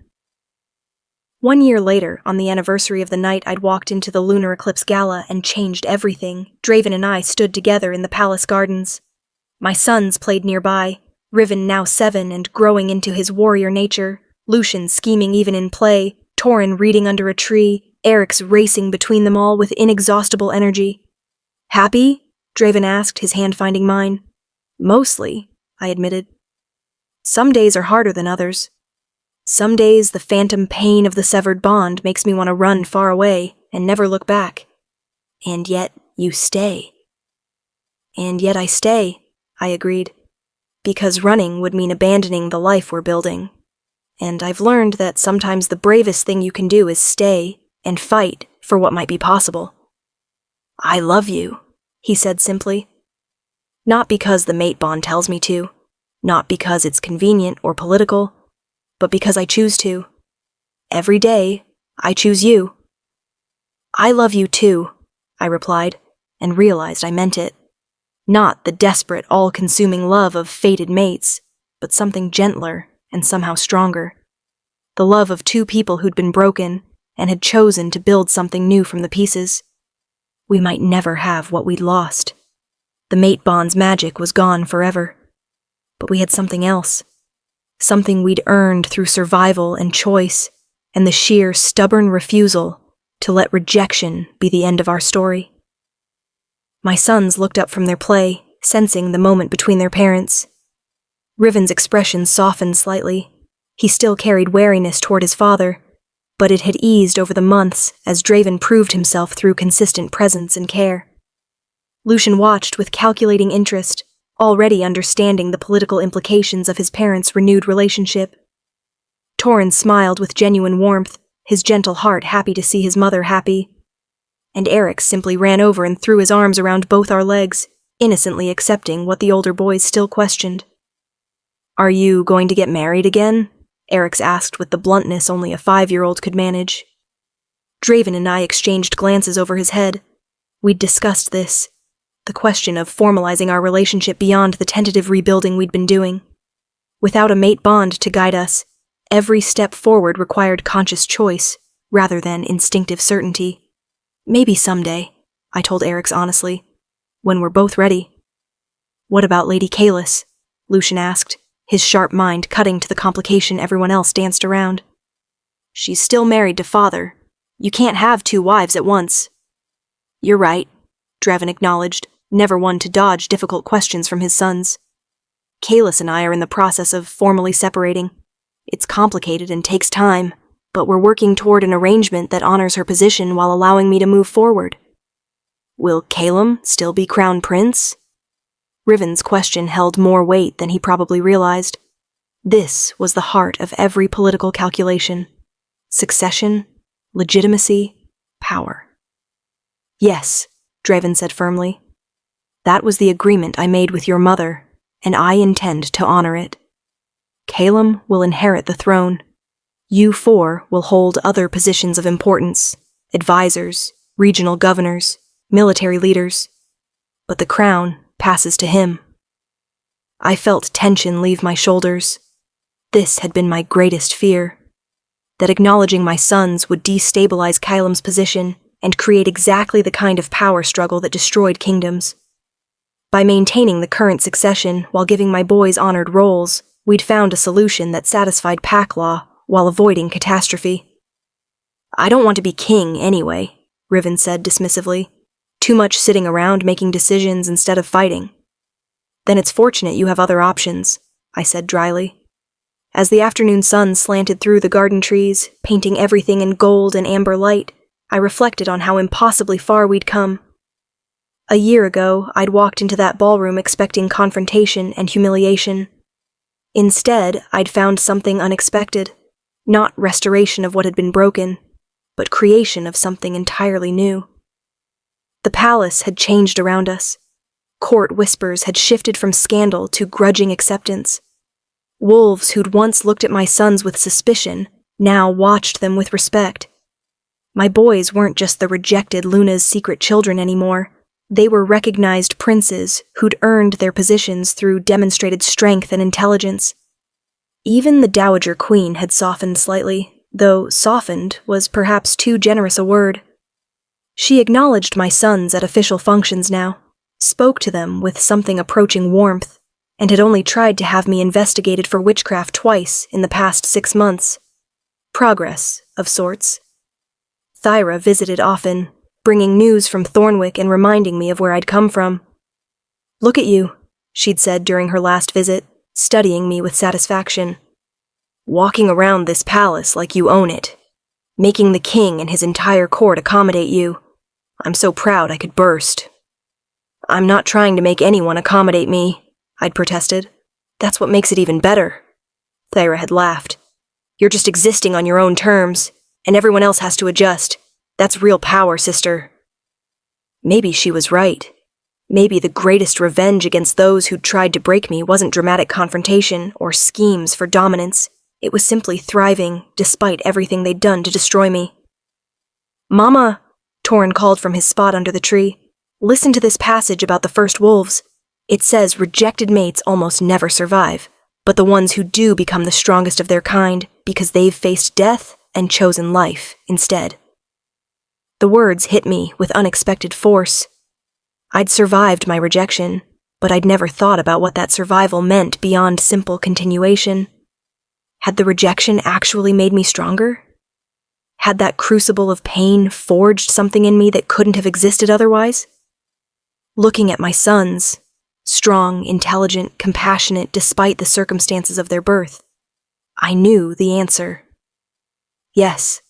Speaker 1: 1 year later, on the anniversary of the night I'd walked into the lunar eclipse gala and changed everything, Draven and I stood together in the palace gardens. My sons played nearby, Riven now 7 and growing into his warrior nature, Lucien scheming even in play, Torin reading under a tree, Eryx racing between them all with inexhaustible energy. Happy? Draven asked, his hand finding mine. Mostly, I admitted. Some days are harder than others. Some days the phantom pain of the severed bond makes me want to run far away and never look back. And yet you stay. And yet I stay, I agreed, because running would mean abandoning the life we're building. And I've learned that sometimes the bravest thing you can do is stay and fight for what might be possible. I love you, he said simply. Not because the mate bond tells me to, not because it's convenient or political, but because I choose to. Every day, I choose you. I love you too, I replied, and realized I meant it. Not the desperate, all-consuming love of fated mates, but something gentler and somehow stronger. The love of two people who'd been broken and had chosen to build something new from the pieces. We might never have what we'd lost. The mate bond's magic was gone forever. But we had something else. Something we'd earned through survival and choice, and the sheer stubborn refusal to let rejection be the end of our story. My sons looked up from their play, sensing the moment between their parents. Riven's expression softened slightly. He still carried wariness toward his father, but it had eased over the months as Draven proved himself through consistent presence and care. Lucien watched with calculating interest, already understanding the political implications of his parents' renewed relationship. Torin smiled with genuine warmth, his gentle heart happy to see his mother happy. And Eryx simply ran over and threw his arms around both our legs, innocently accepting what the older boys still questioned. "Are you going to get married again?" Eryx asked with the bluntness only a 5-year-old could manage. Draven and I exchanged glances over his head. We'd discussed this, the question of formalizing our relationship beyond the tentative rebuilding we'd been doing. Without a mate bond to guide us, every step forward required conscious choice, rather than instinctive certainty. "Maybe someday," I told Eryx honestly, "when we're both ready." "What about Lady Kalis?" Lucien asked, his sharp mind cutting to the complication everyone else danced around. "She's still married to father. You can't have 2 wives at once." "You're right," Draven acknowledged, never one to dodge difficult questions from his sons. "Kalis and I are in the process of formally separating. It's complicated and takes time, but we're working toward an arrangement that honors her position while allowing me to move forward." "Will Calum still be crown prince?" Riven's question held more weight than he probably realized. This was the heart of every political calculation: succession, legitimacy, power. "Yes," Draven said firmly. "That was the agreement I made with your mother, and I intend to honor it. Calum will inherit the throne. You 4 will hold other positions of importance: advisors, regional governors, military leaders. But the crown passes to him." I felt tension leave my shoulders. This had been my greatest fear: that acknowledging my sons would destabilize Calum's position and create exactly the kind of power struggle that destroyed kingdoms. By maintaining the current succession while giving my boys honored roles, we'd found a solution that satisfied pack law while avoiding catastrophe. "I don't want to be king anyway," Riven said dismissively. "Too much sitting around making decisions instead of fighting." "Then it's fortunate you have other options," I said dryly. As the afternoon sun slanted through the garden trees, painting everything in gold and amber light, I reflected on how impossibly far we'd come. A year ago, I'd walked into that ballroom expecting confrontation and humiliation. Instead, I'd found something unexpected: not restoration of what had been broken, but creation of something entirely new. The palace had changed around us. Court whispers had shifted from scandal to grudging acceptance. Wolves who'd once looked at my sons with suspicion now watched them with respect. My boys weren't just the rejected Luna's secret children anymore. They were recognized princes who'd earned their positions through demonstrated strength and intelligence. Even the Dowager Queen had softened slightly, though softened was perhaps too generous a word. She acknowledged my sons at official functions now, spoke to them with something approaching warmth, and had only tried to have me investigated for witchcraft twice in the past 6 months. Progress, of sorts. Thyra visited often, bringing news from Thornwick and reminding me of where I'd come from. "Look at you," she'd said during her last visit, studying me with satisfaction. "Walking around this palace like you own it, making the king and his entire court accommodate you. I'm so proud I could burst." "I'm not trying to make anyone accommodate me," I'd protested. "That's what makes it even better." Thyra had laughed. "You're just existing on your own terms, and everyone else has to adjust. That's real power, sister." Maybe she was right. Maybe the greatest revenge against those who'd tried to break me wasn't dramatic confrontation or schemes for dominance. It was simply thriving, despite everything they'd done to destroy me. "Mama," Torin called from his spot under the tree, "listen to this passage about the first wolves. It says rejected mates almost never survive, but the ones who do become the strongest of their kind because they've faced death and chosen life instead." The words hit me with unexpected force. I'd survived my rejection, but I'd never thought about what that survival meant beyond simple continuation. Had the rejection actually made me stronger? Had that crucible of pain forged something in me that couldn't have existed otherwise? looking at my sons, strong, intelligent, compassionate despite the circumstances of their birth, I knew the answer. Yes,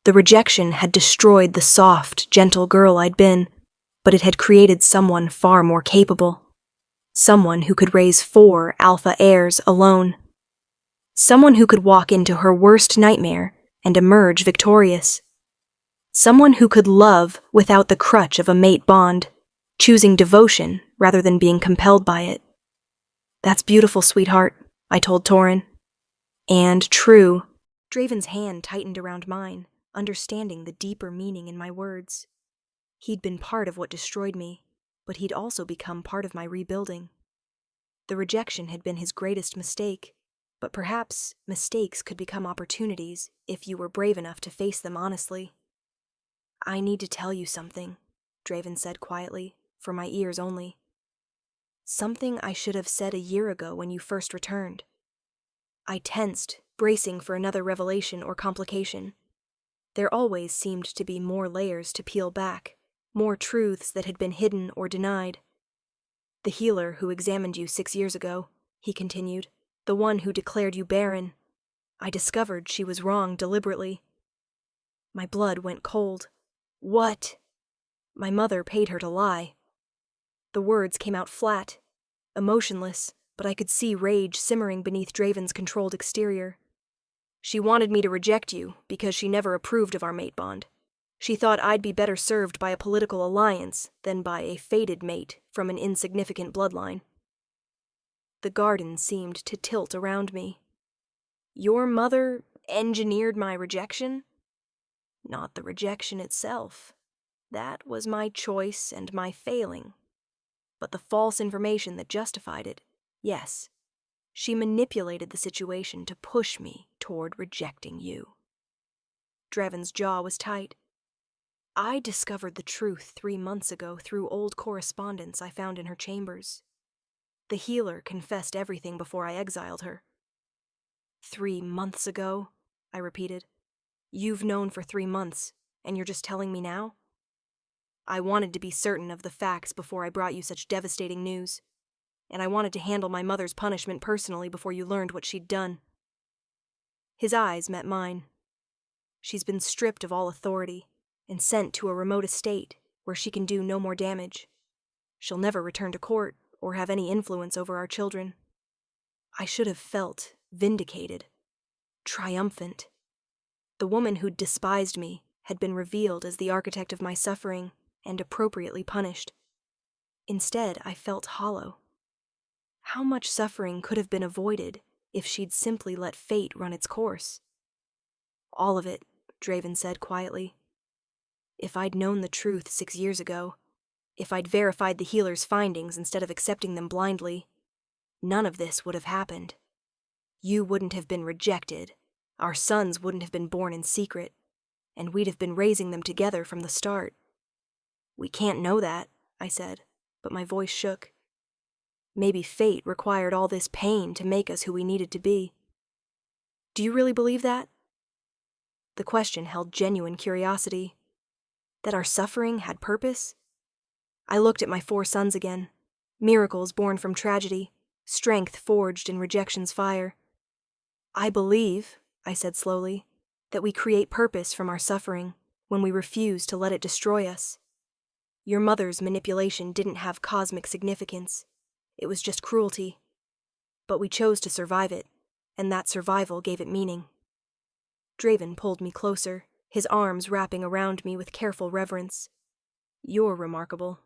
Speaker 1: the rejection had destroyed the soft, gentle girl I'd been, but it had created someone far more capable. Someone who could raise 4 alpha heirs alone. Someone who could walk into her worst nightmare and emerge victorious. Someone who could love without the crutch of a mate bond, choosing devotion rather than being compelled by it. That's beautiful, sweetheart, I told Torin. And true. Draven's hand tightened around mine, understanding the deeper meaning in my words. He'd been part of what destroyed me, but he'd also become part of my rebuilding. The rejection had been his greatest mistake, but perhaps mistakes could become opportunities if you were brave enough to face them honestly. I need to tell you something, Draven said quietly, for my ears only. Something I should have said a year ago when you first returned. I tensed, bracing for another revelation or complication. There always seemed to be more layers to peel back, more truths that had been hidden or denied. The healer who examined you 6 years ago, he continued, the one who declared you barren. I discovered she was wrong deliberately. My blood went cold. What? My mother paid her to lie. The words came out flat, emotionless, but I could see rage simmering beneath Draven's controlled exterior. She wanted me to reject you because she never approved of our mate bond. She thought I'd be better served by a political alliance than by a fated mate from an insignificant bloodline. The garden seemed to tilt around me. Your mother engineered my rejection? Not the rejection itself. That was my choice and my failing. But the false information that justified it, yes. She manipulated the situation to push me toward rejecting you. Draven's jaw was tight. I discovered the truth 3 months ago through old correspondence I found in her chambers. The healer confessed everything before I exiled her. 3 months ago, I repeated. You've known for 3 months, and you're just telling me now? I wanted to be certain of the facts before I brought you such devastating news, and I wanted to handle my mother's punishment personally before you learned what she'd done. His eyes met mine. She's been stripped of all authority and sent to a remote estate where she can do no more damage. She'll never return to court or have any influence over our children. I should have felt vindicated, triumphant. The woman who'd despised me had been revealed as the architect of my suffering and appropriately punished. Instead, I felt hollow. How much suffering could have been avoided if she'd simply let fate run its course? All of it, Draven said quietly. If I'd known the truth 6 years ago, if I'd verified the healer's findings instead of accepting them blindly, none of this would have happened. You wouldn't have been rejected, our sons wouldn't have been born in secret, and we'd have been raising them together from the start. We can't know that, I said, but my voice shook. Maybe fate required all this pain to make us who we needed to be. Do you really believe that? The question held genuine curiosity. That our suffering had purpose? I looked at my 4 sons again, miracles born from tragedy, strength forged in rejection's fire. I believe, I said slowly, that we create purpose from our suffering when we refuse to let it destroy us. Your mother's manipulation didn't have cosmic significance. It was just cruelty. But we chose to survive it, and that survival gave it meaning. Draven pulled me closer, his arms wrapping around me with careful reverence. You're remarkable.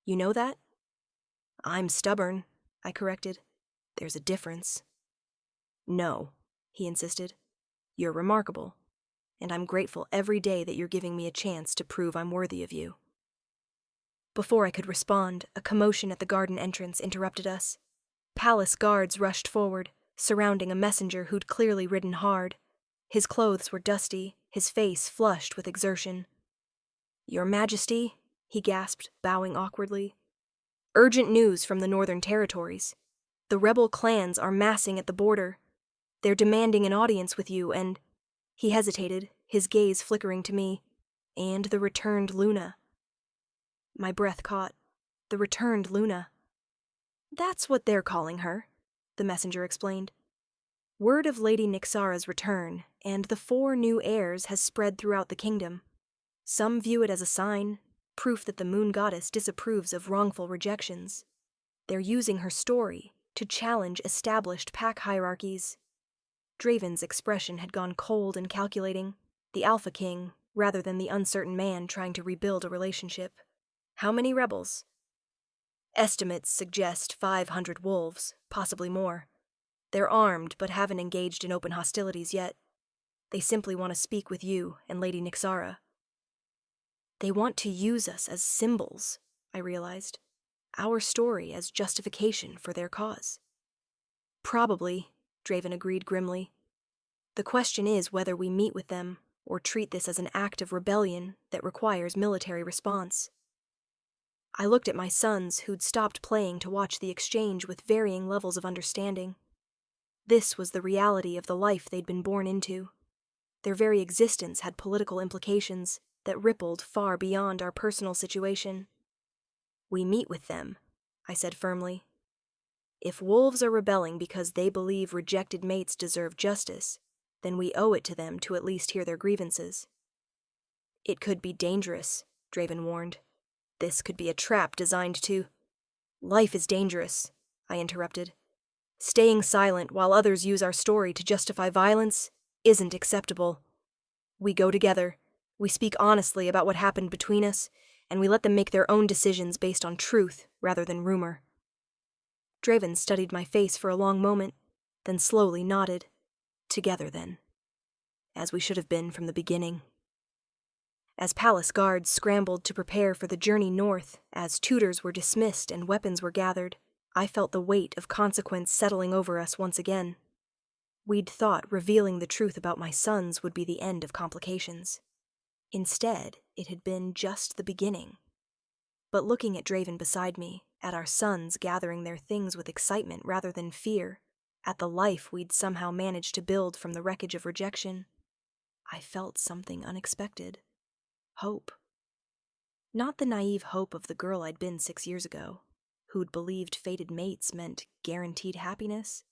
Speaker 1: You know that? I'm stubborn, I corrected. There's a difference. No, he insisted. You're remarkable, and I'm grateful every day that you're giving me a chance to prove I'm worthy of you. Before I could respond, a commotion at the garden entrance interrupted us. Palace guards rushed forward, surrounding a messenger who'd clearly ridden hard. His clothes were dusty, his face flushed with exertion. Your Majesty, he gasped, bowing awkwardly. Urgent news from the Northern Territories. The rebel clans are massing at the border. They're demanding an audience with you and... He hesitated, his gaze flickering to me. And the returned Luna. My breath caught. The returned Luna. That's what they're calling her, the messenger explained. Word of Lady Nyxara's return and the 4 new heirs has spread throughout the kingdom. Some view it as a sign, proof that the moon goddess disapproves of wrongful rejections. They're using her story to challenge established pack hierarchies. Draven's expression had gone cold and calculating, the Alpha King, rather than the uncertain man trying to rebuild a relationship. How many rebels? Estimates suggest 500 wolves, possibly more. They're armed but haven't engaged in open hostilities yet. They simply want to speak with you and Lady Nyxara. They want to use us as symbols, I realized. Our story as justification for their cause. Probably, Draven agreed grimly. The question is whether we meet with them or treat this as an act of rebellion that requires military response. I looked at my sons who'd stopped playing to watch the exchange with varying levels of understanding. This was the reality of the life they'd been born into. Their very existence had political implications that rippled far beyond our personal situation. We meet with them, I said firmly. If wolves are rebelling because they believe rejected mates deserve justice, then we owe it to them to at least hear their grievances. It could be dangerous, Draven warned. This could be a trap designed to... Life is dangerous, I interrupted. Staying silent while others use our story to justify violence isn't acceptable. We go together, we speak honestly about what happened between us, and we let them make their own decisions based on truth rather than rumor. Draven studied my face for a long moment, then slowly nodded. Together, then. As we should have been from the beginning. As palace guards scrambled to prepare for the journey north, as tutors were dismissed and weapons were gathered, I felt the weight of consequence settling over us once again. We'd thought revealing the truth about my sons would be the end of complications. Instead, it had been just the beginning. But looking at Draven beside me, at our sons gathering their things with excitement rather than fear, at the life we'd somehow managed to build from the wreckage of rejection, I felt something unexpected. Hope. Not the naive hope of the girl I'd been 6 years ago, who'd believed fated mates meant guaranteed happiness,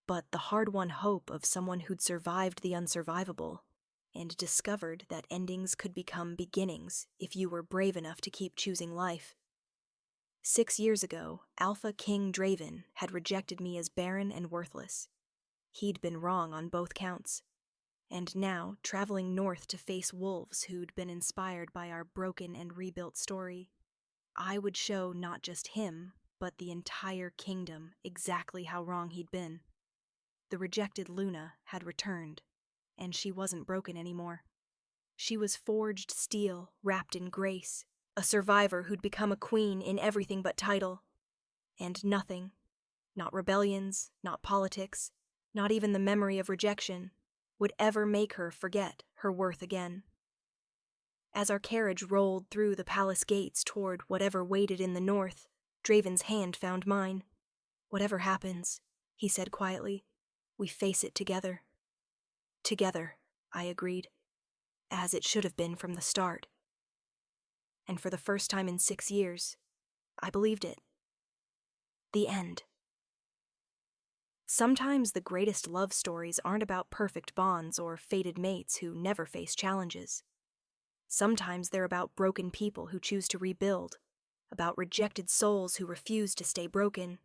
Speaker 1: but the hard-won hope of someone who'd survived the unsurvivable and discovered that endings could become beginnings if you were brave enough to keep choosing life. 6 years ago, Alpha King Draven had rejected me as barren and worthless. He'd been wrong on both counts. And now, traveling north to face wolves who'd been inspired by our broken and rebuilt story, I would show not just him, but the entire kingdom exactly how wrong he'd been. The rejected Luna had returned, and she wasn't broken anymore. She was forged steel, wrapped in grace, a survivor who'd become a queen in everything but title. And nothing, not rebellions, not politics, not even the memory of rejection, would ever make her forget her worth again. As our carriage rolled through the palace gates toward whatever waited in the north, Draven's hand found mine. Whatever happens, he said quietly, we face it together. Together, I agreed, as it should have been from the start. And for the first time in 6 years, I believed it. The end. Sometimes the greatest love stories aren't about perfect bonds or fated mates who never face challenges. Sometimes they're about broken people who choose to rebuild, about rejected souls who refuse to stay broken,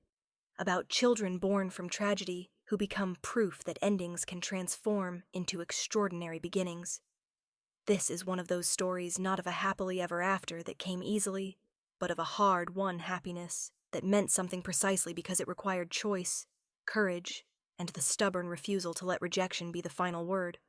Speaker 1: about children born from tragedy who become proof that endings can transform into extraordinary beginnings. This is one of those stories not of a happily ever after that came easily, but of a hard-won happiness that meant something precisely because it required choice, courage, and the stubborn refusal to let rejection be the final word.